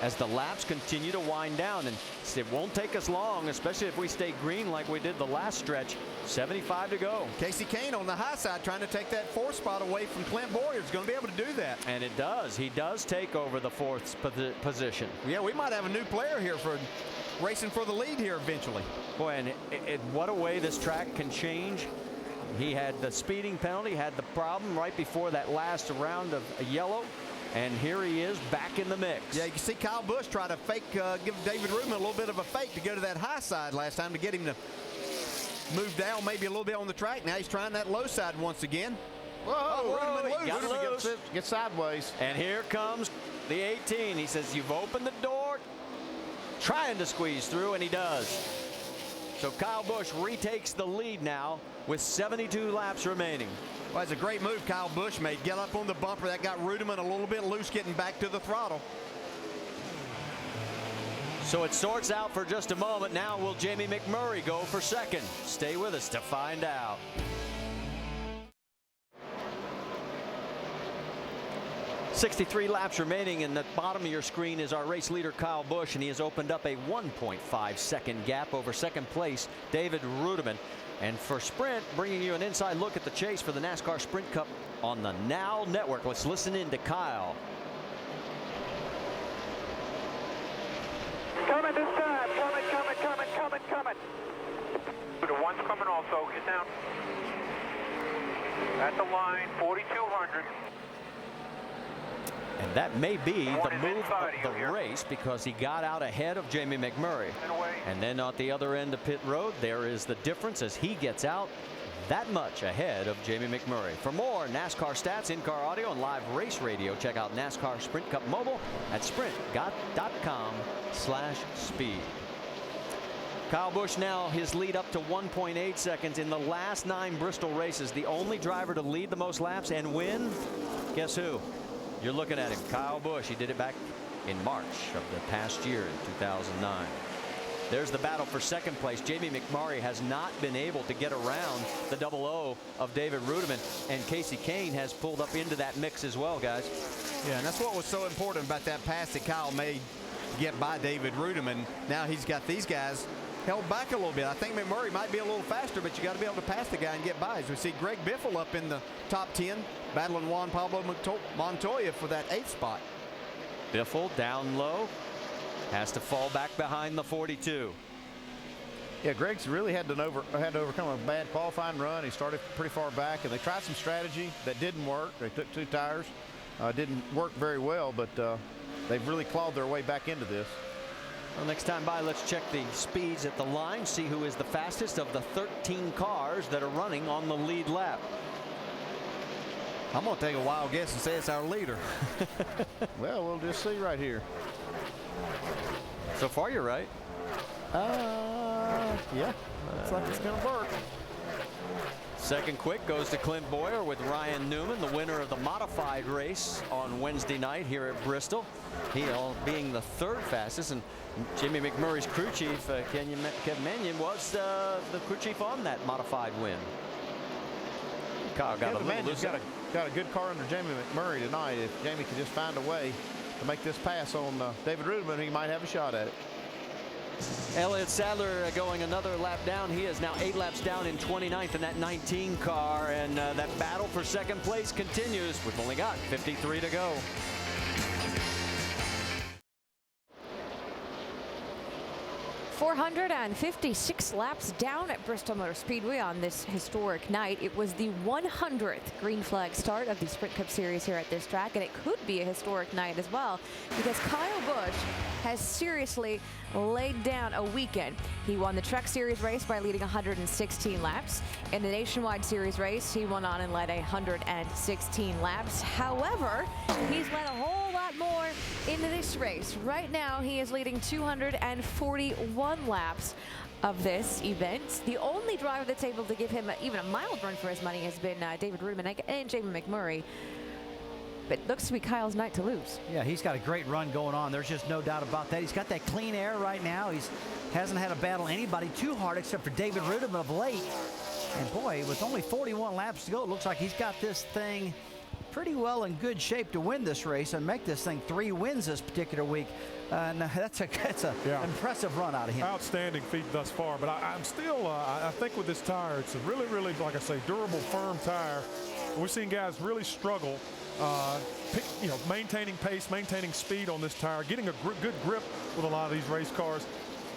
as the laps continue to wind down, and it won't take us long, especially if we stay green like we did the last stretch. 75 to go. Casey Kane on the high side trying to take that 4th spot away from Clint Boyer. Is going to be able to do that. And it does. He does take over the 4th position. Yeah, we might have a new player here for racing for the lead here eventually. Boy, and what a way this track can change. He had the speeding penalty, had the problem right before that last round of yellow. And here he is back in the mix. Yeah, you can see Kyle Busch try to fake, give David Rudeman a little bit of a fake to go to that high side last time to get him to move down maybe a little bit on the track. Now he's trying that low side once again. Whoa, Rudeman gets sideways. And here comes the 18. He says, you've opened the door, trying to squeeze through, and he does. So Kyle Busch retakes the lead now with 72 laps remaining. Well, that's a great move Kyle Busch made. Get up on the bumper. That got Rudeman a little bit loose getting back to the throttle. So it sorts out for just a moment. Now will Jamie McMurray go for 2nd? Stay with us to find out. 63 laps remaining, and at the bottom of your screen is our race leader Kyle Busch, and he has opened up a 1.5 second gap over second place David Rudiman. And for Sprint, bringing you an inside look at the chase for the NASCAR Sprint Cup on the Now Network. Let's listen in to Kyle. Coming this time. Coming. The one's coming also. Get down. At the line, 4,200. And that may be the move of the race, because he got out ahead of Jimmie McMurray. And then at the other end of pit road, there is the difference as he gets out that much ahead of Jimmie McMurray. For more NASCAR stats, in-car audio, and live race radio, check out NASCAR Sprint Cup Mobile at sprint.com/speed. Kyle Busch now his lead up to 1.8 seconds in the last 9 Bristol races. The only driver to lead the most laps and win, guess who? You're looking at him, Kyle Busch. He did it back in March of the past year in 2009. There's the battle for second place. Jimmie McMurray has not been able to get around the 00 of David Rudiman, and Casey Kane has pulled up into that mix as well, guys. Yeah, and that's what was so important about that pass that Kyle made to get by David Rudiman. Now he's got these guys held back a little bit. I think McMurray might be a little faster, but you got to be able to pass the guy and get by. As we see Greg Biffle up in the top 10, battling Juan Pablo Montoya for that 8th spot. Biffle down low, has to fall back behind the 42. Yeah, Greg's really had to overcome a bad qualifying run. He started pretty far back, and they tried some strategy that didn't work. They took 2 tires, didn't work very well, but they've really clawed their way back into this. Well, next time by, let's check the speeds at the line, see who is the fastest of the 13 cars that are running on the lead lap. I'm going to take a wild guess and say it's our leader. Well, we'll just see right here. So far, you're right. Yeah, looks like it's going to work. Second quick goes to Clint Boyer with Ryan Newman, the winner of the modified race on Wednesday night here at Bristol. He being the 3rd fastest, and Jimmie McMurray's crew chief, Kevin Mannion, was the crew chief on that modified win. Kyle got got a good car under Jimmie McMurray tonight. If Jamie could just find a way to make this pass on David Rudiman, he might have a shot at it. Elliott Sadler going another lap down. He is now 8 laps down in 29th in that 19 car, and that battle for second place continues. We've only got 53 to go. .456 laps down at Bristol Motor Speedway on this historic night. It was the 100th green flag start of the Sprint Cup Series here at this track, and it could be a historic night as well, because Kyle Busch has seriously laid down a weekend. He won the Truck Series race by leading 116 laps. In the Nationwide Series race, he went on and led 116 laps. However, he's led a whole lot more in this race. Right now, he is leading 241 laps of this event. The only driver that's able to give him even a mild run for his money has been David Rudiman and Jimmie McMurray. But it looks to be Kyle's night to lose. Yeah, he's got a great run going on. There's just no doubt about that. He's got that clean air right now. He hasn't had to battle anybody too hard except for David Rudiman of late. And boy, with only 41 laps to go, it looks like he's got this thing pretty well in good shape to win this race and make this thing 3 wins this particular week. And that's an impressive run out of him. Outstanding feat thus far. But I'm still, I think with this tire, it's a really, really, like I say, durable, firm tire. We're seeing guys really struggle, maintaining pace, maintaining speed on this tire, getting a good grip with a lot of these race cars.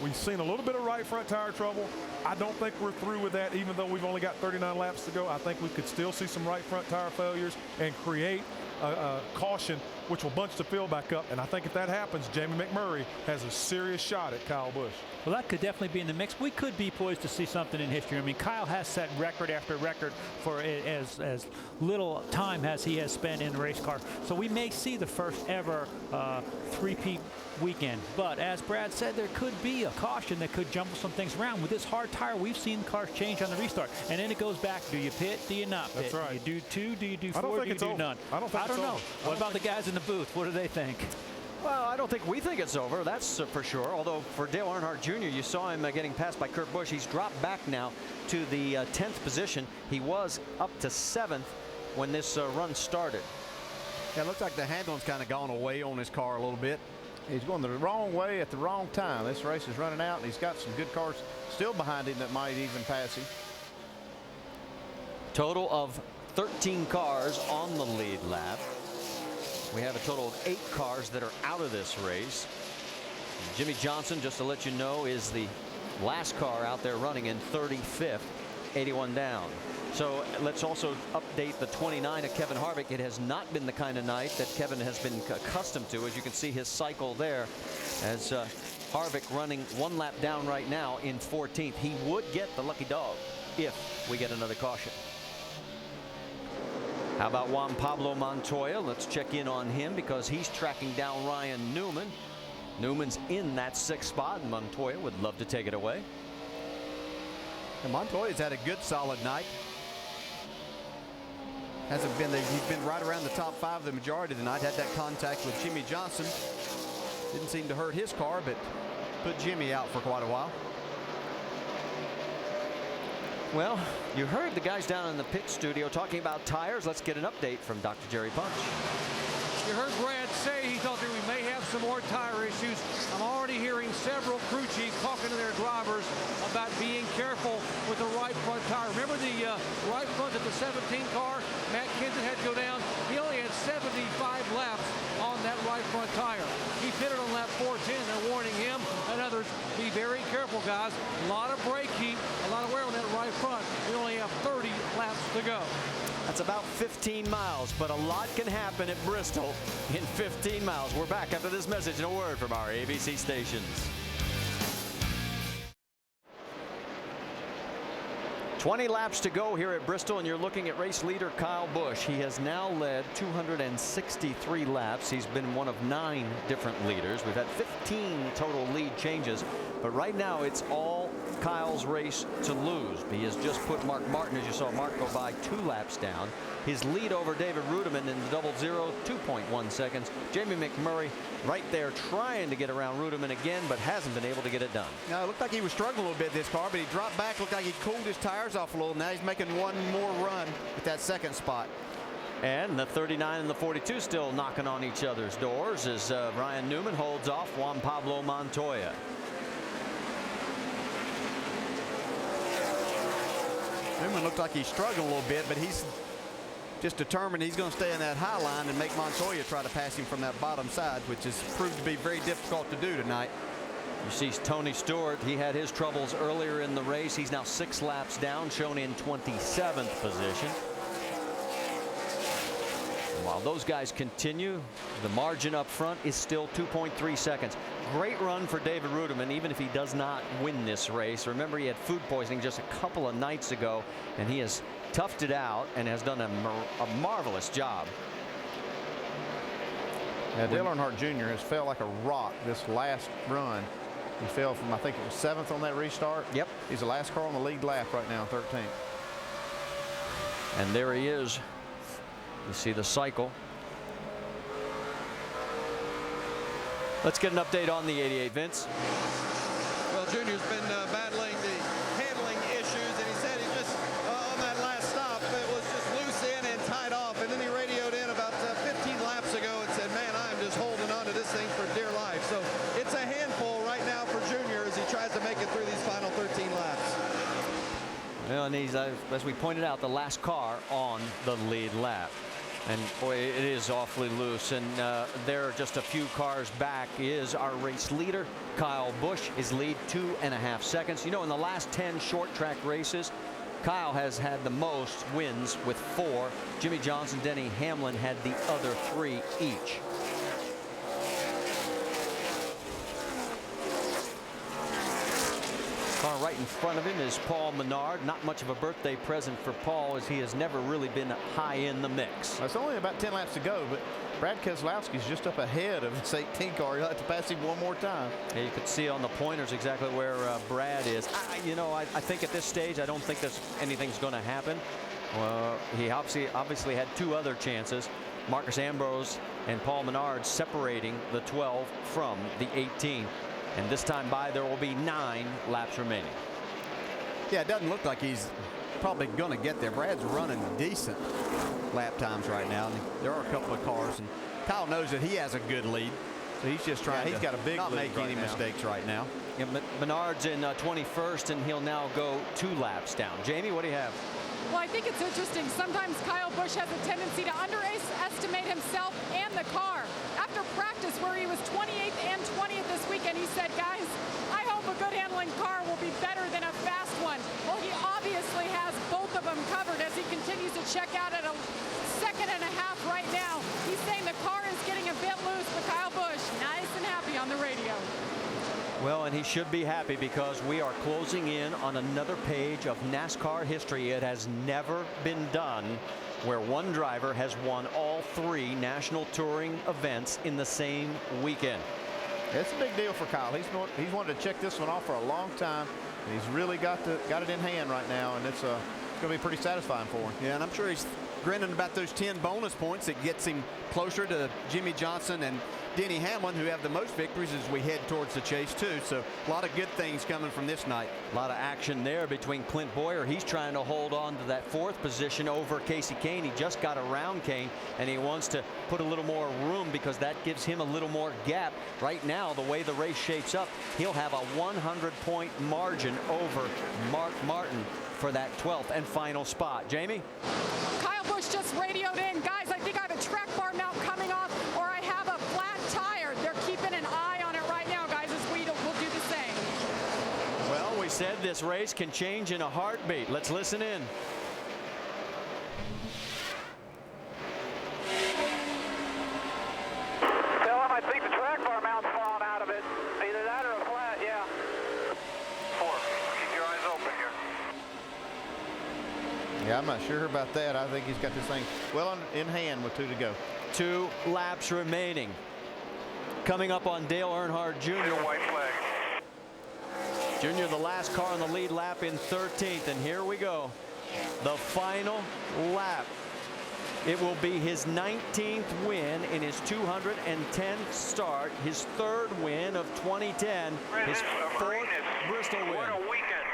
We've seen a little bit of right front tire trouble. I don't think we're through with that, even though we've only got 39 laps to go. I think we could still see some right front tire failures and create a caution, which will bunch the field back up. And I think if that happens, Jimmie McMurray has a serious shot at Kyle Busch. Well, that could definitely be in the mix. We could be poised to see something in history. I mean, Kyle has set record after record for as little time as he has spent in the race car. So we may see the first ever three-peat weekend. But as Brad said, there could be a caution that could jumble some things around. With this hard tire, we've seen cars change on the restart. And then it goes back, do you pit, do you not pit? That's right. Do you do 2, do you do 4, do you do none? I don't know. What about the guys in the booth? What do they think? Well, I don't think we think it's over. That's for sure. Although for Dale Earnhardt Jr., you saw him getting passed by Kurt Busch. He's dropped back now to the 10th position. He was up to 7th when this run started. Yeah, it looks like the handling's kind of gone away on his car a little bit. He's going the wrong way at the wrong time. This race is running out, and he's got some good cars still behind him that might even pass him. Total of 13 cars on the lead lap. We have a total of 8 cars that are out of this race. Jimmie Johnson, just to let you know, is the last car out there running in 35th, 81 down. So let's also update the 29 of Kevin Harvick. It has not been the kind of night that Kevin has been accustomed to. As you can see his cycle there, as Harvick running 1 lap down right now in 14th. He would get the lucky dog if we get another caution. How about Juan Pablo Montoya? Let's check in on him because he's tracking down Ryan Newman. Newman's in that 6th spot, and Montoya would love to take it away. And Montoya's had a good solid night. Hasn't been, he's been right around the top 5 the majority of the night. Had that contact with Jimmie Johnson. Didn't seem to hurt his car, but put Jimmy out for quite a while. Well, you heard the guys down in the pit studio talking about tires. Let's get an update from Dr. Jerry Punch. You heard Brad say he thought that we may have some more tire issues. I'm already hearing several crew chiefs talking to their drivers about being careful with the right front tire. Remember the right front of the 17 car? Matt Kenseth had to go down. He only had 75 laps on that right front tire. He pitted on lap 410. They're warning him and others, be very careful, guys. A lot of brake heat, a lot of wear on that right front. We only have 30 laps to go. That's about 15 miles, but a lot can happen at Bristol in 15 miles. We're back after this message and a word from our ABC stations. 20 laps to go here at Bristol, and you're looking at race leader Kyle Busch. He has now led 263 laps. He's been one of 9 different leaders. We've had 15 total lead changes, but right now it's all Kyle's race to lose. He has just put Mark Martin, as you saw Mark go by, 2 laps down. His lead over David Rudiman in the double zero, 2.1 seconds. Jamie McMurray right there trying to get around Rudiman again, but hasn't been able to get it done. No, it looked like he was struggling a little bit this car, but he dropped back. Looked like he cooled his tires off a little. Now he's making one more run at that 2nd spot. And the 39 and the 42 still knocking on each other's doors as Ryan Newman holds off Juan Pablo Montoya. Newman looked like he's struggling a little bit, but he's just determined he's going to stay in that high line and make Montoya try to pass him from that bottom side, which has proved to be very difficult to do tonight. You see Tony Stewart, he had his troubles earlier in the race. He's now 6 laps down, shown in 27th position. And while those guys continue, the margin up front is still 2.3 seconds. Great run for David Rudiman, even if he does not win this race. Remember, he had food poisoning just a couple of nights ago, and he has toughed it out and has done a marvelous job. Yeah, Dale Earnhardt Jr. has felt like a rock this last run. He fell from, I think it was 7th on that restart. Yep. He's the last car on the lead lap right now, 13th. And there he is. You see the cycle. Let's get an update on the 88, Vince. Well, Junior's been battling the handling issues, and he said he just, on that last stop, it was just loose in and tied off. And then he radioed in about 15 laps ago and said, man, I'm just holding on to this thing for dear life. So it's a handful right now for Junior as he tries to make it through these final 13 laps. Well, and he's, as we pointed out, the last car on the lead lap. And boy, it is awfully loose. And there, just a few cars back, is our race leader, Kyle Busch. His lead 2.5 seconds. You know, in the last 10 short track races, Kyle has had the most wins with 4. Jimmie Johnson, Denny Hamlin had the other 3 each. Car right in front of him is Paul Menard. Not much of a birthday present for Paul, as he has never really been high in the mix. It's only about 10 laps to go, but Brad Keselowski's just up ahead of this 18 car. He'll have to pass him one more time. Yeah, you could see on the pointers exactly where Brad is. I think at this stage, I don't think anything's going to happen. He obviously had 2 other chances. Marcus Ambrose and Paul Menard separating the 12 from the 18. And this time by, there will be 9 laps remaining. Yeah, it doesn't look like he's probably going to get there. Brad's running decent lap times right now. And there are a couple of cars, and Kyle knows that he has a good lead. So he's just trying he's to got a big not lead make right any now. mistakes right now. Yeah, Menard's in 21st, and he'll now go 2 laps down. Jamie, what do you have? Well, I think it's interesting. Sometimes Kyle Busch has a tendency to underestimate himself and the car. After practice, where he was 28th and 20th this weekend, he said, guys, I hope a good handling car will be better than a fast one. Well, he obviously has both of them covered as he continues to check out at a 1.5 seconds right now. He's saying the car is getting a bit loose, but Kyle Busch, nice and happy on the radio. Well, and he should be happy because we are closing in on another page of NASCAR history. It has never been done where one driver has won all 3 national touring events in the same weekend. It's a big deal for Kyle. He's wanted to check this one off for a long time, and he's really got it in hand right now, and it's going to be pretty satisfying for him. Yeah, and I'm sure he's grinning about those 10 bonus points that gets him closer to Jimmie Johnson and Denny Hamlin, who have the most victories as we head towards the chase too. So a lot of good things coming from this night. A lot of action there between Clint Boyer. He's trying to hold on to that 4th position over Casey Kane. He just got around Kane, and he wants to put a little more room because that gives him a little more gap. Right now, the way the race shapes up, he'll have a 100-point margin over Mark Martin for that 12th and final spot. Jamie? Kyle Busch just radioed in, guys, I think I have a track bar mount coming off, or I have a flat tire. They're keeping an eye on it right now, guys, as we will do the same. Well, we said this race can change in a heartbeat. Let's listen in. Tell him I think the track bar mount's falling out of it. Either that or a flat, yeah. 4. Keep your eyes open here. Yeah, I'm not sure about that. I think he's got this thing well in hand with 2 to go. 2 laps remaining. Coming up on Dale Earnhardt Jr. White flag. Jr., the last car on the lead lap in 13th, and here we go. The final lap. It will be his 19th win in his 210th start, his 3rd win of 2010, his 4th Bristol win. What a weekend.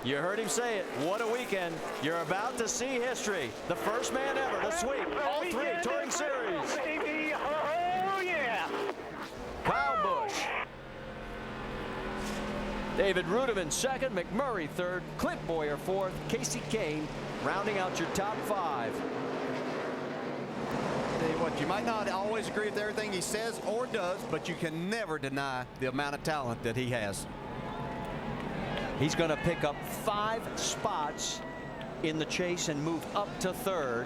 You heard him say it. What a weekend. You're about to see history. The first man ever to sweep all 3 touring series. Baby. Oh, yeah. Kyle Busch. David Rudiman 2nd, McMurray 3rd, Clint Boyer 4th, Casey Kane rounding out your top 5. Tell you what, you might not always agree with everything he says or does, but you can never deny the amount of talent that he has. He's going to pick up 5 spots in the chase and move up to 3rd.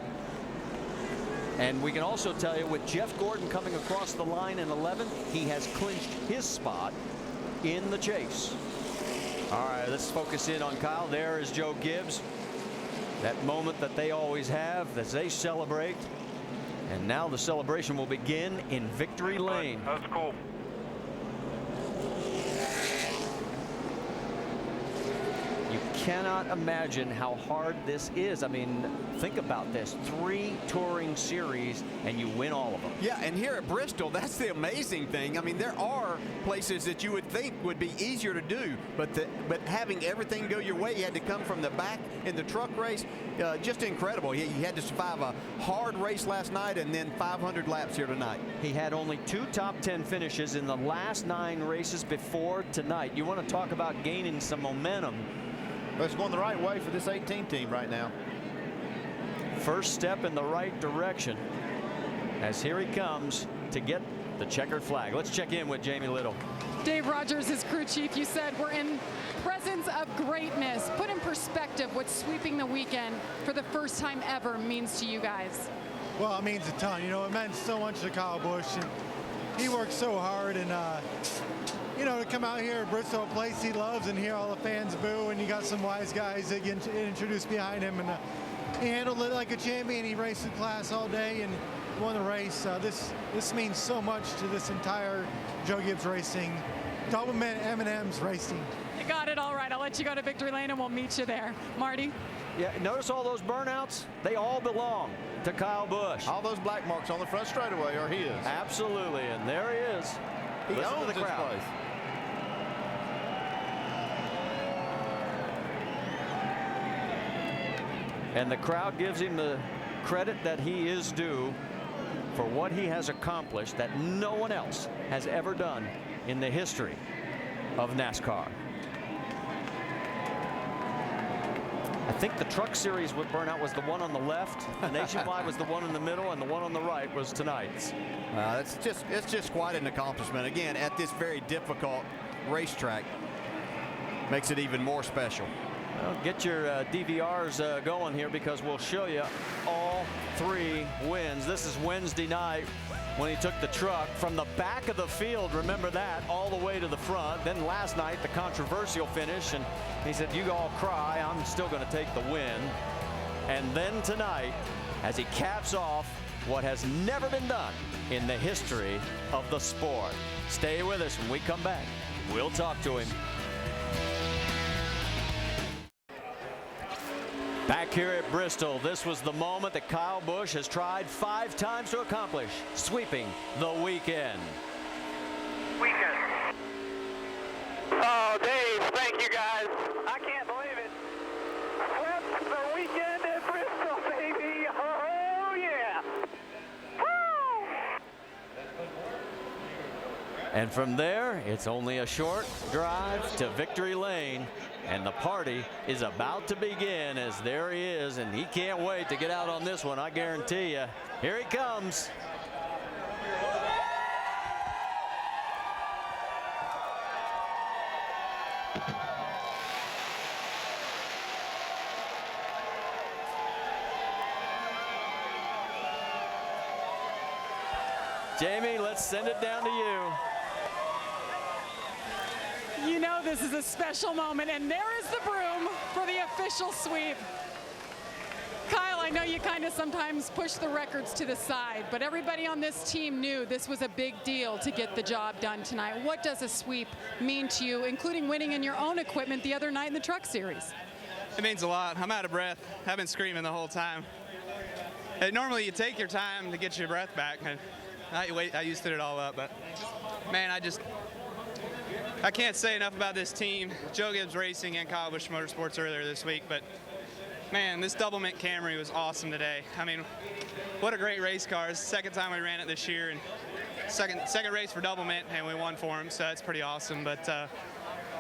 And we can also tell you, with Jeff Gordon coming across the line in 11th, he has clinched his spot in the chase. All right, let's focus in on Kyle. There is Joe Gibbs. That moment that they always have as they celebrate. And now the celebration will begin in Victory Lane. That's cool. You cannot imagine how hard this is. I mean, think about this. 3 touring series, and you win all of them. Yeah, and here at Bristol, that's the amazing thing. I mean, there are places that you would think would be easier to do, but having everything go your way, you had to come from the back in the truck race, just incredible. You had to survive a hard race last night and then 500 laps here tonight. He had only 2 top 10 finishes in the last 9 races before tonight. You want to talk about gaining some momentum. But it's going the right way for this 18 team right now. First step in the right direction as here he comes to get the checkered flag. Let's check in with Jamie Little. Dave Rogers, his crew chief, you said we're in presence of greatness. Put in perspective what sweeping the weekend for the first time ever means to you guys. Well, it means a ton. You know, it meant so much to Kyle Busch, and he worked so hard, and you know, to come out here at Bristol, a place he loves, and hear all the fans boo, and you got some wise guys that get introduced behind him, and he handled it like a champion. He raced the class all day and won the race. This means so much to this entire Joe Gibbs Racing, Doublemint M&M's racing. You got it all right. I'll let you go to Victory Lane, and we'll meet you there. Marty? Yeah, notice all those burnouts? They all belong to Kyle Busch. All those black marks on the front straightaway are his. Absolutely, and there he is. He Listen owns to the this crowd. place. And the crowd gives him the credit that he is due for what he has accomplished that no one else has ever done in the history of NASCAR. I think the Truck Series with burnout was the one on the left, the Nationwide was the one in the middle, and the one on the right was tonight's. It's just quite an accomplishment. Again, at this very difficult racetrack, makes it even more special. Well, get your DVRs going here, because we'll show you all 3 wins. This is Wednesday night when he took the truck from the back of the field, remember that, all the way to the front. Then last night, the controversial finish, and he said, you all cry, I'm still going to take the win. And then tonight, as he caps off what has never been done in the history of the sport. Stay with us. When we come back, we'll talk to him. Back here at Bristol, this was the moment that Kyle Busch has tried 5 times to accomplish, sweeping the weekend. Oh, Dave, thank you guys. I can't believe it. Swept the weekend at Bristol, baby. Oh, yeah. Woo! And from there, it's only a short drive to victory lane. And the party is about to begin, as there he is, and he can't wait to get out on this one, I guarantee you. Here he comes. Jamie, let's send it down to you. You know this is a special moment, and there is the broom for the official sweep. Kyle, I know you kind of sometimes push the records to the side, but everybody on this team knew this was a big deal to get the job done tonight. What does a sweep mean to you, including winning in your own equipment the other night in the Truck Series? It means a lot. I'm out of breath. I've been screaming the whole time. Normally you take your time to get your breath back. I used to it all up, but man, I can't say enough about this team. Joe Gibbs Racing and Kyle Busch Motorsports earlier this week, but man, this double mint Camry was awesome today. I mean, what a great race car. It's the second time we ran it this year, and second race for double mint, and we won for them, so that's pretty awesome. But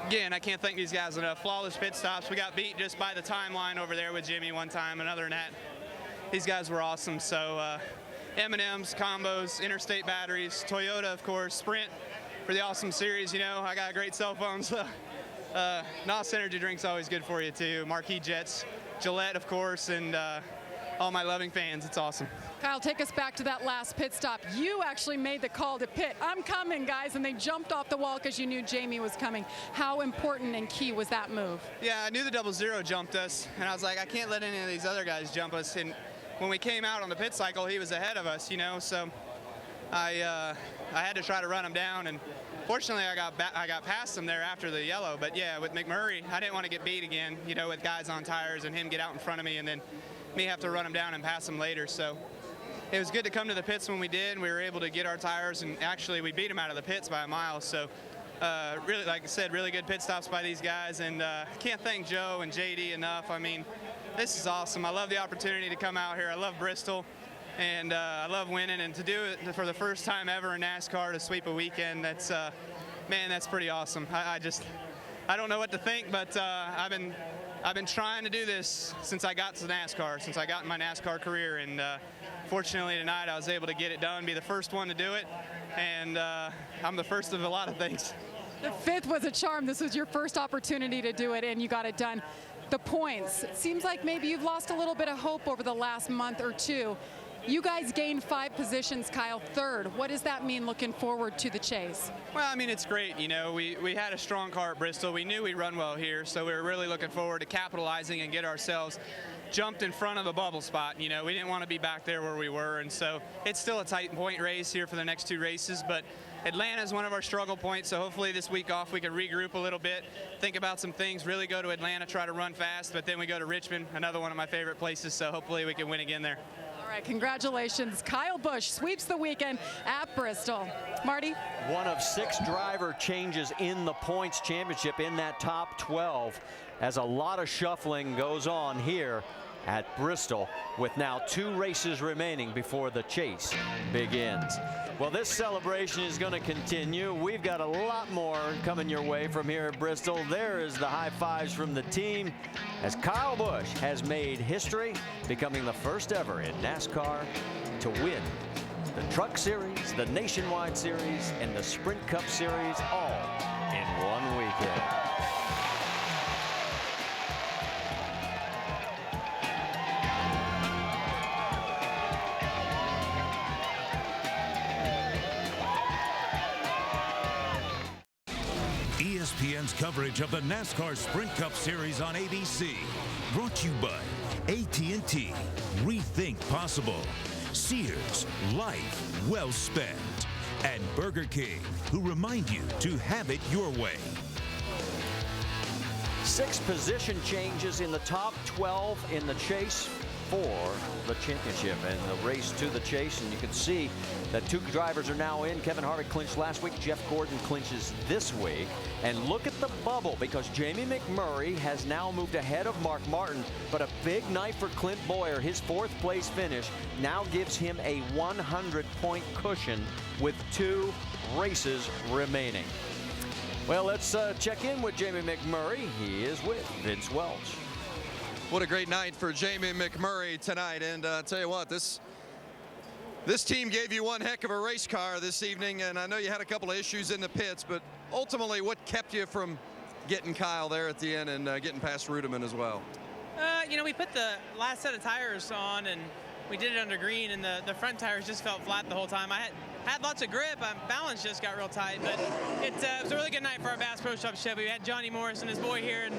again, I can't thank these guys enough. Flawless pit stops. We got beat just by the timeline over there with Jimmy one time, and other than that, these guys were awesome. So M&M's, combos, interstate batteries, Toyota, of course, Sprint for the awesome series. You know, I got a great cell phone, so NOS energy drink's always good for you too. Marquee Jets, Gillette, of course, and all my loving fans. It's awesome. Kyle, take us back to that last pit stop. You actually made the call to pit. I'm coming, guys, and they jumped off the wall because you knew Jamie was coming. How important and key was that move? Yeah, I knew the 00 jumped us, and I was like, I can't let any of these other guys jump us. And when we came out on the pit cycle, he was ahead of us, you know, so I had to try to run him down, and fortunately I got past him there after the yellow. But yeah, with McMurray, I didn't want to get beat again, you know, with guys on tires and him get out in front of me and then me have to run him down and pass him later. So it was good to come to the pits when we did, and we were able to get our tires, and actually we beat him out of the pits by a mile. So really, like I said, really good pit stops by these guys, and can't thank Joe and JD enough. I mean, this is awesome. I love the opportunity to come out here. I love Bristol, and I love winning, and to do it for the first time ever in NASCAR, to sweep a weekend, that's man, that's pretty awesome. I don't know what to think, but I've been trying to do this since I got to NASCAR, since I got in my NASCAR career, and fortunately tonight I was able to get it done, be the first one to do it, and I'm the first of a lot of things. The fifth was a charm. This was your first opportunity to do it, and you got it done. The points, it seems like maybe you've lost a little bit of hope over the last month or two. You guys gained 5 positions, Kyle, third. What does that mean looking forward to the chase? Well, I mean, it's great. You know, we had a strong car at Bristol. We knew we'd run well here, so we were really looking forward to capitalizing and get ourselves jumped in front of the bubble spot. You know, we didn't want to be back there where we were, and so it's still a tight point race here for the next 2 races, but Atlanta is one of our struggle points, so hopefully this week off we can regroup a little bit, think about some things, really go to Atlanta, try to run fast, but then we go to Richmond, another one of my favorite places, so hopefully we can win again there. All right, congratulations. Kyle Busch sweeps the weekend at Bristol. Marty? One of 6 driver changes in the points championship in that top 12, as a lot of shuffling goes on here at Bristol, with now 2 races remaining before the chase begins. Well, this celebration is going to continue. We've got a lot more coming your way from here at Bristol. There is the high fives from the team as Kyle Busch has made history, becoming the first ever in NASCAR to win the Truck Series, the Nationwide Series, and the Sprint Cup Series all in one weekend. ESPN's coverage of the NASCAR Sprint Cup Series on ABC. Brought to you by AT&T. Rethink possible. Sears. Life well spent. And Burger King, who remind you to have it your way. 6 position changes in the top 12 in the chase for the championship and the race to the chase. And you can see that 2 drivers are now in. Kevin Harvick clinched last week. Jeff Gordon clinches this week. And look at the bubble, because Jamie McMurray has now moved ahead of Mark Martin. But a big night for Clint Bowyer. His 4th place finish now gives him a 100-point cushion with 2 races remaining. Well, let's check in with Jamie McMurray. He is with Vince Welch. What a great night for Jamie McMurray tonight. And I'll tell you what, this team gave you one heck of a race car this evening. And I know you had a couple of issues in the pits, but ultimately what kept you from getting Kyle there at the end and getting past Rudeman as well? You know, we put the last set of tires on and we did it under green, and the front tires just felt flat the whole time. I had lots of grip. Balance just got real tight, but it was a really good night for our Bass Pro Shop Chevy. We had Johnny Morris and his boy here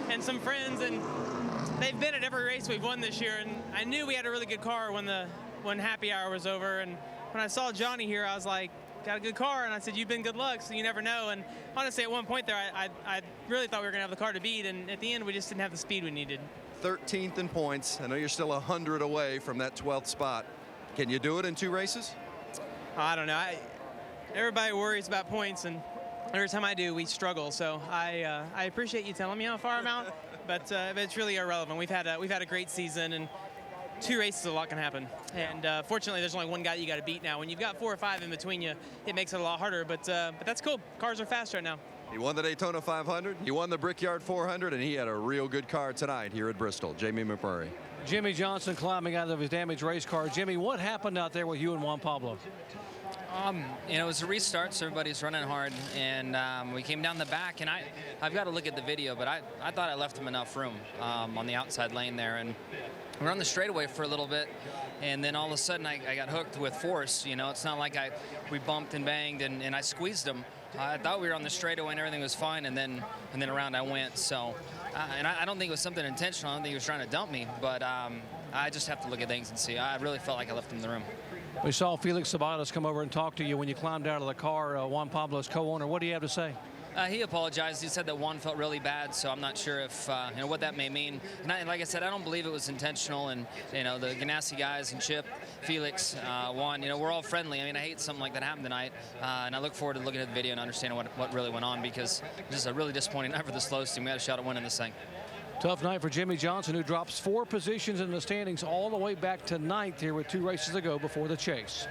and some friends, and they've been at every race we've won this year. And I knew we had a really good car when happy hour was over. And when I saw Johnny here, I was like, got a good car. And I said, you've been good luck, so you never know. And honestly, at one point there, I really thought we were going to have the car to beat. And at the end, we just didn't have the speed we needed. 13th in points. I know you're still 100 away from that 12th spot. Can you do it in 2 races? I don't know. Everybody worries about points, and every time I do, we struggle. So I appreciate you telling me how far I'm out, but it's really irrelevant. We've had a great season, and 2 races, a lot can happen. And fortunately, there's only one guy you got to beat now. When you've got 4 or 5 in between you, it makes it a lot harder. But that's cool. Cars are fast right now. He won the Daytona 500, he won the Brickyard 400, and he had a real good car tonight here at Bristol. Jamie McMurray. Jimmie Johnson climbing out of his damaged race car. Jimmy, what happened out there with you and Juan Pablo? You know, it was a restart, so everybody's running hard, and we came down the back, and I've got to look at the video, but I thought I left him enough room on the outside lane there, and we were on the straightaway for a little bit, and then all of a sudden I got hooked with force. You know, it's not like we bumped and banged and I squeezed him. I thought we were on the straightaway and everything was fine, and then around I went. So, and I don't think it was something intentional. I don't think he was trying to dump me, but I just have to look at things and see. I really felt like I left him in the room. We saw Felix Sabates come over and talk to you when you climbed out of the car, Juan Pablo's co-owner. What do you have to say? He apologized. He said that Juan felt really bad, so I'm not sure if you know what that may mean. And like I said, I don't believe it was intentional. And you know, the Ganassi guys and Chip, Felix, Juan, you know, we're all friendly. I mean, I hate something like that happened tonight, and I look forward to looking at the video and understanding what really went on, because this is a really disappointing night for the Slows team. We had a shot at winning this thing. Tough night for Jimmie Johnson, who drops 4 positions in the standings all the way back to 9th here with 2 races to go before the chase.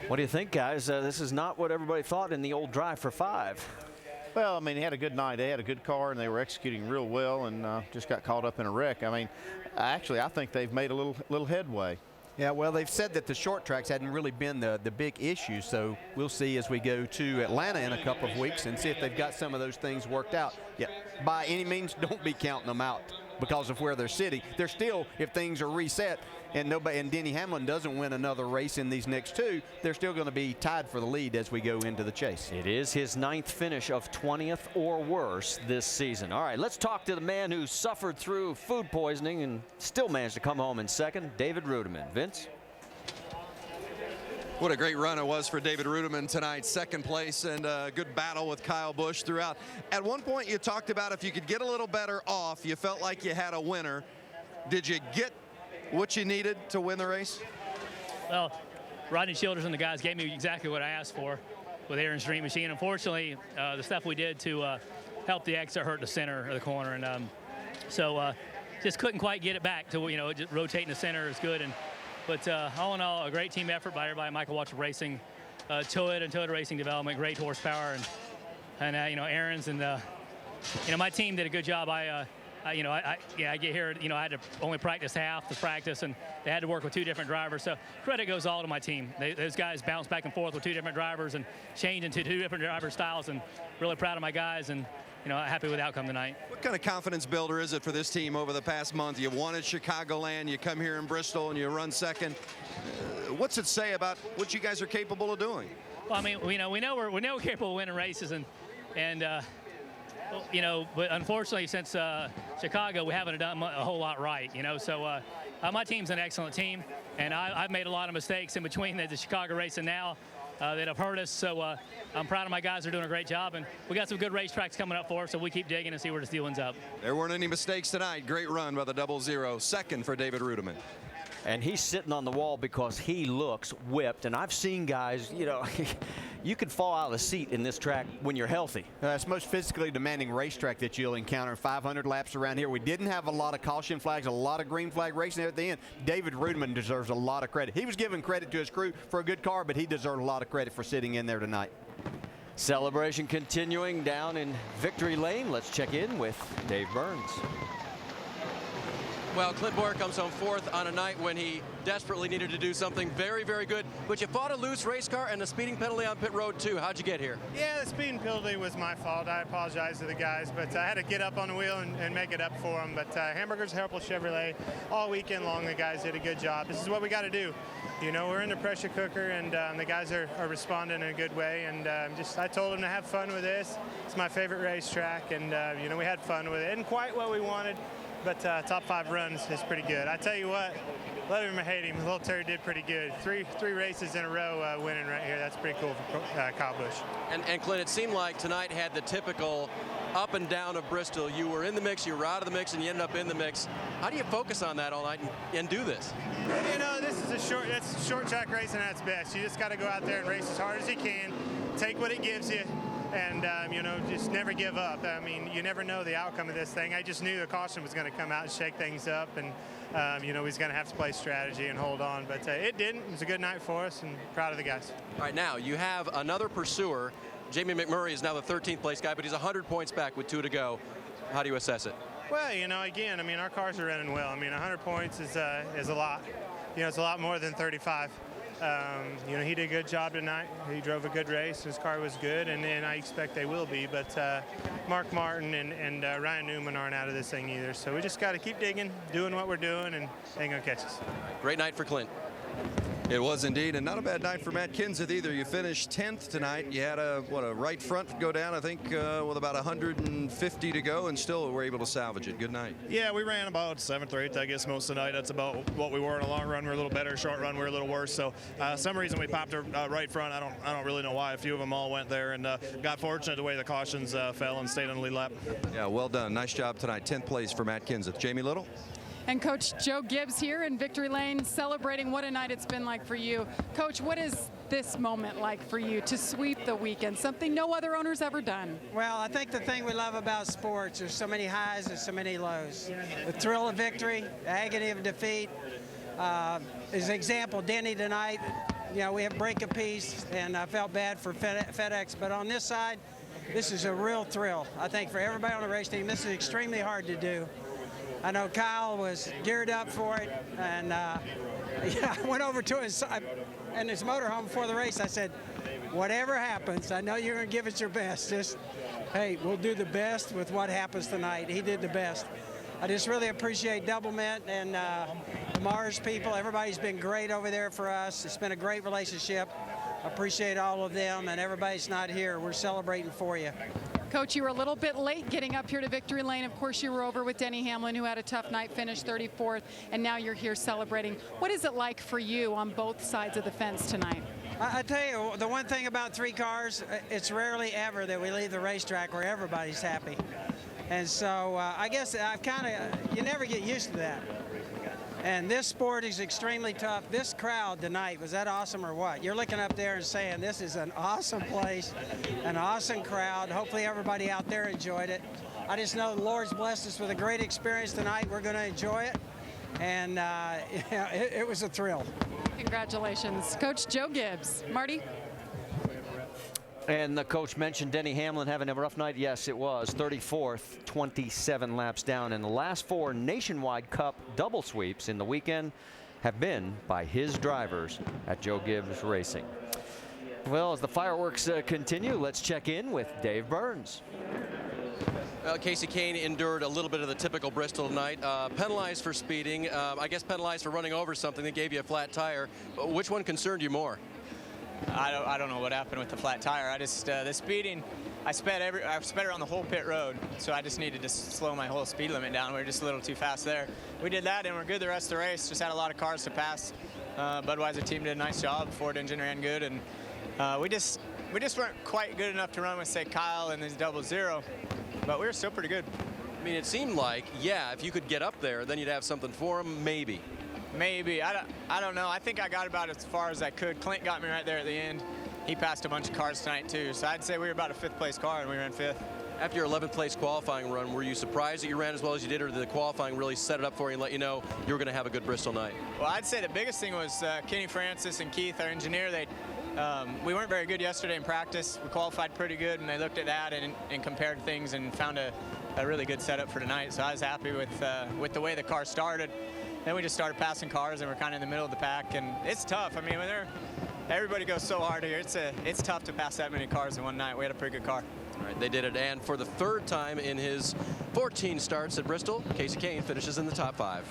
What do you think, guys? This is not what everybody thought in the old drive for 5. Well, I mean, he had a good night. They had a good car, and they were executing real well, and just got caught up in a wreck. I mean, actually, I think they've made a little headway. Yeah, well, they've said that the short tracks hadn't really been the big issue, so we'll see as we go to Atlanta in a couple of weeks and see if they've got some of those things worked out. Yeah, by any means, don't be counting them out because of where they're sitting. They're still, if things are reset and Denny Hamlin doesn't win another race in these next 2, they're still going to be tied for the lead as we go into the chase. It is his 9th finish of 20th or worse this season. All right, let's talk to the man who suffered through food poisoning and still managed to come home in 2nd, David Rudeman. Vince? What a great run it was for David Rudeman tonight. 2nd place, and a good battle with Kyle Busch throughout. At one point you talked about if you could get a little better off, you felt like you had a winner. Did you get what you needed to win the race? Well, Rodney Childers and the guys gave me exactly what I asked for with Aaron's Dream Machine. Unfortunately, the stuff we did to help the exit hurt the center of the corner, and so just couldn't quite get it back to, you know, just rotating the center is good. But all in all, a great team effort by everybody. Michael Waltrip Racing, Toad and Toad Racing Development, great horsepower, and you know, Aaron's and you know, my team did a good job. I get here, you know, I had to only practice half the practice, and they had to work with 2 different drivers. So credit goes all to my team. Those guys bounce back and forth with 2 different drivers and change into 2 different driver styles, and really proud of my guys, and you know, happy with the outcome tonight. What kind of confidence builder is it for this team over the past month? You won at Chicagoland, you come here in Bristol, and you run second. What's it say about what you guys are capable of doing? Well, I mean, we know we're capable of winning races, and you know, but unfortunately, since Chicago, we haven't done a whole lot right, you know. So my team's an excellent team, and I've made a lot of mistakes in between the Chicago race and now that have hurt us. So I'm proud of my guys. They're doing a great job, and we got some good racetracks coming up for us, so we keep digging and see where this deal ends up. There weren't any mistakes tonight. Great run by the 00. Second for David Rudiman. And he's sitting on the wall because he looks whipped. And I've seen guys, you know, you could fall out of the seat in this track when you're healthy. It's the most physically demanding racetrack that you'll encounter. 500 laps around here. We didn't have a lot of caution flags, a lot of green flag racing there at the end. David Rudiman deserves a lot of credit. He was giving credit to his crew for a good car, but he deserved a lot of credit for sitting in there tonight. Celebration continuing down in Victory Lane. Let's check in with Dave Burns. Well, Clint Boyer comes home 4th on a night when he desperately needed to do something very, very good. But you fought a loose race car and a speeding penalty on pit road, too. How'd you get here? Yeah, the speeding penalty was my fault. I apologize to the guys, but I had to get up on the wheel and make it up for them. But Hamburger's Helpful Chevrolet, all weekend long, the guys did a good job. This is what we got to do. You know, we're in the pressure cooker, and the guys are responding in a good way. And I told them to have fun with this. It's my favorite racetrack, and, you know, we had fun with it. Isn't quite what we wanted, but top 5 runs is pretty good. I tell you what, love him or hate him, Little Terry did pretty good. Three races in a row winning right here. That's pretty cool for Kyle Busch. And Clint, it seemed like tonight had the typical up and down of Bristol. You were in the mix, you were out of the mix, and you ended up in the mix. How do you focus on that all night and do this? You know, this is that's short track racing at its best. You just got to go out there and race as hard as you can, take what it gives you, and you know, just never give up. I mean, you never know the outcome of this thing. I just knew the caution was going to come out and shake things up, and you know, he's going to have to play strategy and hold on. But it didn't. It was a good night for us, and proud of the guys. All right, now you have another pursuer. Jimmie McMurray is now the 13th place guy, but he's 100 points back with 2 to go. How do you assess it? Well, you know, again, I mean, our cars are running well. I mean, 100 points is a lot. You know, it's a lot more than 35. You know, he did a good job tonight. He drove a good race. His car was good, and I expect they will be. But Mark Martin and Ryan Newman aren't out of this thing either. So we just got to keep digging, doing what we're doing, and they ain't going to catch us. Great night for Clint. It was indeed, and not a bad night for Matt Kenseth either. You finished 10th tonight. You had a right front go down, I think, with about 150 to go, and still were able to salvage it. Good night. Yeah, we ran about 7th or 8th, I guess, most of the night. That's about what we were in a long run. We're a little better. Short run, we're a little worse. So, some reason we popped a right front. I don't really know why. A few of them all went there, and got fortunate the way the cautions fell and stayed on the lead lap. Yeah, well done. Nice job tonight. 10th place for Matt Kenseth. Jamie Little. And Coach Joe Gibbs here in Victory Lane celebrating what a night it's been like for you. Coach, what is this moment like for you to sweep the weekend, something no other owner's ever done? Well, I think the thing we love about sports, there's so many highs and so many lows. The thrill of victory, the agony of defeat. As an example, Denny tonight, you know, we have break a piece, and I felt bad for FedEx, but on this side, this is a real thrill. I think for everybody on the race team, this is extremely hard to do. I know Kyle was geared up for it, and yeah, I went over to his motorhome before the race. I said, whatever happens, I know you're going to give it your best. Just, hey, we'll do the best with what happens tonight. He did the best. I just really appreciate Doublemint and the Mars people. Everybody's been great over there for us. It's been a great relationship. I appreciate all of them, and everybody's not here. We're celebrating for you. Coach, you were a little bit late getting up here to Victory Lane. Of course, you were over with Denny Hamlin, who had a tough night, finished 34th, and now you're here celebrating. What is it like for you on both sides of the fence tonight? I tell you, the one thing about 3 cars, it's rarely ever that we leave the racetrack where everybody's happy. And so I guess I've you never get used to that. And this sport is extremely tough. This crowd tonight, was that awesome or what? You're looking up there and saying this is an awesome place, an awesome crowd. Hopefully everybody out there enjoyed it. I just know the Lord's blessed us with a great experience tonight. We're going to enjoy it. And it was a thrill. Congratulations. Coach Joe Gibbs. Marty? And the coach mentioned Denny Hamlin having a rough night. Yes, it was. 34th, 27 laps down. And the last 4 Nationwide Cup double sweeps in the weekend have been by his drivers at Joe Gibbs Racing. Well, as the fireworks continue, let's check in with Dave Burns. Casey Kane endured a little bit of the typical Bristol tonight. Penalized for speeding, I guess penalized for running over something that gave you a flat tire. Which one concerned you more? I don't know what happened with the flat tire. I just the speeding. I sped around the whole pit road, so I just needed to slow my whole speed limit down. We were just a little too fast there. We did that, and we're good the rest of the race. Just had a lot of cars to pass. Budweiser team did a nice job. Ford engine ran good, and we just weren't quite good enough to run with, say, Kyle and his 00. But we were still pretty good. I mean, it seemed like, yeah, if you could get up there, then you'd have something for him, maybe. Maybe. I don't know. I think I got about as far as I could. Clint got me right there at the end. He passed a bunch of cars tonight, too. So I'd say we were about a 5th place car, and we ran 5th. After your 11th place qualifying run, were you surprised that you ran as well as you did, or did the qualifying really set it up for you and let you know you were going to have a good Bristol night? Well, I'd say the biggest thing was Kenny Francis and Keith, our engineer. We weren't very good yesterday in practice. We qualified pretty good, and they looked at that and compared things and found a really good setup for tonight. So I was happy with the way the car started. Then we just started passing cars, and we're kind of in the middle of the pack. And it's tough. I mean, everybody goes so hard here. It's tough to pass that many cars in one night. We had a pretty good car. All right, they did it, and for the 3rd time in his 14 starts at Bristol, Casey Kane finishes in the top 5.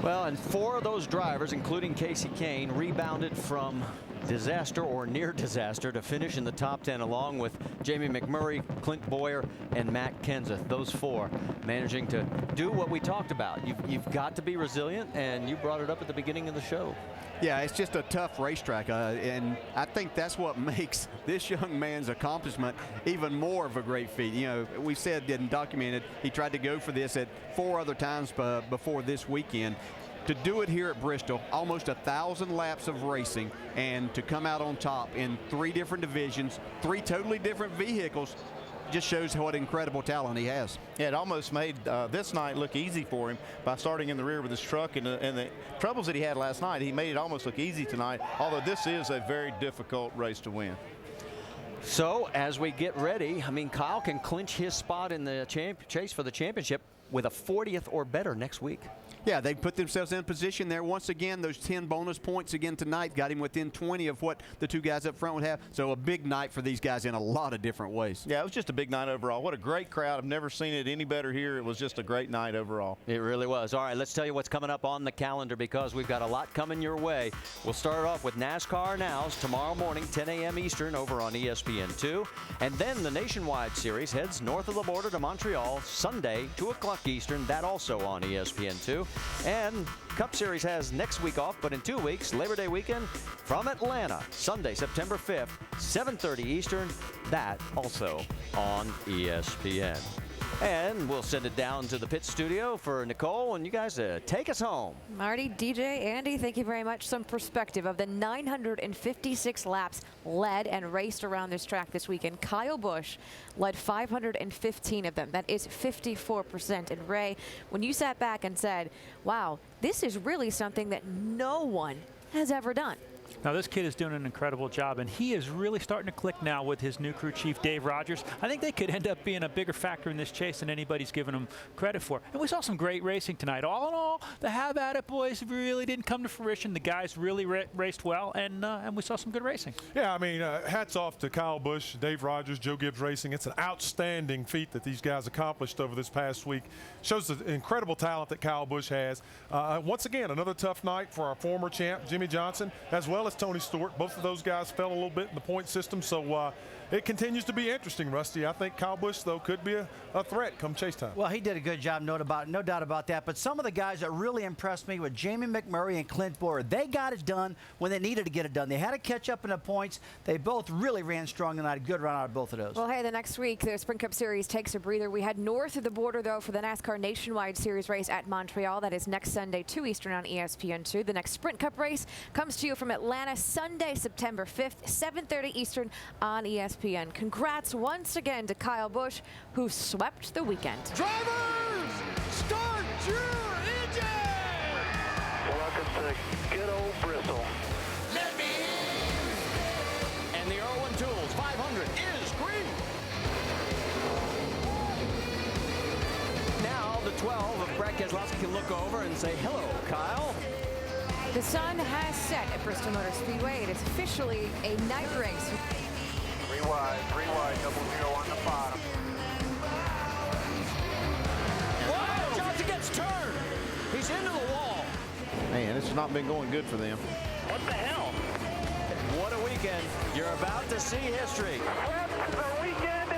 Well, and 4 of those drivers, including Casey Kane, rebounded from disaster or near disaster to finish in the top 10, along with Jamie McMurray, Clint Boyer, and Matt Kenseth. Those 4 managing to do what we talked about. You've got to be resilient, and you brought it up at the beginning of the show. Yeah, it's just a tough racetrack, and I think that's what makes this young man's accomplishment even more of a great feat. You know, we said and documented he tried to go for this at 4 other times before this weekend. To do it here at Bristol, almost 1,000 laps of racing, and to come out on top in 3 different divisions, 3 totally different vehicles, just shows what incredible talent he has. Yeah, it almost made this night look easy for him by starting in the rear with his truck, and the troubles that he had last night, he made it almost look easy tonight, although this is a very difficult race to win. So as we get ready, I mean, Kyle can clinch his spot in the chase for the championship with a 40th or better next week. Yeah, they put themselves in position there. Once again, those 10 bonus points again tonight got him within 20 of what the 2 guys up front would have. So a big night for these guys in a lot of different ways. Yeah, it was just a big night overall. What a great crowd. I've never seen it any better here. It was just a great night overall. It really was. All right, let's tell you what's coming up on the calendar, because we've got a lot coming your way. We'll start off with NASCAR Nows tomorrow morning, 10 a.m. Eastern over on ESPN2. And then the Nationwide Series heads north of the border to Montreal Sunday, 2 o'clock Eastern. That also on ESPN2. And Cup Series has next week off, but in 2 weeks, Labor Day weekend from Atlanta, Sunday, September 5th, 7:30 Eastern. That also on ESPN. And we'll send it down to the pit studio for Nicole, and you guys take us home. Marty, DJ, Andy, thank you very much. Some perspective of the 956 laps led and raced around this track this weekend. Kyle Busch led 515 of them. That is 54%. And Ray, when you sat back and said, wow, this is really something that no one has ever done. Now, this kid is doing an incredible job, and he is really starting to click now with his new crew chief, Dave Rogers. I think they could end up being a bigger factor in this chase than anybody's given them credit for. And we saw some great racing tonight. All in all, the Have At It boys really didn't come to fruition. The guys really raced well, and we saw some good racing. Yeah, I mean, hats off to Kyle Busch, Dave Rogers, Joe Gibbs Racing. It's an outstanding feat that these guys accomplished over this past week. Shows the incredible talent that Kyle Busch has. Once again, another tough night for our former champ, Jimmie Johnson, as well as Tony Stewart. Both of those guys fell a little bit in the point system, so it continues to be interesting, Rusty. I think Kyle Busch, though, could be a threat come chase time. Well, he did a good job, no doubt about that. But some of the guys that really impressed me were Jamie McMurray and Clint Boyer. They got it done when they needed to get it done. They had to catch up in the points. They both really ran strong tonight. A good run out of both of those. Well, hey, the next week, the Sprint Cup Series takes a breather. We head north of the border, though, for the NASCAR Nationwide Series race at Montreal. That is next Sunday, 2 Eastern on ESPN2. The next Sprint Cup race comes to you from Atlanta. Atlanta Sunday, September 5th, 7:30 Eastern on ESPN. Congrats once again to Kyle Busch, who swept the weekend. Drivers, start your engine! Welcome to good old Bristol. Let me in! And the Irwin Tools 500 is green. Now the 12 of Brett Keselowski can look over and say, hello, Kyle. The sun has set at Bristol Motor Speedway. It is officially a night race. 3 wide, 0-0 on the bottom. Whoa, Johnson gets turned. He's into the wall. Man, it's not been going good for them. What the hell? What a weekend. You're about to see history. The weekend